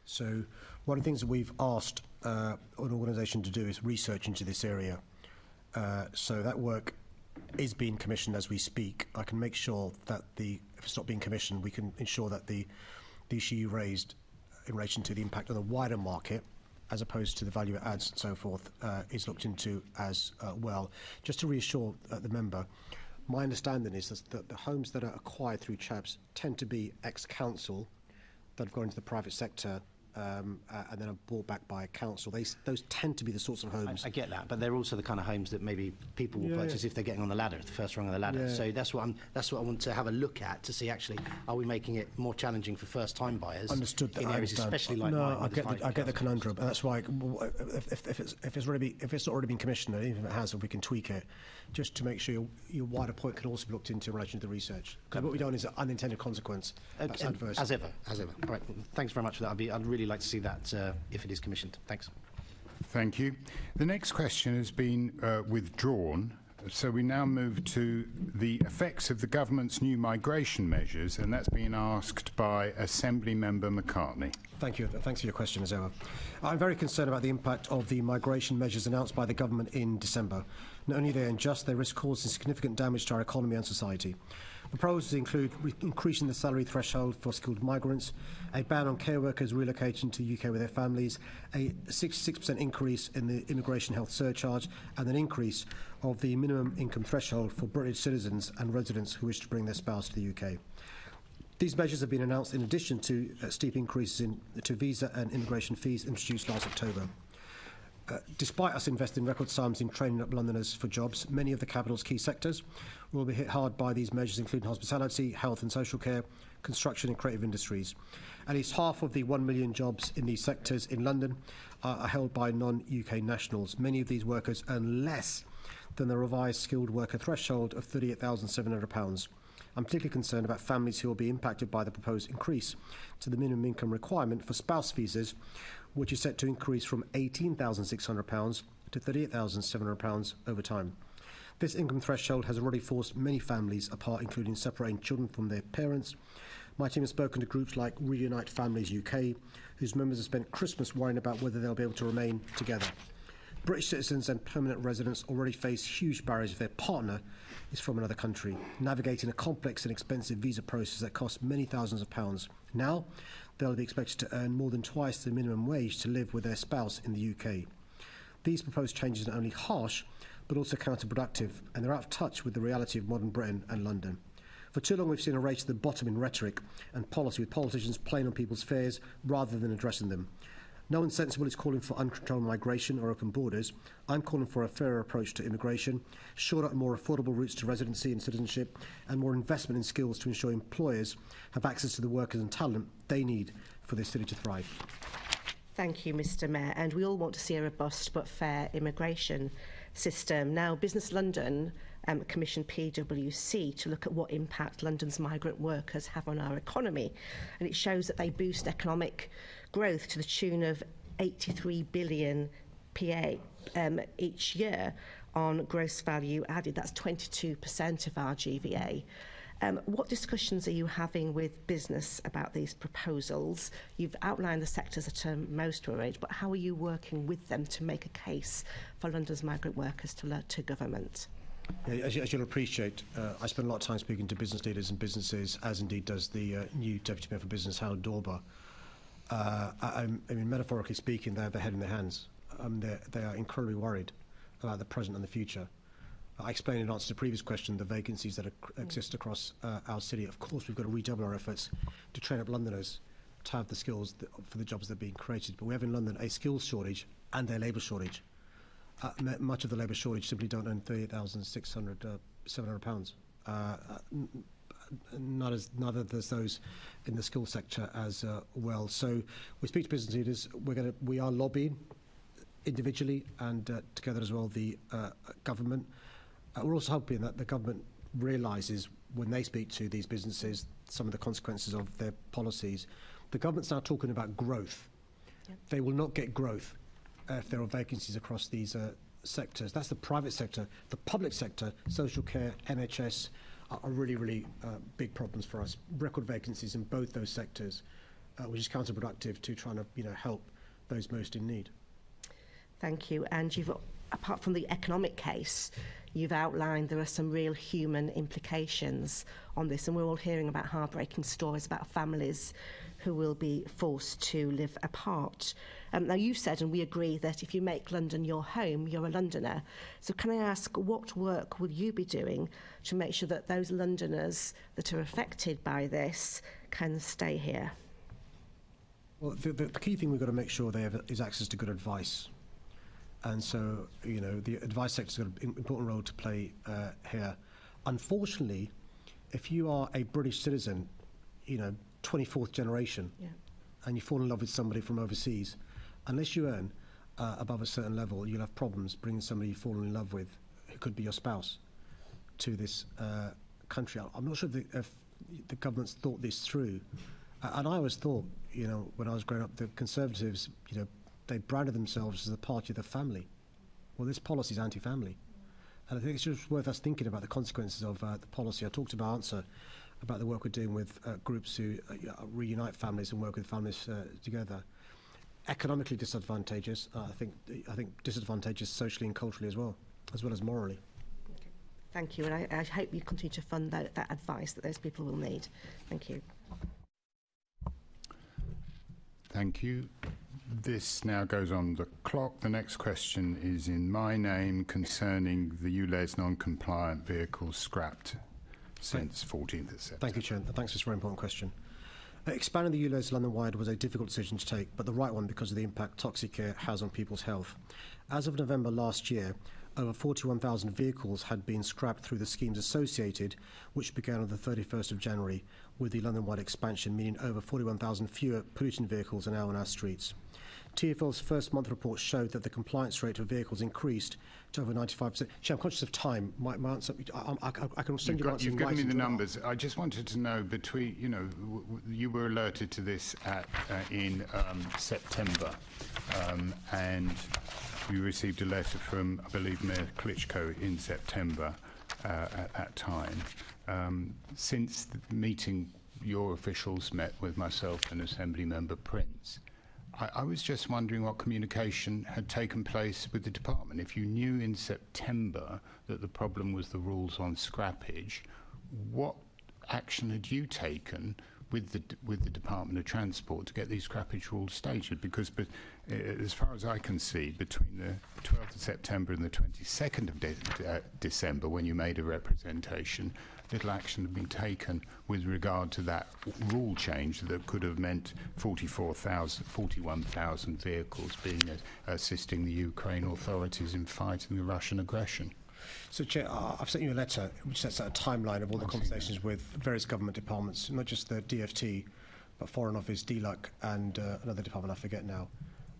So one of the things that we've asked an organisation to do is research into this area. So that work is being commissioned as we speak. I can make sure that if it's not being commissioned, we can ensure that the issue you raised in relation to the impact on the wider market, as opposed to the value it adds and so forth, is looked into as well. Just to reassure the member, my understanding is that the homes that are acquired through CHAPS tend to be ex-council that have gone into the private sector and then are bought back by a council. Those tend to be the sorts of homes. I get that, but they're also the kind of homes that maybe people will purchase if they're getting on the ladder, the first rung of the ladder. So that's what I want to have a look at to see actually, are we making it more challenging for first-time buyers? Understood. In areas especially like mine. I get the conundrum, and that's why if it's not already been commissioned, and even if it has, if we can tweak it, just to make sure your wider point can also be looked into in relation to the research. Because what we don't is an unintended consequence. That's adverse. As ever. All right. Thanks very much for that. I'd really like to see that if it is commissioned. Thanks. Thank you. The next question has been withdrawn, So we now move to the effects of the government's new migration measures, and that's been asked by Assembly Member McCartney. Thank you. Thanks for your question, as ever. I'm very concerned about the impact of the migration measures announced by the government in December. Not only are they unjust, they risk causing significant damage to our economy and society. Proposals include increasing the salary threshold for skilled migrants, a ban on care workers relocating to the UK with their families, a 66% increase in the immigration health surcharge, and an increase of the minimum income threshold for British citizens and residents who wish to bring their spouse to the UK. These measures have been announced in addition to steep increases to visa and immigration fees introduced last October. Despite us investing record sums in training up Londoners for jobs, many of the capital's key sectors will be hit hard by these measures, including hospitality, health and social care, construction and creative industries. At least half of the 1 million jobs in these sectors in London are held by non-UK nationals. Many of these workers earn less than the revised skilled worker threshold of £38,700. I'm particularly concerned about families who will be impacted by the proposed increase to the minimum income requirement for spouse visas, which is set to increase from £18,600 to £38,700 over time. This income threshold has already forced many families apart, including separating children from their parents. My team has spoken to groups like Reunite Families UK, whose members have spent Christmas worrying about whether they'll be able to remain together. British citizens and permanent residents already face huge barriers if their partner is from another country, navigating a complex and expensive visa process that costs many thousands of pounds. Now, they'll be expected to earn more than twice the minimum wage to live with their spouse in the UK. These proposed changes are not only harsh, but also counterproductive, and they're out of touch with the reality of modern Britain and London. For too long, we've seen a race to the bottom in rhetoric and policy, with politicians playing on people's fears rather than addressing them. No one sensible is calling for uncontrolled migration or open borders. I'm calling for a fairer approach to immigration, shorter and more affordable routes to residency and citizenship, and more investment in skills to ensure employers have access to the workers and talent they need for this city to thrive. Thank you, Mr Mayor. And we all want to see a robust but fair immigration system. Now, Business London commissioned PwC to look at what impact London's migrant workers have on our economy. And it shows that they boost economic growth to the tune of 83 billion PA each year on gross value added. That's 22% of our GVA. What discussions are you having with business about these proposals? You've outlined the sectors that are most worried, but how are you working with them to make a case for London's migrant workers to government? Yeah, as you'll appreciate, I spend a lot of time speaking to business leaders and businesses, as indeed does the new Deputy Mayor for Business, Howard Dorber. I mean, metaphorically speaking, they have their head in their hands. They are incredibly worried about the present and the future. I explained in answer to the previous question the vacancies that exist across our city. Of course, we've got to redouble our efforts to train up Londoners to have the skills for the jobs that are being created. But we have in London a skills shortage and a labour shortage. Much of the labour shortage simply don't earn £38,700. Neither does those in the skill sector as well. So we speak to business leaders. We are lobbying individually and together as well the government. We're also hoping that the government realises when they speak to these businesses some of the consequences of their policies. The government's now talking about growth. Yep. They will not get growth if there are vacancies across these sectors. That's the private sector. The public sector, social care, NHS, are really, really big problems for us. Record vacancies in both those sectors, which is counterproductive to trying to help those most in need. Thank you. And you've, apart from the economic case, you've outlined there are some real human implications on this, and we're all hearing about heartbreaking stories about families who will be forced to live apart. Now, you said, and we agree, that if you make London your home, you're a Londoner. So can I ask, what work will you be doing to make sure that those Londoners that are affected by this can stay here? Well, the key thing we've got to make sure they have is access to good advice. And so, the advice sector's got an important role to play here. Unfortunately, if you are a British citizen, 24th generation, and you fall in love with somebody from overseas, unless you earn above a certain level, you'll have problems bringing somebody you've fallen in love with, who could be your spouse, to this country. I'm not sure if the government's thought this through. And I always thought, when I was growing up, the Conservatives, they branded themselves as the party of the family. Well, this policy is anti-family. And I think it's just worth us thinking about the consequences of the policy. I talked about the work we're doing with groups who reunite families and work with families together. Economically disadvantageous, I think disadvantageous socially and culturally as well as morally. Thank you, and I hope you continue to fund that advice that those people will need. Thank you. Thank you. This now goes on the clock. The next question is in my name concerning the ULEZ non-compliant vehicles scrapped since 14th of September. Thank you, Chair. Thanks for this very important question. Expanding the ULEZ London-wide was a difficult decision to take, but the right one because of the impact toxic air has on people's health. As of November last year, over 41,000 vehicles had been scrapped through the schemes associated, which began on the 31st of January, with the London-wide expansion, meaning over 41,000 fewer polluting vehicles are now on our streets. TfL's first month report showed that the compliance rate of vehicles increased to over 95%. Chair, I'm conscious of time. My answer, I can send you answers. You've given me the numbers. I just wanted to know between, you were alerted to this in September, and you received a letter from, I believe, Mayor Klitschko in September at that time. Since the meeting, your officials met with myself and Assembly Member Prince. I was just wondering what communication had taken place with the department. If you knew in September that the problem was the rules on scrappage, what action had you taken with the Department of Transport to get these scrappage rules staged? Because as far as I can see, between the 12th of September and the 22nd of December, when you made a representation, little action had been taken with regard to that rule change that could have meant 41,000 vehicles being assisting the Ukraine authorities in fighting the Russian aggression. So, Chair, I've sent you a letter which sets out a timeline of all the conversations with various government departments, not just the DFT, but Foreign Office, DLUC, and another department I forget now.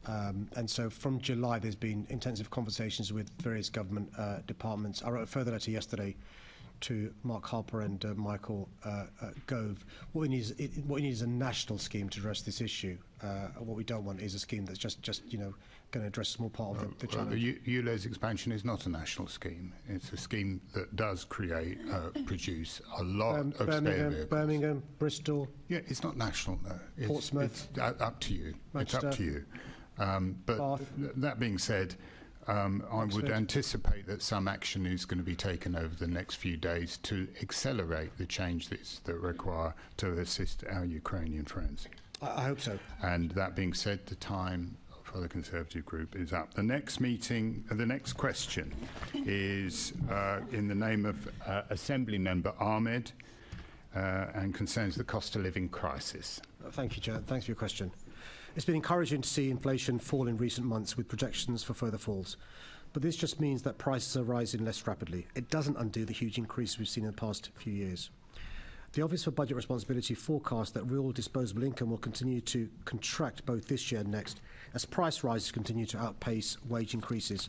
And so from July, there's been intensive conversations with various government departments. I wrote a further letter yesterday to Mark Harper and Michael Gove. What we need is a national scheme to address this issue. What we don't want is a scheme that's just going to address a small part of the challenge. The ULEZ expansion is not a national scheme. It's a scheme that does produce a lot of spare vehicles. Birmingham, Bristol. Yeah, it's not national, though. Portsmouth. It's up to you. Manchester, it's up to you. But Bath. That being said, I would anticipate that some action is going to be taken over the next few days to accelerate the change that require to assist our Ukrainian friends. I hope so. And that being said, the time for the Conservative group is up. The next question is in the name of Assembly Member Ahmed and concerns the cost of living crisis. Thank you, Chair. Thanks for your question. It's been encouraging to see inflation fall in recent months with projections for further falls. But this just means that prices are rising less rapidly. It doesn't undo the huge increase we've seen in the past few years. The Office for Budget Responsibility forecasts that real disposable income will continue to contract both this year and next as price rises continue to outpace wage increases.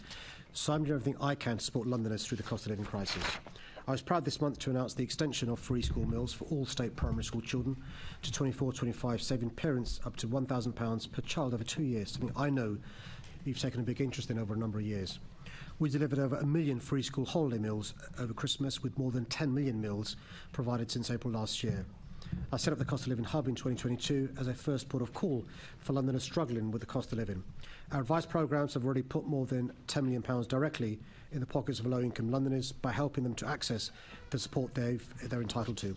So I'm doing everything I can to support Londoners through the cost of living crisis. I was proud this month to announce the extension of free school meals for all state primary school children to 24-25, saving parents up to £1,000 per child over 2 years, something I know you've taken a big interest in over a number of years. We delivered over 1 million free school holiday meals over Christmas, with more than 10 million meals provided since April last year. I set up the Cost of Living Hub in 2022 as a first port of call for Londoners struggling with the cost of living. Our advice programmes have already put more than £10 million directly in the pockets of low-income Londoners by helping them to access the support they're entitled to.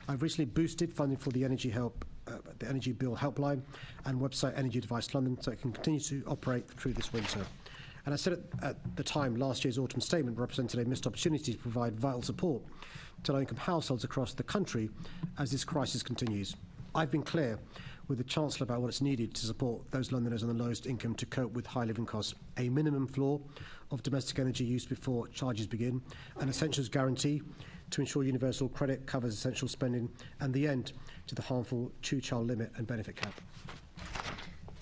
I've recently boosted funding for the Energy Bill Helpline and website Energy Device London so it can continue to operate through this winter. And I said at the time, last year's autumn statement represented a missed opportunity to provide vital support to low-income households across the country as this crisis continues. I've been clear with the Chancellor about what is needed to support those Londoners on the lowest income to cope with high living costs. A minimum floor of domestic energy use before charges begin, an essentials guarantee to ensure universal credit covers essential spending, and the end to the harmful two-child limit and benefit cap.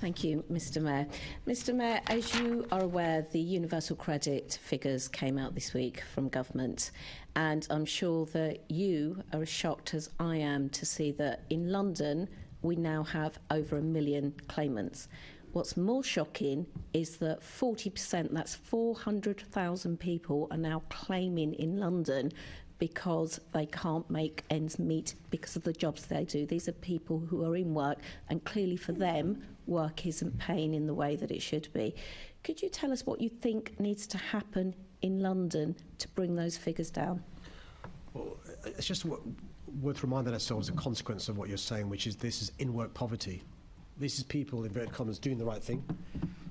Thank you, Mr. Mayor. Mr. Mayor, as you are aware, the universal credit figures came out this week from government, and I'm sure that you are as shocked as I am to see that in London we now have over 1 million claimants. what's more shocking is that 40%, that's 400,000 people, are now claiming in London because they can't make ends meet because of the jobs they do. These are people who are in work, and clearly for them, work isn't paying in the way that it should be. Could you tell us what you think needs to happen in London to bring those figures down? Well, it's just worth reminding ourselves the consequence of what you're saying, which is this is in-work poverty. This is people, in inverted commas, doing the right thing,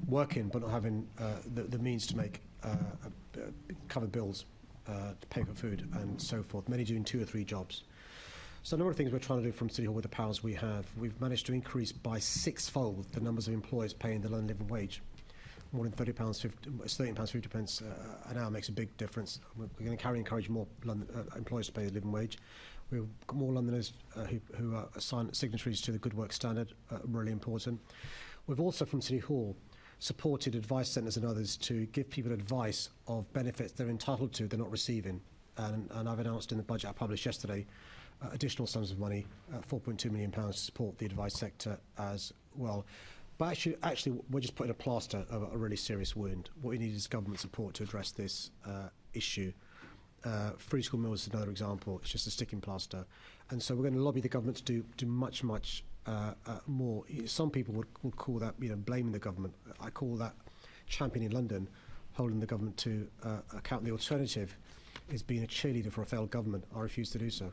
working but not having the means to make cover bills, to pay for food and so forth, many doing 2 or 3 jobs. So a number of things we're trying to do from City Hall with the powers we have. We've managed to increase by 6-fold the numbers of employers paying the London living wage. More than £13.50 an hour makes a big difference. We're going to encourage more London, employers to pay the living wage. We've got more Londoners who are signatories to the Good Work Standard, really important. We've also, from City Hall, supported advice centres and others to give people advice of benefits they're entitled to, they're not receiving. And I've announced in the budget I published yesterday additional sums of money, £4.2 million to support the advice sector as well. But actually, we're just putting a plaster over a really serious wound. What we need is government support to address this issue. Free school meals is another example. It's just a sticking plaster. And so we're going to lobby the government to do much more. Some people would call that, blaming the government. I call that championing London, holding the government to account. The alternative is being a cheerleader for a failed government. I refuse to do so.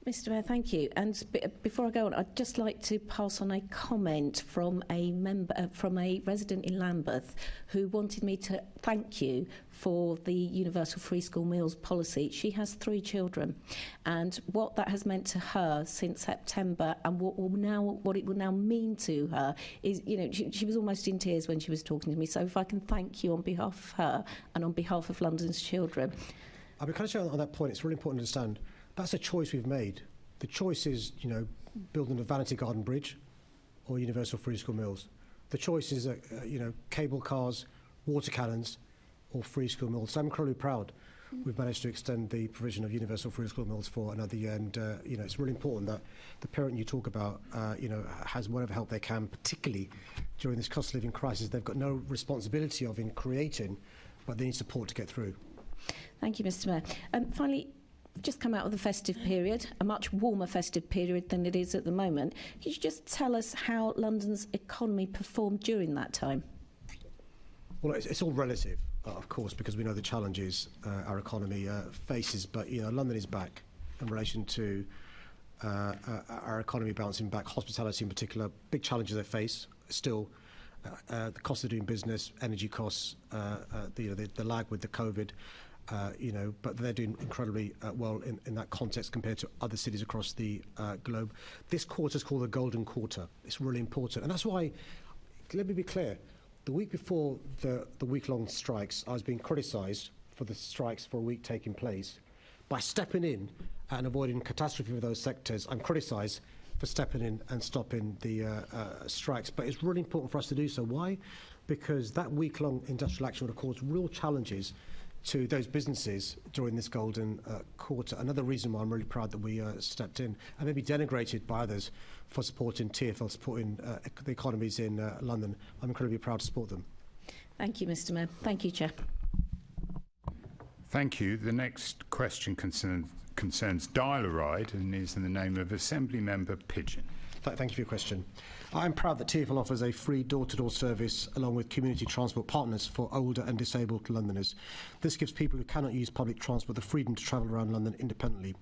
Mr. Mayor, thank you. And before I go on, I'd just like to pass on a comment from a member, from a resident in Lambeth, who wanted me to thank you for the universal free school meals policy. She has 3 children, and what that has meant to her since September, and what it will now mean to her is, she was almost in tears when she was talking to me. So if I can thank you on behalf of her and on behalf of London's children. I'll be kind of showing on that point. It's really important to understand. That's a choice we've made. The choice is, building a Vanity Garden Bridge or universal free school meals. The choice is, cable cars, water cannons, or free school meals. So I'm incredibly proud we've managed to extend the provision of universal free school meals for another year. And, it's really important that the parent you talk about, has whatever help they can, particularly during this cost of living crisis they've got no responsibility of in creating, but they need support to get through. Thank you, Mr. Mayor. Finally, we've just come out of the festive period, a much warmer festive period than it is at the moment. Could you just tell us how London's economy performed during that time? Well, it's all relative, of course, because we know the challenges our economy faces. But, London is back in relation to our economy bouncing back, hospitality in particular, big challenges they face still. The cost of doing business, energy costs, the lag with the COVID. But they're doing incredibly well in that context compared to other cities across the globe. This quarter is called the Golden Quarter. It's really important. And that's why, let me be clear, the week before the week-long strikes, I was being criticised for the strikes for a week taking place. By stepping in and avoiding catastrophe for those sectors, I'm criticised for stepping in and stopping the strikes. But it's really important for us to do so. Why? Because that week-long industrial action would have caused real challenges to those businesses during this golden quarter. Another reason why I'm really proud that we stepped in, and maybe denigrated by others for supporting TfL, supporting the economies in London. I'm incredibly proud to support them. Thank you, Mr. Mayor. Thank you, Chair. Thank you. The next question concerns Dial-A-Ride and is in the name of Assembly Member Pigeon. Thank you for your question. I'm proud that TfL offers a free door-to-door service along with community transport partners for older and disabled Londoners. This gives people who cannot use public transport the freedom to travel around London independently.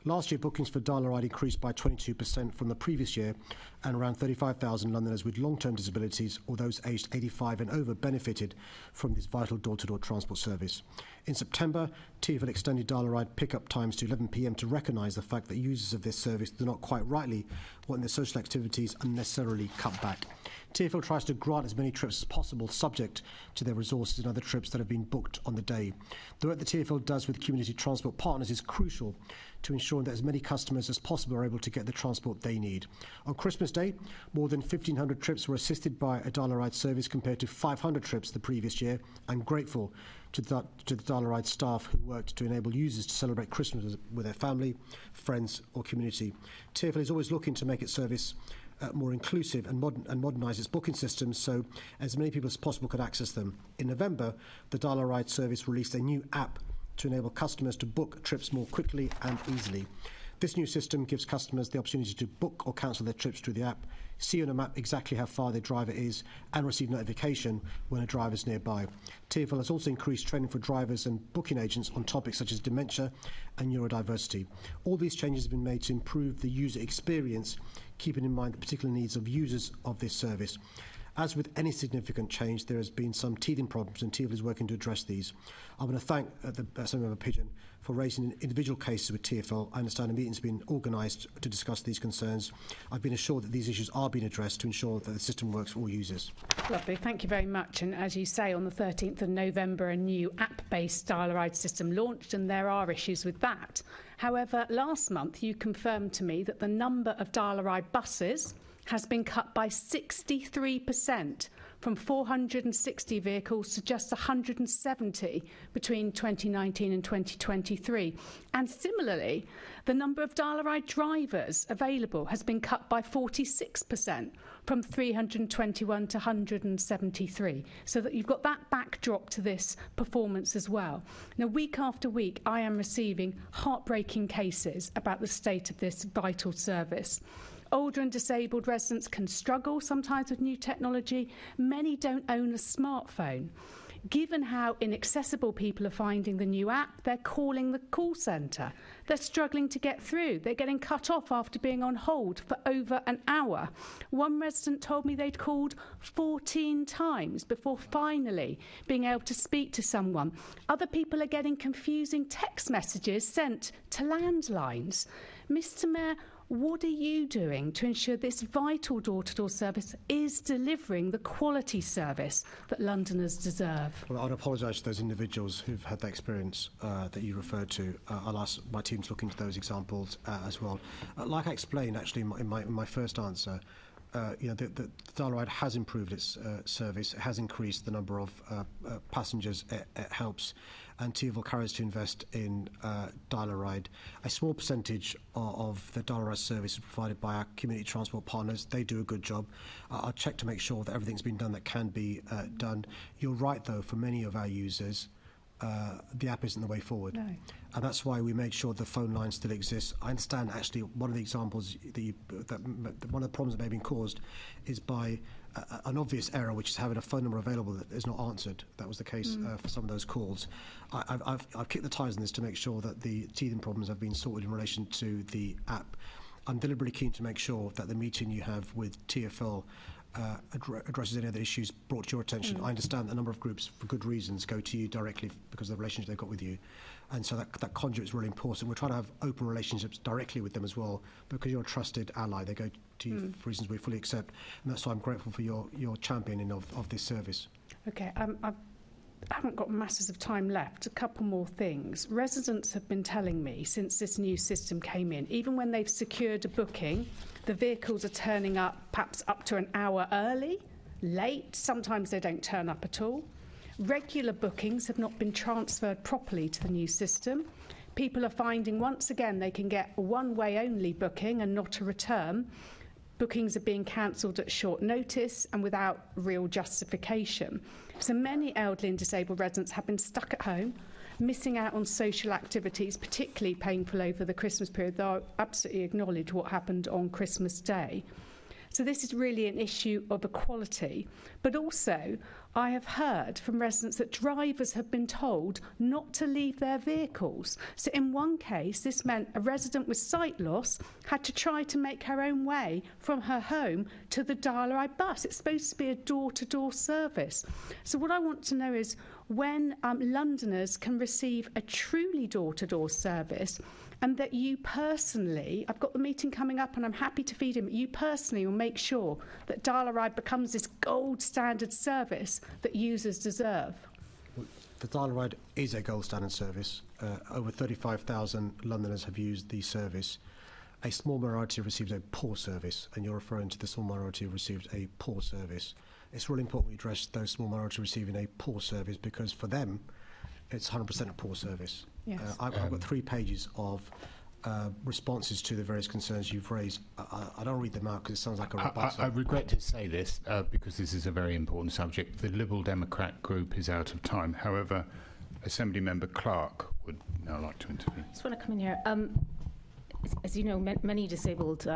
Last year, bookings for Dial-A-Ride increased by 22% from the previous year, and around 35,000 Londoners with long-term disabilities or those aged 85 and over benefited from this vital door-to-door transport service. In September, TfL extended Dial-A-Ride pick-up times to 11 p.m. to recognise the fact that users of this service do not quite rightly want their social activities unnecessarily cut back. TfL tries to grant as many trips as possible, subject to their resources and other trips that have been booked on the day. The work the TfL does with community transport partners is crucial to ensuring that as many customers as possible are able to get the transport they need. On Christmas Day, more than 1,500 trips were assisted by a Dial-A-Ride service compared to 500 trips the previous year. I'm grateful to the Dial-A-Ride staff who worked to enable users to celebrate Christmas with their family, friends or community. TfL is always looking to make its service more inclusive and modernise its booking systems so as many people as possible could access them. In November, the Dial a Ride service released a new app to enable customers to book trips more quickly and easily. This new system gives customers the opportunity to book or cancel their trips through the app, see on a map exactly how far their driver is, and receive notification when a driver is nearby. TfL has also increased training for drivers and booking agents on topics such as dementia and neurodiversity. All these changes have been made to improve the user experience, keeping in mind the particular needs of users of this service. As with any significant change, there has been some teething problems, and TfL is working to address these. I want to thank the Assemblymember Pigeon for raising individual cases with TfL. I understand a meeting has been organised to discuss these concerns. I've been assured that these issues are being addressed to ensure that the system works for all users. Lovely, thank you very much. And as you say, on the 13th of November, a new app-based Dial a Ride system launched, and there are issues with that. However, last month you confirmed to me that the number of Dial a Ride buses has been cut by 63%, from 460 vehicles to just 170 between 2019 and 2023. And similarly, the number of Dial a Ride drivers available has been cut by 46%, from 321 to 173. So that you've got that backdrop to this performance as well. Now, week after week, I am receiving heartbreaking cases about the state of this vital service. Older and disabled residents can struggle sometimes with new technology. Many don't own a smartphone. Given how inaccessible people are finding the new app, they're calling the call centre. They're struggling to get through. They're getting cut off after being on hold for over an hour. One resident told me they'd called 14 times before finally being able to speak to someone. Other people are getting confusing text messages sent to landlines. Mr. Mayor, what are you doing to ensure this vital door-to-door service is delivering the quality service that Londoners deserve? Well, I'd apologise to those individuals who've had that experience that you referred to. I'll ask my team to look into those examples as well. Like I explained, actually, in my first answer, the Dial a Ride has improved its service. It has increased the number of passengers it helps, and TfL carries to invest in Dial a Ride. A small percentage of the Dial a Ride service is provided by our community transport partners. They do a good job. I'll check to make sure that everything's been done that can be done. You're right, though, for many of our users, the app isn't the way forward. No. And that's why we made sure the phone line still exists. I understand, actually, one of the examples, one of the problems that may have been caused is by an obvious error, which is having a phone number available that is not answered. That was the case for some of those calls. I've kicked the tires on this to make sure that the teething problems have been sorted in relation to the app. I'm deliberately keen to make sure that the meeting you have with TfL addresses any other issues brought to your attention. I understand that a number of groups, for good reasons, go to you directly because of the relationship they've got with you. And so that conduit is really important. We're trying to have open relationships directly with them as well, because you're a trusted ally. They go to you for reasons we fully accept. And that's why I'm grateful for your championing of this service. OK, I haven't got masses of time left. A couple more things. Residents have been telling me since this new system came in, even when they've secured a booking, the vehicles are turning up perhaps up to an hour early, late. Sometimes they don't turn up at all. Regular bookings have not been transferred properly to the new system. People are finding once again they can get a one-way only booking and not a return. Bookings are being cancelled at short notice and without real justification. So many elderly and disabled residents have been stuck at home, missing out on social activities, particularly painful over the Christmas period, though I absolutely acknowledge what happened on Christmas Day. So this is really an issue of equality. But also, I have heard from residents that drivers have been told not to leave their vehicles. So in one case, this meant a resident with sight loss had to try to make her own way from her home to the Dial a Ride bus. It's supposed to be a door-to-door service. So what I want to know is when Londoners can receive a truly door-to-door service, and that you personally, I've got the meeting coming up and I'm happy to feed him, you personally will make sure that Dial a Ride becomes this gold standard service that users deserve. The Dial a Ride is a gold standard service. Over 35,000 Londoners have used the service. A small minority have received a poor service, and you're referring to the small minority who received a poor service. It's really important we address those small minorities receiving a poor service, because for them, it's 100% a poor service. Yes. I've got 3 pages of responses to the various concerns you've raised. I don't read them out because it sounds like a rebuttal. I regret to say this because this is a very important subject. The Liberal Democrat group is out of time. However, Assembly Member Clark would now like to intervene. I just want to come in here. As you know, many disabled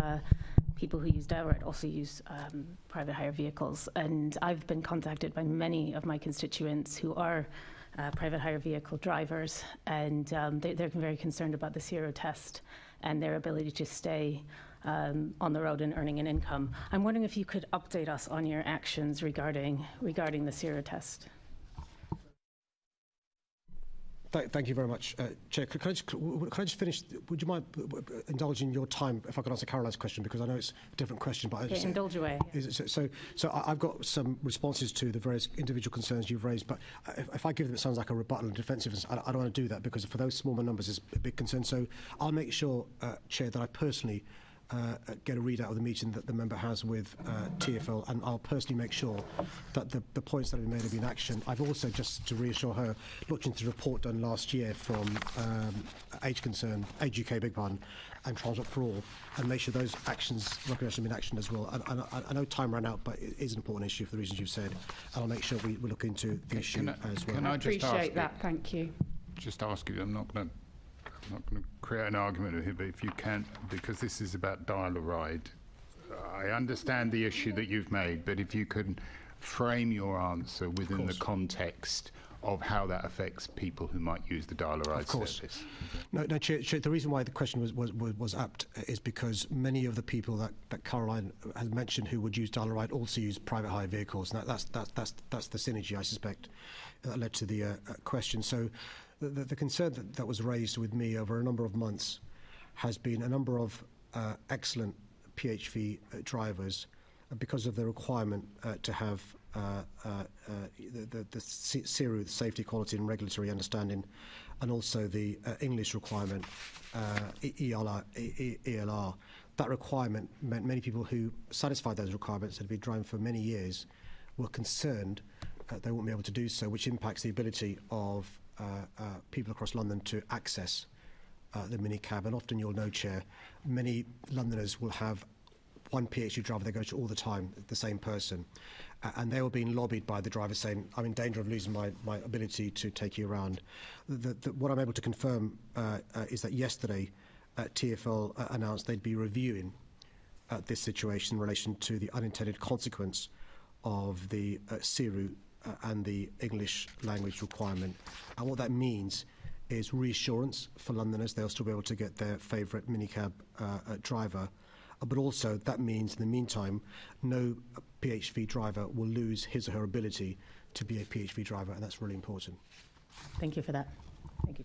people who use Direct also use private hire vehicles, and I've been contacted by many of my constituents who are private hire vehicle drivers, and they're very concerned about the zero test and their ability to stay on the road and earning an income. I'm wondering if you could update us on your actions regarding the zero test. Thank you very much, Chair. Can I just finish? Would you mind indulging your time if I could answer Caroline's question, because I know it's a different question. But Okay, indulge away. So I've got some responses to the various individual concerns you've raised, but if I give them, it sounds like a rebuttal and defensiveness. I don't want to do that, because for those smaller numbers, it's a big concern. So I'll make sure, Chair, that I personally get a readout of the meeting that the member has with TfL, and I'll personally make sure that the points that have been made have been action. I've also, just to reassure her, looked into the report done last year from Age UK, and Transport for All, and make sure those recommendations have been actioned as well. And I know time ran out, but it is an important issue for the reasons you've said, and I'll make sure we look into the issue as well. Can I just appreciate that, thank you. Just ask you, I'm not going to create an argument with you, but if you can, because this is about dial-a-ride, I understand the issue that you've made, but if you could frame your answer within the context of how that affects people who might use the dial-a-ride service. No, Chair, the reason why the question was apt is because many of the people that Caroline has mentioned who would use dial-a-ride also use private hire vehicles, and that's the synergy, I suspect, that led to the question. So the concern that was raised with me over a number of months has been a number of excellent PHV drivers, because of the requirement to have the CERU, the safety, quality and regulatory understanding, and also the English requirement, ELR. That requirement meant many people who satisfied those requirements had been driving for many years were concerned they won't be able to do so, which impacts the ability of people across London to access the minicab. And often, you'll know, Chair, many Londoners will have one PhD driver they go to all the time, the same person, and they were being lobbied by the driver saying, I'm in danger of losing my ability to take you around. What I'm able to confirm is that yesterday TfL announced they'd be reviewing this situation in relation to the unintended consequence of the CERU and the English language requirement. And what that means is reassurance for Londoners. They'll still be able to get their favourite minicab driver. But also that means, in the meantime, no PHV driver will lose his or her ability to be a PHV driver, and that's really important. Thank you for that. Thank you.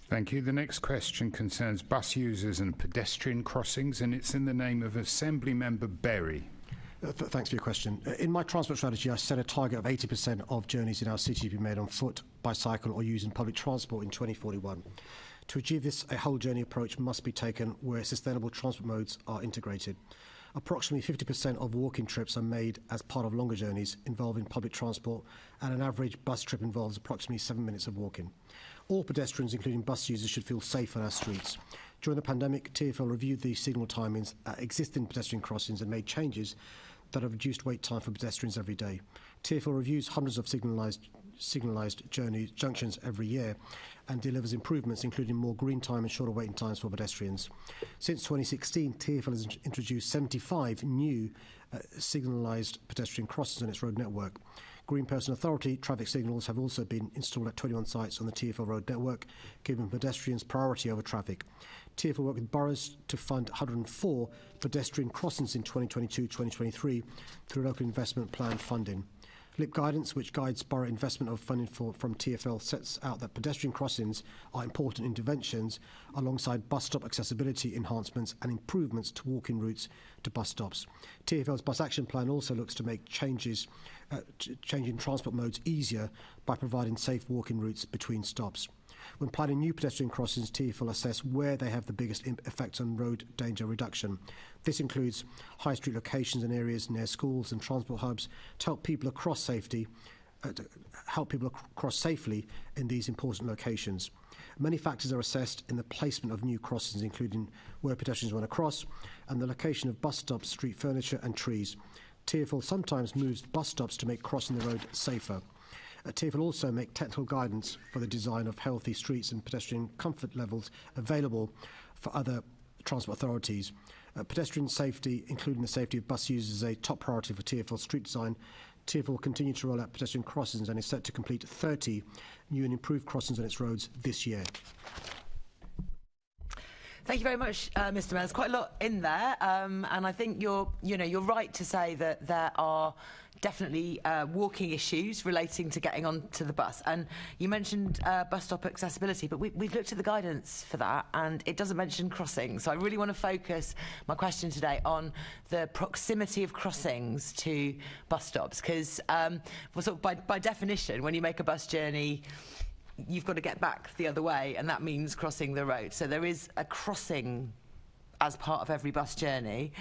Thank you. The next question concerns bus users and pedestrian crossings, and it's in the name of Assembly Member Berry. Thanks for your question. In my transport strategy, I set a target of 80% of journeys in our city to be made on foot, bicycle or using public transport in 2041. To achieve this, a whole journey approach must be taken where sustainable transport modes are integrated. Approximately 50% of walking trips are made as part of longer journeys involving public transport, and an average bus trip involves approximately 7 minutes of walking. All pedestrians, including bus users, should feel safe on our streets. During the pandemic, TfL reviewed the signal timings at existing pedestrian crossings and made changes that have reduced wait time for pedestrians every day. TfL reviews hundreds of signalised junctions every year and delivers improvements, including more green time and shorter waiting times for pedestrians. Since 2016, TfL has introduced 75 new signalised pedestrian crossings on its road network. Green Person Authority traffic signals have also been installed at 21 sites on the TfL road network, giving pedestrians priority over traffic. TfL worked with boroughs to fund 104 pedestrian crossings in 2022-2023 through local investment plan funding. LIP guidance, which guides borough investment of funding from TfL, sets out that pedestrian crossings are important interventions alongside bus stop accessibility enhancements and improvements to walking routes to bus stops. TfL's bus action plan also looks to make changing transport modes easier by providing safe walking routes between stops. When planning new pedestrian crossings, TfL assess where they have the biggest effects on road danger reduction. This includes high street locations and areas near schools and transport hubs to help people safely in these important locations. Many factors are assessed in the placement of new crossings, including where pedestrians want to cross and the location of bus stops, street furniture and trees. TfL sometimes moves bus stops to make crossing the road safer. TfL also make technical guidance for the design of healthy streets and pedestrian comfort levels available for other transport authorities. Pedestrian safety, including the safety of bus users, is a top priority for TfL street design. TfL will continue to roll out pedestrian crossings and is set to complete 30 new and improved crossings on its roads this year. Thank you very much, Mr. Mayor. There's quite a lot in there, and I think you're right to say that there are definitely walking issues relating to getting onto the bus. And you mentioned bus stop accessibility, but we've looked at the guidance for that, and it doesn't mention crossings. So I really want to focus my question today on the proximity of crossings to bus stops, because by definition, when you make a bus journey, you've got to get back the other way, and that means crossing the road. So there is a crossing as part of every bus journey.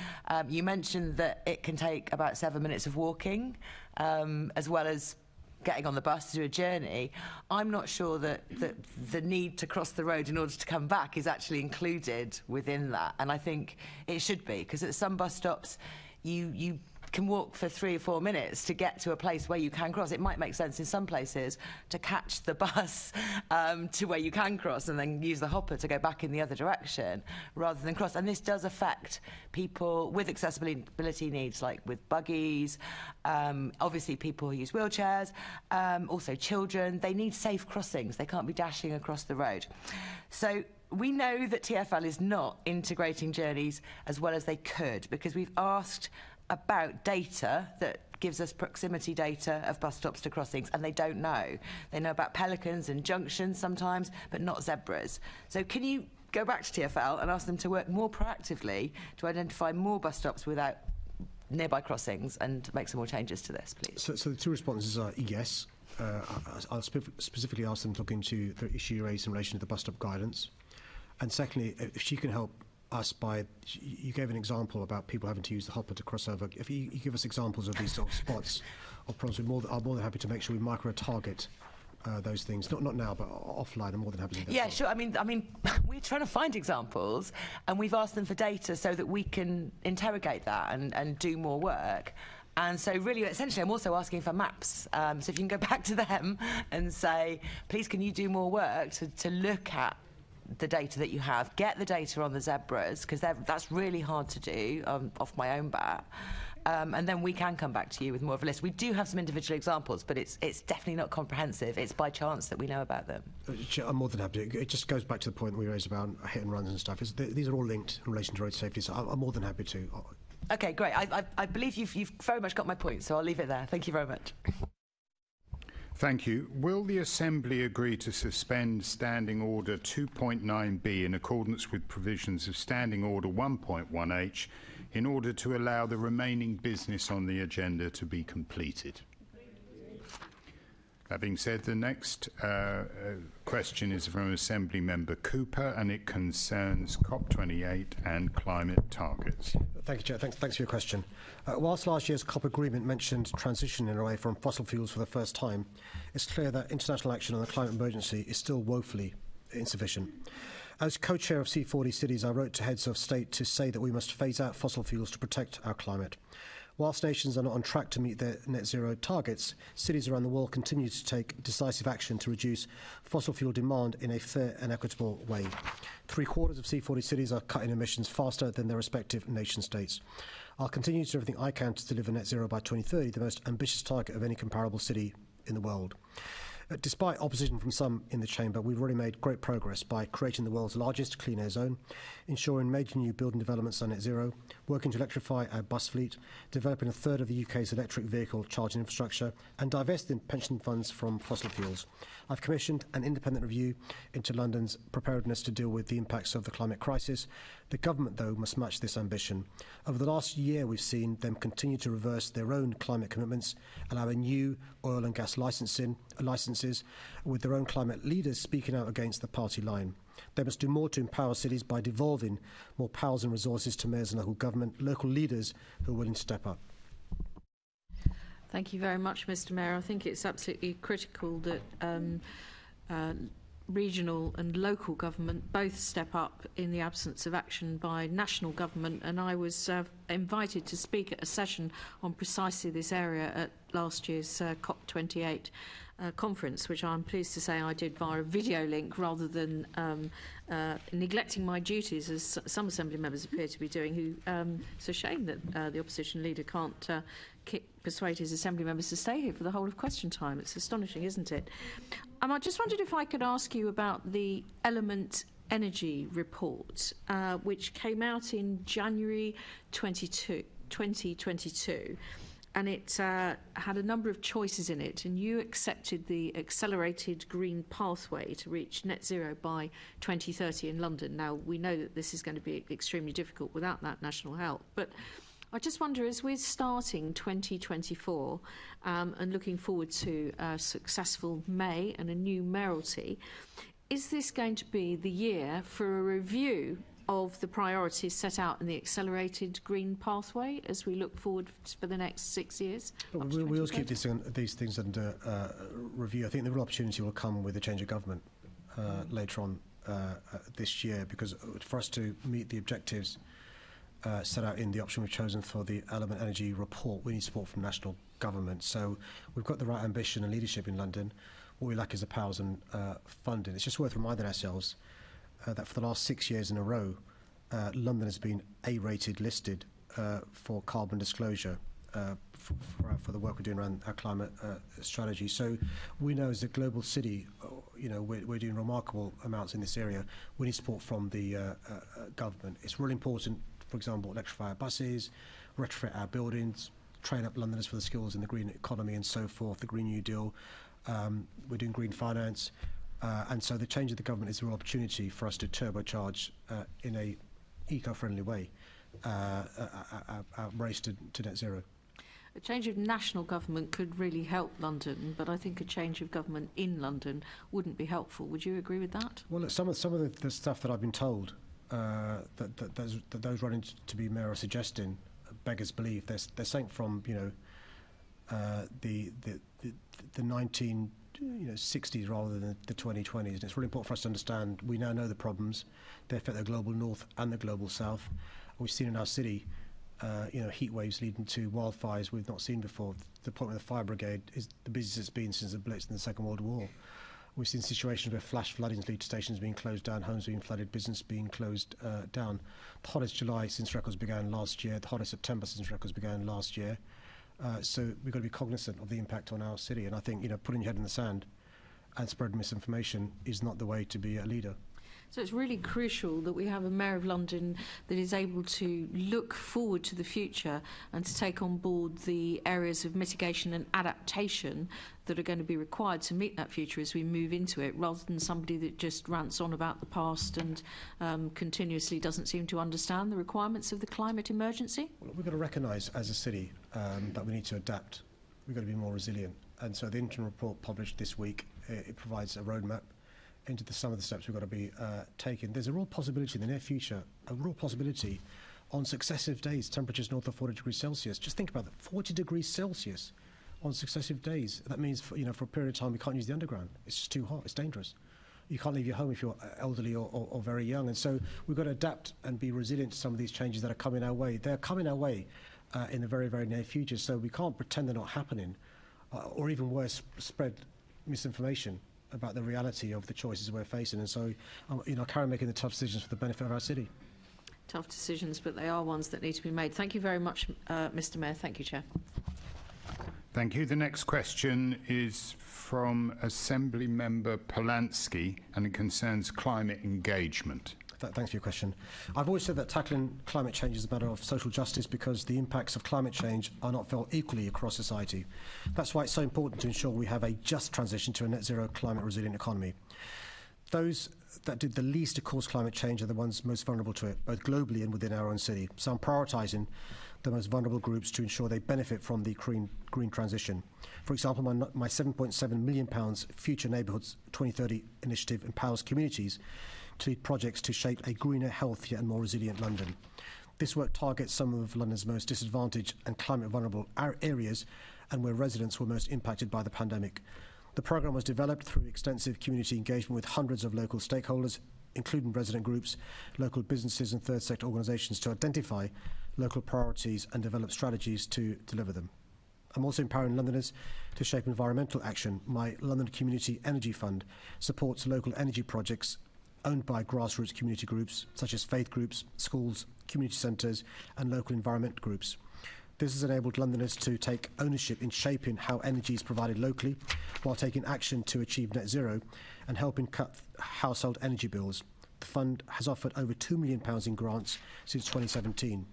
You mentioned that it can take about 7 minutes of walking, as well as getting on the bus to do a journey. I'm not sure that the need to cross the road in order to come back is actually included within that, and I think it should be, because at some bus stops you can walk for 3 or 4 minutes to get to a place where you can cross. It might make sense in some places to catch the bus to where you can cross and then use the hopper to go back in the other direction rather than cross. And this does affect people with accessibility needs, like with buggies, obviously people who use wheelchairs, also children. They need safe crossings. They can't be dashing across the road. So we know that TfL is not integrating journeys as well as they could, because we've asked about data that gives us proximity data of bus stops to crossings, and they don't know. They know about pelicans and junctions sometimes, but not zebras. So can you go back to TfL and ask them to work more proactively to identify more bus stops without nearby crossings and make some more changes to this, please? So the two responses are yes. I'll specifically ask them to look into the issue you raised in relation to the bus stop guidance. And secondly, if she can help us by, you gave an example about people having to use the hopper to cross over. If you give us examples of these sort of spots or problems, I'm more than happy to make sure we micro-target those things. Not now, but offline. I'm more than happy to do that. Yeah, sure. I mean, we're trying to find examples, and we've asked them for data so that we can interrogate that and do more work. And so really, essentially, I'm also asking for maps. So if you can go back to them and say, please, can you do more work to look at the data that you have, get the data on the zebras, because that's really hard to do off my own bat. And then we can come back to you with more of a list. We do have some individual examples, but it's definitely not comprehensive. It's by chance that we know about them. I'm more than happy to. It just goes back to the point we raised about hit and runs and stuff. These are all linked in relation to road safety, so I'm more than happy to. Okay, great. I believe you've very much got my point, so I'll leave it there. Thank you very much. Thank you. Will the Assembly agree to suspend Standing Order 2.9b in accordance with provisions of Standing Order 1.1h in order to allow the remaining business on the agenda to be completed? That being said, the next question is from Assembly Member Cooper, and it concerns COP28 and climate targets. Thank you, Chair. Thanks for your question. Whilst last year's COP agreement mentioned transitioning away from fossil fuels for the first time, it's clear that international action on the climate emergency is still woefully insufficient. As co-chair of C40 cities, I wrote to heads of state to say that we must phase out fossil fuels to protect our climate. Whilst nations are not on track to meet their net zero targets, cities around the world continue to take decisive action to reduce fossil fuel demand in a fair and equitable way. 3/4 of C40 cities are cutting emissions faster than their respective nation states. I'll continue to do everything I can to deliver net zero by 2030, the most ambitious target of any comparable city in the world. Despite opposition from some in the chamber, we've already made great progress by creating the world's largest clean air zone, ensuring major new building developments are net zero, working to electrify our bus fleet, developing a third of the UK's electric vehicle charging infrastructure, and divesting pension funds from fossil fuels. I've commissioned an independent review into London's preparedness to deal with the impacts of the climate crisis. The government, though, must match this ambition. Over the last year, we've seen them continue to reverse their own climate commitments, allowing new oil and gas licences, with their own climate leaders speaking out against the party line. They must do more to empower cities by devolving more powers and resources to mayors and local government, local leaders who are willing to step up. Thank you very much, Mr. Mayor. I think it's absolutely critical that regional and local government both step up in the absence of action by national government, and I was invited to speak at a session on precisely this area at last year's COP28 conference, which I'm pleased to say I did via a video link rather than neglecting my duties, as some Assembly members appear to be doing, who it's a shame that the opposition leader can't persuade his Assembly members to stay here for the whole of question time. It's astonishing, isn't it? I just wondered if I could ask you about the Element Energy report, which came out in January 2022. And it had a number of choices in it, and you accepted the accelerated green pathway to reach net zero by 2030 in London. Now, we know that this is going to be extremely difficult without that national help, but I just wonder, as we're starting 2024 and looking forward to a successful May and a new mayoralty, is this going to be the year for a review of the priorities set out in the accelerated green pathway as we look forward for the next 6 years? We always keep these things under review. I think the real opportunity will come with the change of government later on this year, because for us to meet the objectives set out in the option we've chosen for the Element Energy report, we need support from national government. So we've got the right ambition and leadership in London. What we lack is the powers and funding. It's just worth reminding ourselves that for the last 6 years in a row, London has been A-rated listed for carbon disclosure for the work we're doing around our climate strategy. So we know as a global city, we're doing remarkable amounts in this area. We need support from the government. It's really important, for example, electrify our buses, retrofit our buildings, train up Londoners for the skills in the green economy and so forth, the Green New Deal. We're doing green finance. And so the change of the government is a real opportunity for us to turbocharge in a eco-friendly way our race to net zero. A change of national government could really help London, but I think a change of government in London wouldn't be helpful. Would you agree with that? Well, look, some of the stuff that I've been told that those running to be mayor are suggesting beggars belief. They're saying from the 1960s rather than the 2020s. And it's really important for us to understand we now know the problems. They affect the global north and the global south. We've seen in our city, heat waves leading to wildfires we've not seen before. The point with the fire brigade is the busiest it's been since the Blitz in the Second World War. We've seen situations where flash floodings lead to stations being closed down, homes being flooded, business being closed down. The hottest July since records began last year, the hottest September since records began last year. So we've got to be cognizant of the impact on our city. And I think, putting your head in the sand and spreading misinformation is not the way to be a leader. So it's really crucial that we have a Mayor of London that is able to look forward to the future and to take on board the areas of mitigation and adaptation that are going to be required to meet that future as we move into it, rather than somebody that just rants on about the past and continuously doesn't seem to understand the requirements of the climate emergency. Well, we've got to recognise as a city that we need to adapt. We've got to be more resilient. And so the interim report published this week, it provides a roadmap into some of the steps we've got to be taking. There's a real possibility in the near future, on successive days, temperatures north of 40 degrees Celsius. Just think about that, 40 degrees Celsius on successive days. That means, for a period of time, we can't use the underground. It's just too hot. It's dangerous. You can't leave your home if you're elderly or very young. And so we've got to adapt and be resilient to some of these changes that are coming our way. They're coming our way in the very, very near future. So we can't pretend they're not happening, or even worse, spread misinformation about the reality of the choices we're facing. And so, carry on making the tough decisions for the benefit of our city. Tough decisions, but they are ones that need to be made. Thank you very much, Mr. Mayor. Thank you, Chair. Thank you. The next question is from Assembly Member Polanski, and it concerns climate engagement. Thanks for your question. I've always said that tackling climate change is a matter of social justice because the impacts of climate change are not felt equally across society. That's why it's so important to ensure we have a just transition to a net zero climate resilient economy. Those that did the least to cause climate change are the ones most vulnerable to it, both globally and within our own city. So I'm prioritising the most vulnerable groups to ensure they benefit from the green transition. For example, my £7.7 million Future Neighbourhoods 2030 initiative empowers communities to lead projects to shape a greener, healthier and more resilient London. This work targets some of London's most disadvantaged and climate vulnerable areas and where residents were most impacted by the pandemic. The programme was developed through extensive community engagement with hundreds of local stakeholders, including resident groups, local businesses and third sector organisations, to identify local priorities and develop strategies to deliver them. I'm also empowering Londoners to shape environmental action. My London Community Energy Fund supports local energy projects owned by grassroots community groups, such as faith groups, schools, community centres and local environment groups. This has enabled Londoners to take ownership in shaping how energy is provided locally, while taking action to achieve net zero and helping cut household energy bills. The fund has offered over £2 million in grants since 2017.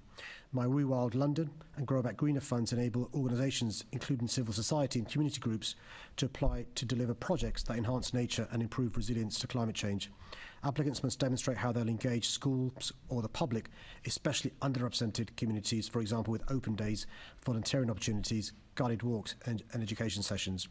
My Rewild London and Grow Back Greener funds enable organisations, including civil society and community groups, to apply to deliver projects that enhance nature and improve resilience to climate change. Applicants must demonstrate how they'll engage schools or the public, especially underrepresented communities, for example with open days, volunteering opportunities, guided walks and education sessions.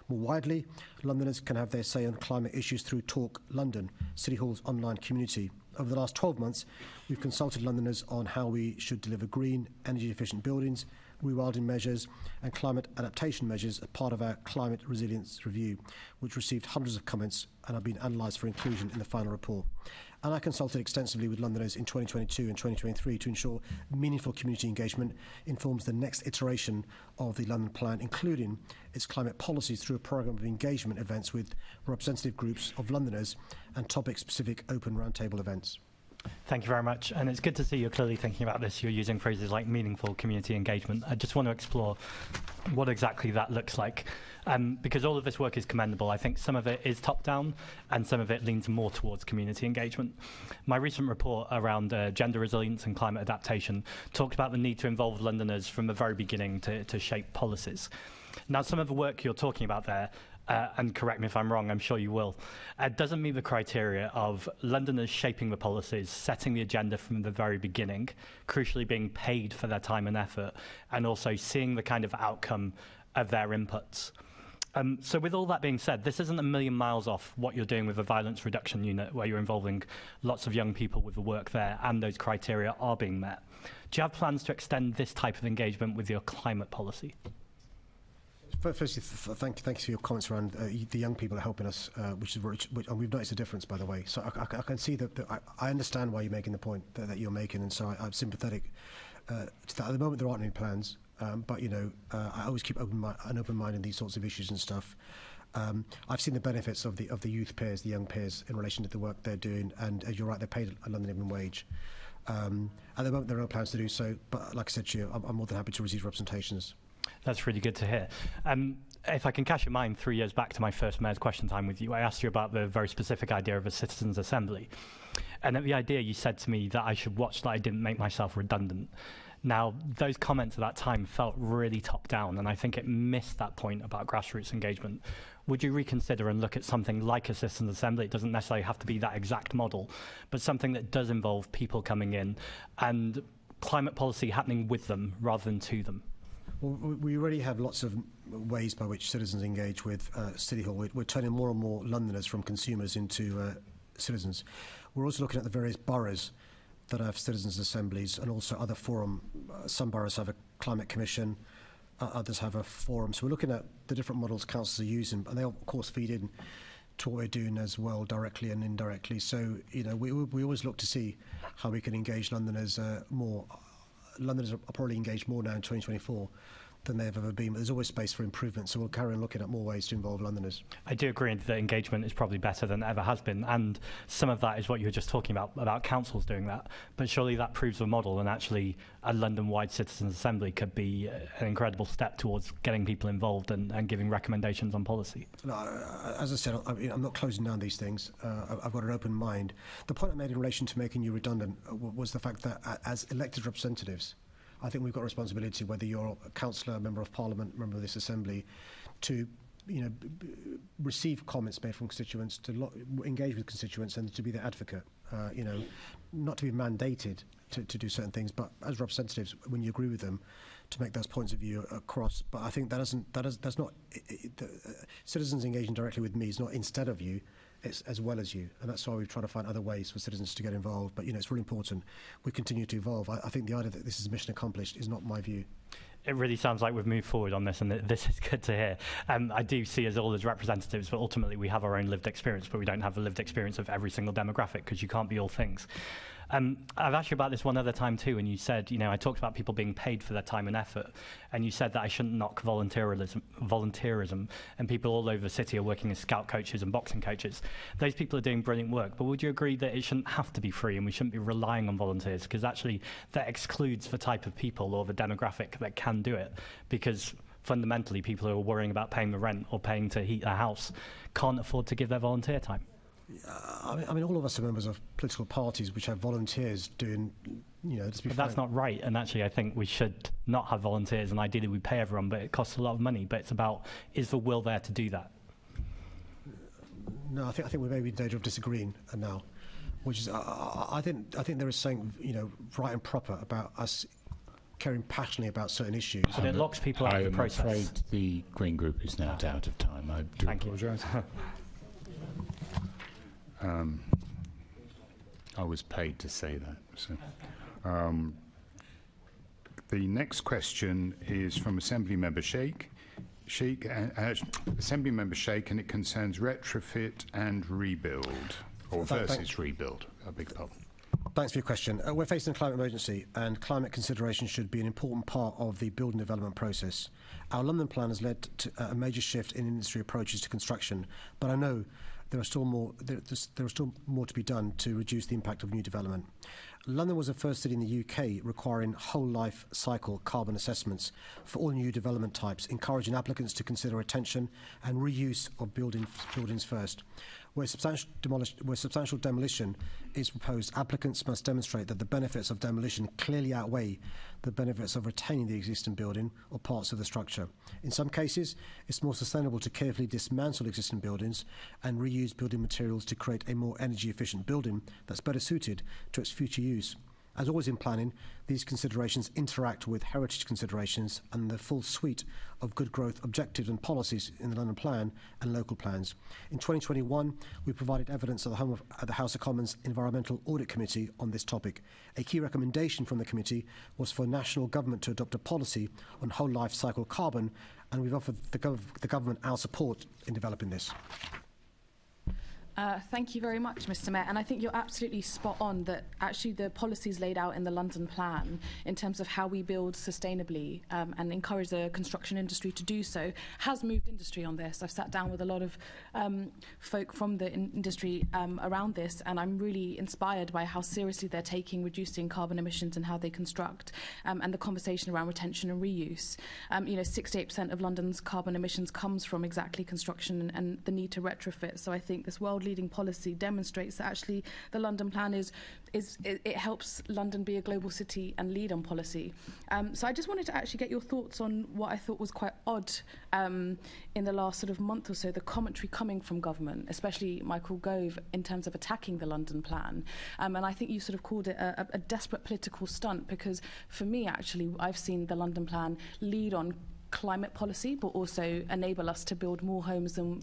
More widely, Londoners can have their say on climate issues through Talk London, City Hall's online community. Over the last 12 months, we've consulted Londoners on how we should deliver green, energy-efficient buildings, rewilding measures and climate adaptation measures as part of our climate resilience review, which received hundreds of comments and have been analysed for inclusion in the final report. And I consulted extensively with Londoners in 2022 and 2023 to ensure meaningful community engagement informs the next iteration of the London Plan, including its climate policies through a programme of engagement events with representative groups of Londoners and topic-specific open roundtable events. Thank you very much. And it's good to see you're clearly thinking about this. You're using phrases like meaningful community engagement. I just want to explore what exactly that looks like. Because all of this work is commendable. I think some of it is top-down and some of it leans more towards community engagement. My recent report around gender resilience and climate adaptation talked about the need to involve Londoners from the very beginning to shape policies. Now, some of the work you're talking about there, and correct me if I'm wrong, I'm sure you will, doesn't meet the criteria of Londoners shaping the policies, setting the agenda from the very beginning, crucially being paid for their time and effort, and also seeing the kind of outcome of their inputs. So with all that being said, this isn't a million miles off what you're doing with the Violence Reduction Unit, where you're involving lots of young people with the work there, and those criteria are being met. Do you have plans to extend this type of engagement with your climate policy? Firstly, thank you for your comments around the young people are helping us, and we've noticed a difference, by the way. So I can see that I understand why you're making the point that you're making, and so I'm sympathetic to that. At the moment, there aren't any plans, but you know, I always keep an open mind in these sorts of issues and stuff. I've seen the benefits of the youth peers, the young peers, in relation to the work they're doing, and as you're right, they're paid a London minimum wage. At the moment, there are no plans to do so, but like I said to you, I'm more than happy to receive representations. That's really good to hear. If I can cast your mind 3 years back to my first Mayor's Question Time with you, I asked you about the very specific idea of a citizens' assembly. And at the idea, you said to me that I should watch that I didn't make myself redundant. Now, those comments at that time felt really top-down, and I think it missed that point about grassroots engagement. Would you reconsider and look at something like a citizens' assembly? It doesn't necessarily have to be that exact model, but something that does involve people coming in and climate policy happening with them rather than to them? Well, we already have lots of ways by which citizens engage with City Hall. We're turning more and more Londoners from consumers into citizens. We're also looking at the various boroughs that have citizens' assemblies and also other forum. Some boroughs have a climate commission, others have a forum. So we're looking at the different models councils are using, and they of course feed in to what we're doing as well, directly and indirectly. So, you know, we always look to see how we can engage Londoners more. Londoners are probably engaged more now in 2024 than they've ever been, but there's always space for improvement, so we'll carry on looking at more ways to involve Londoners. I do agree that engagement is probably better than it ever has been, and some of that is what you were just talking about councils doing that, but surely that proves the model, and actually a London-wide citizens' assembly could be an incredible step towards getting people involved and giving recommendations on policy. No, as I said, I'm not closing down these things. I've got an open mind. The point I made in relation to making you redundant was the fact that as elected representatives, I think we've got a responsibility, whether you're a councillor, member of parliament, member of this assembly, to receive comments made from constituents, to engage with constituents and to be their advocate, not to be mandated to do certain things, but as representatives, when you agree with them, to make those points of view across. But I think that's not citizens engaging directly with me is not instead of you, it's as well as you, and that's why we've tried to find other ways for citizens to get involved. But it's really important we continue to evolve. I think the idea that this is mission accomplished is not my view. it really sounds like we've moved forward on this, and this is good to hear. I do see us all as representatives, but ultimately we have our own lived experience, but we don't have the lived experience of every single demographic, because you can't be all things. I've asked you about this one other time too, and you said, I talked about people being paid for their time and effort, and you said that I shouldn't knock volunteerism, and people all over the city are working as scout coaches and boxing coaches. Those people are doing brilliant work, but would you agree that it shouldn't have to be free, and we shouldn't be relying on volunteers, because actually that excludes the type of people or the demographic that can do it, because fundamentally people who are worrying about paying the rent or paying to heat their house can't afford to give their volunteer time? I mean, all of us are members of political parties which have volunteers doing, let's be But frank. that's not right, and actually I think we should not have volunteers, and ideally we pay everyone, but it costs a lot of money. But it's about, is the will there to do that? No, I think we may be in danger of disagreeing now, which is, I think there is something, right and proper about us caring passionately about certain issues. But it locks people out of the process. I'm afraid the Green Group is now out of time. I do apologise. I was paid to say that. So, the next question is from Assembly Member Sheikh, Assembly Member Sheikh, and it concerns retrofit and rebuild, or versus rebuild. I beg your pardon. Thanks for your question. We're facing a climate emergency, and climate consideration should be an important part of the building development process. Our London plan has led to a major shift in industry approaches to construction, but I know there are still more to be done to reduce the impact of new development. London was the first city in the UK requiring whole life cycle carbon assessments for all new development types, encouraging applicants to consider retention and reuse of buildings first. Where substantial demolition is proposed, applicants must demonstrate that the benefits of demolition clearly outweigh the benefits of retaining the existing building or parts of the structure. In some cases, it's more sustainable to carefully dismantle existing buildings and reuse building materials to create a more energy-efficient building that's better suited to its future use. As always in planning, these considerations interact with heritage considerations and the full suite of good growth objectives and policies in the London Plan and local plans. In 2021, we provided evidence at the House of Commons Environmental Audit Committee on this topic. A key recommendation from the committee was for national government to adopt a policy on whole life cycle carbon, and we've offered the government our support in developing this. Thank you very much, Mr. Mayor. And I think you're absolutely spot on that actually the policies laid out in the London Plan in terms of how we build sustainably and encourage the construction industry to do so has moved industry on this. I've sat down with a lot of folk from the industry around this, and I'm really inspired by how seriously they're taking reducing carbon emissions and how they construct, and the conversation around retention and reuse. 68% of London's carbon emissions comes from exactly construction and the need to retrofit. So I think this world-leading policy demonstrates that actually the London Plan it helps London be a global city and lead on policy. So I just wanted to actually get your thoughts on what I thought was quite odd in the last sort of month or so, the commentary coming from government, especially Michael Gove, in terms of attacking the London Plan. And I think you sort of called it a desperate political stunt, because for me, actually, I've seen the London Plan lead on climate policy, but also enable us to build more homes than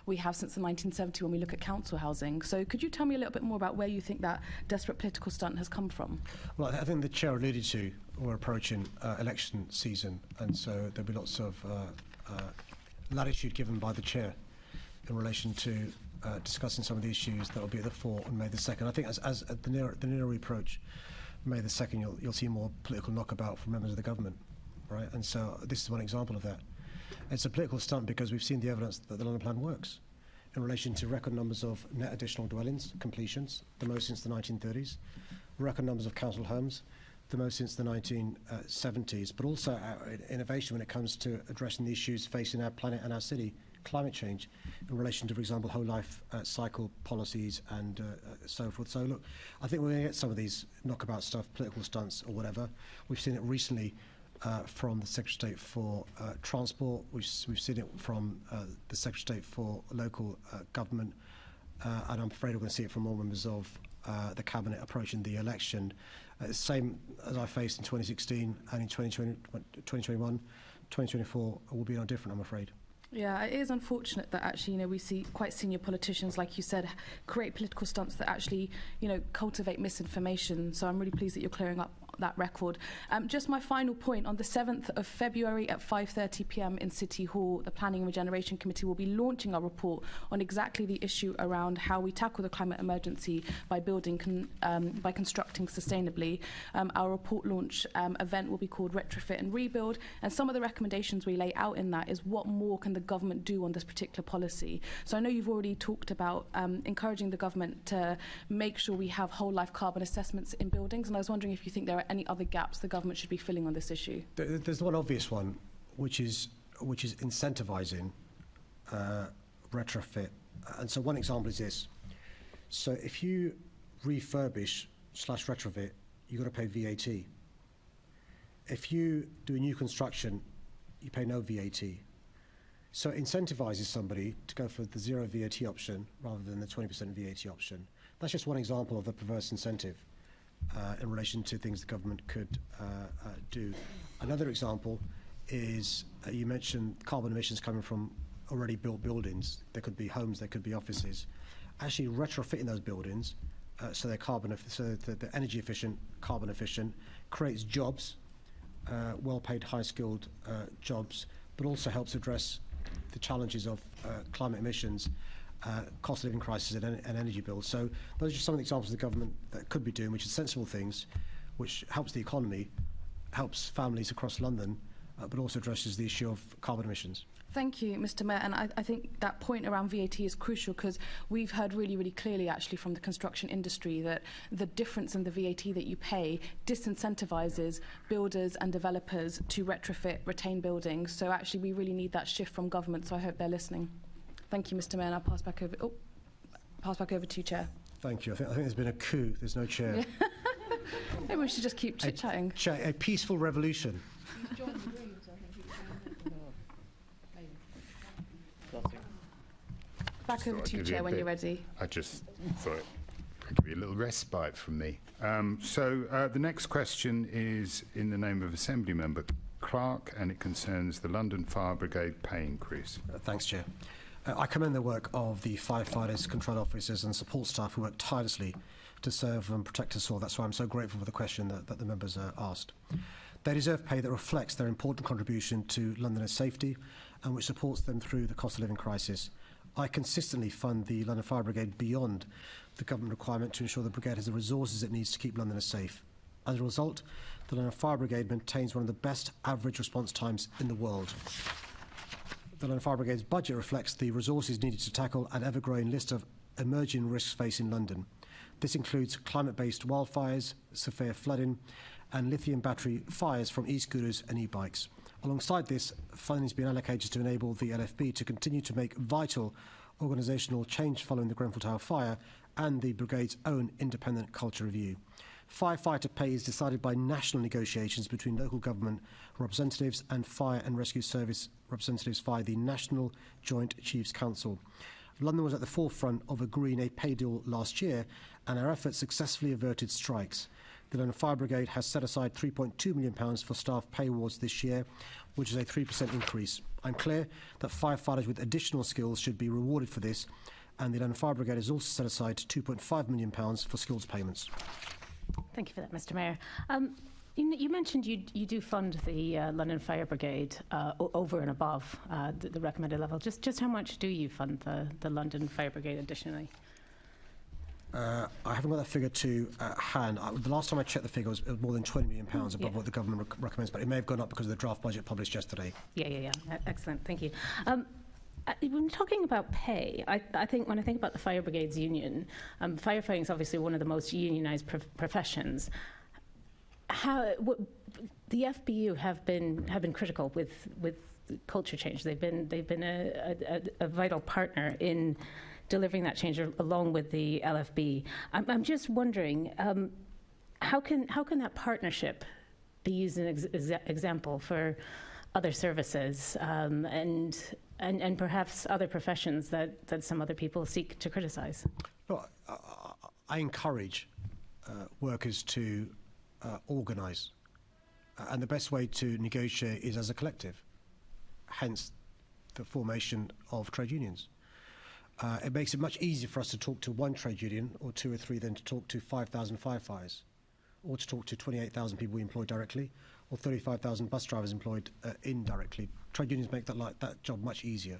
we have since the 1970s when we look at council housing. So could you tell me a little bit more about where you think that desperate political stunt has come from? Well, I think the chair alluded to we're approaching election season, and so there'll be lots of latitude given by the chair in relation to discussing some of the issues that will be at the fore on May the 2nd. I think as the nearer we approach May the 2nd, you'll see more political knockabout from members of the government. Right, and so this is one example of that. It's a political stunt because we've seen the evidence that the London Plan works in relation to record numbers of net additional dwellings, completions, the most since the 1930s, record numbers of council homes, the most since the 1970s, but also innovation when it comes to addressing the issues facing our planet and our city, climate change, in relation to, for example, whole life cycle policies and so forth. So look, I think we're going to get some of these knockabout stuff, political stunts or whatever. We've seen it recently from the Secretary of State for Transport. We've seen it from the Secretary of State for Local Government, and I'm afraid we're going to see it from more members of the Cabinet approaching the election. Same as I faced in 2016 and in 2021, 2024 will be no different, I'm afraid. Yeah, it is unfortunate that actually, we see quite senior politicians, like you said, create political stunts that actually, cultivate misinformation. So I'm really pleased that you're clearing up that record. Just my final point, on the 7th of February at 5:30 p.m. in City Hall, the Planning and Regeneration Committee will be launching a report on exactly the issue around how we tackle the climate emergency by by constructing sustainably. Our report launch event will be called Retrofit and Rebuild, and some of the recommendations we lay out in that is what more can the government do on this particular policy. So I know you've already talked about encouraging the government to make sure we have whole life carbon assessments in buildings, and I was wondering if you think there are any other gaps the government should be filling on this issue. There's one obvious one, which is incentivising retrofit. And so one example is this. So if you refurbish/retrofit, you've got to pay VAT. If you do a new construction, you pay no VAT. So it incentivises somebody to go for the zero VAT option rather than the 20% VAT option. That's just one example of the perverse incentive in relation to things the government could do. Another example is you mentioned carbon emissions coming from already built buildings. There could be homes, there could be offices. Actually retrofitting those buildings so they're they're energy efficient, carbon efficient, creates jobs, well-paid, high-skilled jobs, but also helps address the challenges of climate emissions, cost of living crisis and energy bills. So those are just some of the examples the government could be doing, which are sensible things, which helps the economy, helps families across London, but also addresses the issue of carbon emissions. Thank you, Mr. Mayor. And I think that point around VAT is crucial, because we've heard really, really clearly actually from the construction industry that the difference in the VAT that you pay disincentivises builders and developers to retrofit, retain buildings. So actually we really need that shift from government, so I hope they're listening. Thank you, Mr. Mayor, and I'll pass back over to you, Chair. Thank you. I think there's been a coup. There's no chair. Yeah. Maybe we should just keep chit-chatting. A peaceful revolution. Back over to you, Chair, when you're ready. I just thought it could be a little respite from me. The next question is in the name of Assembly Member Clark, and it concerns the London Fire Brigade pay increase. Thanks, Chair. I commend the work of the firefighters, control officers and support staff who work tirelessly to serve and protect us all. That's why I'm so grateful for the question that the members asked. They deserve pay that reflects their important contribution to Londoners' safety and which supports them through the cost of living crisis. I consistently fund the London Fire Brigade beyond the government requirement to ensure the brigade has the resources it needs to keep Londoners safe. As a result, the London Fire Brigade maintains one of the best average response times in the world. The London Fire Brigade's budget reflects the resources needed to tackle an ever-growing list of emerging risks facing London. This includes climate-based wildfires, severe flooding, and lithium battery fires from e-scooters and e-bikes. Alongside this, funding has been allocated to enable the LFB to continue to make vital organisational change following the Grenfell Tower fire and the Brigade's own independent culture review. Firefighter pay is decided by national negotiations between local government representatives and Fire and Rescue Service representatives via the National Joint Chiefs Council. London was at the forefront of agreeing a pay deal last year, and our efforts successfully averted strikes. The London Fire Brigade has set aside £3.2 million for staff pay awards this year, which is a 3% increase. I'm clear that firefighters with additional skills should be rewarded for this, and the London Fire Brigade has also set aside £2.5 million for skills payments. Thank you for that, Mr. Mayor. You mentioned you do fund the London Fire Brigade over and above the recommended level. Just how much do you fund the London Fire Brigade additionally? I haven't got that figure to hand. The last time I checked the figure was more than £20 million above what the government recommends, but it may have gone up because of the draft budget published yesterday. Yeah. Excellent, thank you. When talking about pay, I think when I think about the Fire Brigades Union, firefighting is obviously one of the most unionised professions. The FBU have been critical with culture change. They've been a vital partner in delivering that change along with the LFB. I'm just wondering, how can that partnership be used as an example for other services and perhaps other professions that some other people seek to criticise? Well, I encourage workers to organise, and the best way to negotiate is as a collective, hence the formation of trade unions. It makes it much easier for us to talk to one trade union or two or three than to talk to 5,000 firefighters. or to talk to 28,000 people we employ directly, or 35,000 bus drivers employed indirectly. Trade unions make that job much easier.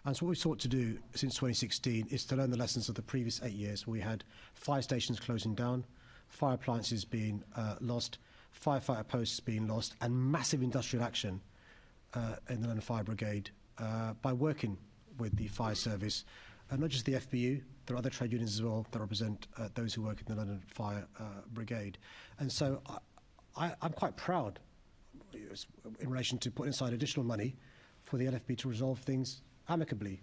And so what we've sought to do since 2016 is to learn the lessons of the previous 8 years. We had fire stations closing down, fire appliances being lost, firefighter posts being lost, and massive industrial action in the London Fire Brigade by working with the fire service, and not just the FBU, there are other trade unions as well that represent those who work in the London Fire Brigade. And so I'm quite proud in relation to putting aside additional money for the LFB to resolve things amicably.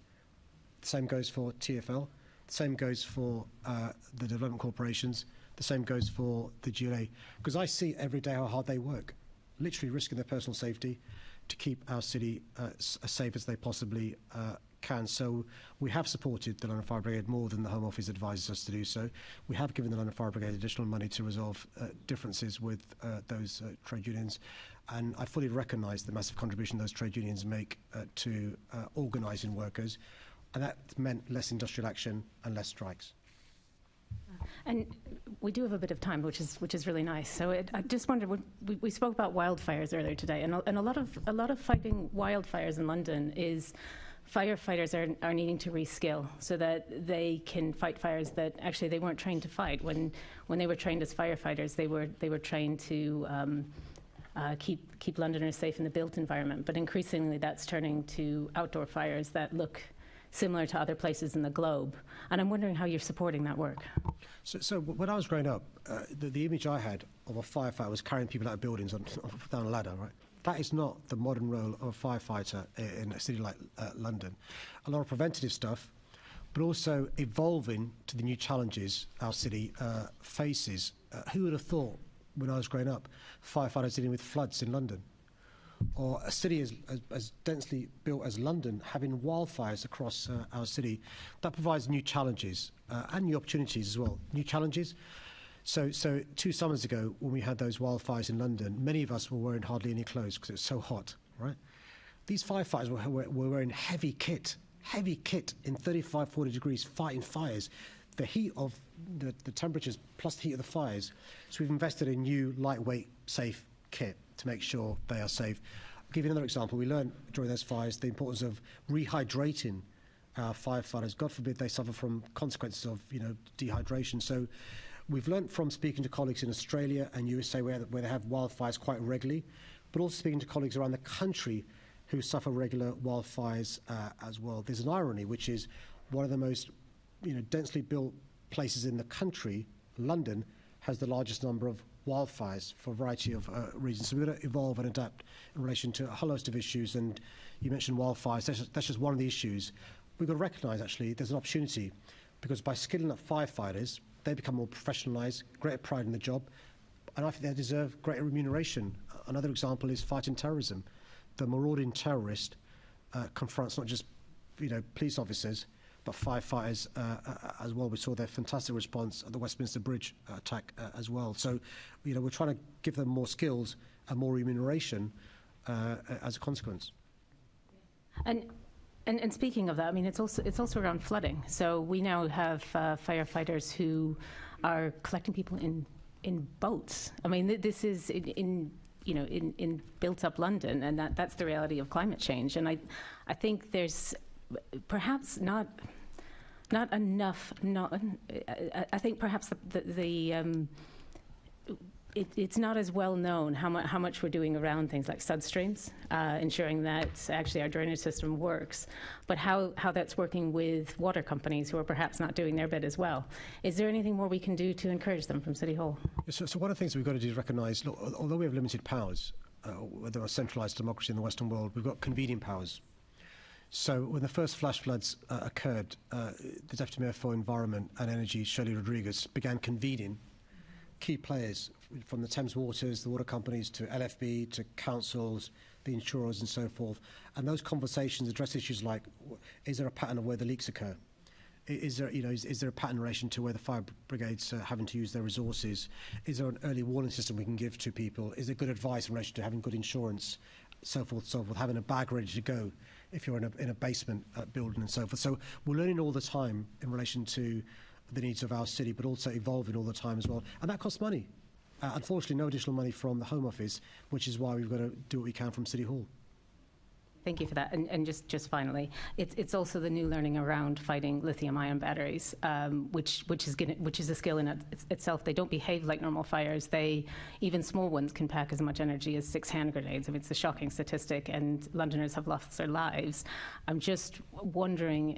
The same goes for TfL, the same goes for the development corporations, the same goes for the GLA, because I see every day how hard they work, literally risking their personal safety to keep our city as safe as they possibly can. So we have supported the London Fire Brigade more than the Home Office advises us to do so. We have given the London Fire Brigade additional money to resolve differences with those trade unions, and I fully recognise the massive contribution those trade unions make to organising workers, and that meant less industrial action and less strikes. And we do have a bit of time, which is really nice. So I just wondered, we spoke about wildfires earlier today, and a lot of fighting wildfires in London is firefighters are needing to reskill so that they can fight fires that actually they weren't trained to fight. When they were trained as firefighters, they were trained to keep Londoners safe in the built environment. But increasingly, that's turning to outdoor fires that look similar to other places in the globe. And I'm wondering how you're supporting that work. So when I was growing up, the image I had of a firefighter was carrying people out of buildings down a ladder, right? That is not the modern role of a firefighter in a city like London. A lot of preventative stuff, but also evolving to the new challenges our city faces. Who would have thought, when I was growing up, firefighters dealing with floods in London? Or a city as densely built as London having wildfires across our city? That provides new challenges and new opportunities as well. New challenges. So 2 summers ago, when we had those wildfires in London, many of us were wearing hardly any clothes because it was so hot, right? These firefighters were wearing heavy kit in 35, 40 degrees, fighting fires. The heat of the temperatures plus the heat of the fires. So we've invested in new, lightweight, safe kit to make sure they are safe. I'll give you another example. We learned during those fires the importance of rehydrating our firefighters. God forbid they suffer from consequences of dehydration. So we've learned from speaking to colleagues in Australia and USA where they have wildfires quite regularly, but also speaking to colleagues around the country who suffer regular wildfires as well. There's an irony, which is one of the most densely built places in the country, London, has the largest number of wildfires for a variety of reasons. So we've got to evolve and adapt in relation to a whole host of issues. And you mentioned wildfires. That's just one of the issues. We've got to recognise, actually, there's an opportunity, because by skilling up firefighters, they become more professionalised, greater pride in the job, and I think they deserve greater remuneration. Another example is fighting terrorism. The marauding terrorist confronts not just police officers, but firefighters as well. We saw their fantastic response at the Westminster Bridge attack as well. So, we're trying to give them more skills and more remuneration as a consequence. And speaking of that, I mean, it's also around flooding. So we now have firefighters who are collecting people in boats. I mean, this is in built-up London, and that's the reality of climate change. And I think there's perhaps not enough. I think perhaps it's not as well known how much we're doing around things like sud streams, ensuring that actually our drainage system works, but how that's working with water companies who are perhaps not doing their bit as well. Is there anything more we can do to encourage them from City Hall? So one of the things we've got to do is recognise, look, although we have limited powers, whether a centralised democracy in the Western world, we've got convening powers. So when the first flash floods occurred, the Deputy Mayor for Environment and Energy, Shirley Rodriguez, began convening key players from the Thames Waters, the water companies, to LFB, to councils, the insurers and so forth. And those conversations address issues like, is there a pattern of where the leaks occur? Is there a pattern in relation to where the fire brigades are having to use their resources? Is there an early warning system we can give to people? Is there good advice in relation to having good insurance, so forth, having a bag ready to go if you're in a basement building and so forth. So we're learning all the time in relation to the needs of our city, but also evolving all the time as well. And that costs money. Unfortunately, no additional money from the Home Office, which is why we've got to do what we can from City Hall. Thank you for that. And just finally, it's also the new learning around fighting lithium-ion batteries, which is a skill in itself. They don't behave like normal fires. Even small ones can pack as much energy as 6 hand grenades. I mean, it's a shocking statistic, and Londoners have lost their lives. I'm just wondering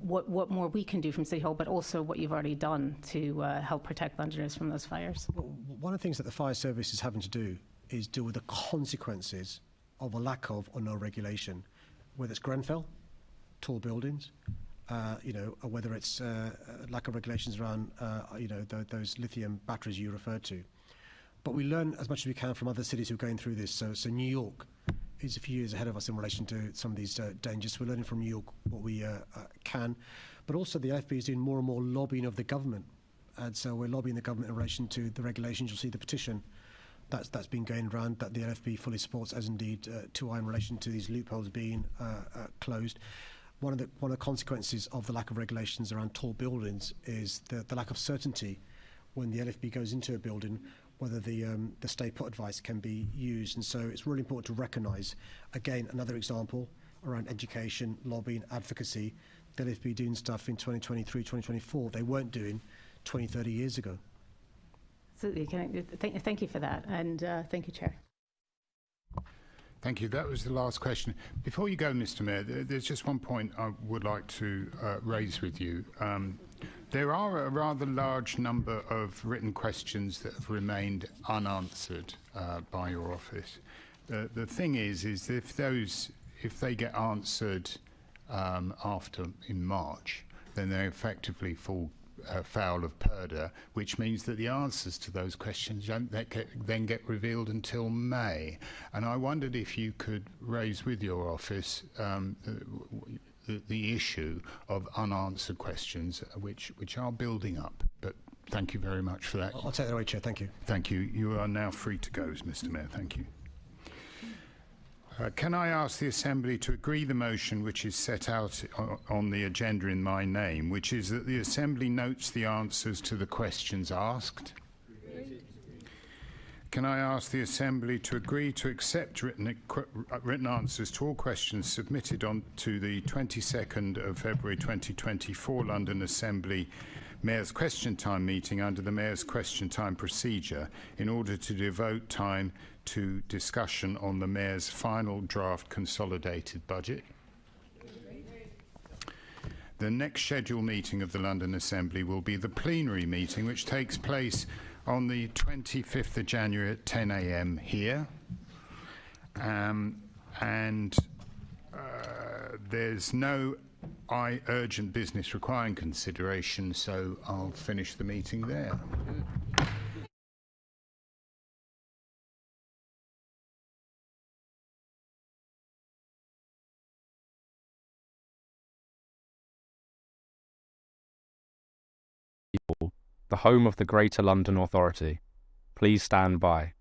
what more we can do from City Hall, but also what you've already done to help protect Londoners from those fires. Well, one of the things that the fire service is having to do is deal with the consequences of a lack of or no regulation, whether it's Grenfell, tall buildings, or whether it's lack of regulations around, those lithium batteries you referred to. But we learn as much as we can from other cities who are going through this. So New York is a few years ahead of us in relation to some of these dangers. We're learning from New York what we can. But also the LFB is doing more and more lobbying of the government. And so we're lobbying the government in relation to the regulations. You'll see the petition that's been going around that the LFB fully supports, as indeed 2I in relation to these loopholes being closed. One of the consequences of the lack of regulations around tall buildings is the lack of certainty when the LFB goes into a building, whether the stay put advice can be used. And so it's really important to recognise, again, another example around education, lobbying, advocacy. The LFB doing stuff in 2023, 2024 they weren't doing 20, 30 years ago. Absolutely. Thank you for that, and thank you, Chair. Thank you. That was the last question. Before you go, Mr. Mayor, there's just one point I would like to raise with you. There are a rather large number of written questions that have remained unanswered by your office. The thing is if they get answered in March, then they effectively fall foul of PERDA, which means that the answers to those questions don't then get revealed until May. And I wondered if you could raise with your office the issue of unanswered questions, which are building up. But thank you very much for that. I'll take that away, Chair. Thank you. Thank you. You are now free to go, Mr. Mayor. Thank you. Can I ask the Assembly to agree the motion which is set out on the agenda in my name, which is that the Assembly notes the answers to the questions asked? Can I ask the Assembly to agree to accept written answers to all questions submitted on to the 22nd of February 2024 London Assembly Mayor's Question Time meeting under the Mayor's Question Time procedure in order to devote time to discussion on the Mayor's final draft consolidated budget? The next scheduled meeting of the London Assembly will be the plenary meeting, which takes place on the 25th of January at 10 a.m. here. There's no urgent business requiring consideration, so I'll finish the meeting there. The home of the Greater London Authority. Please stand by.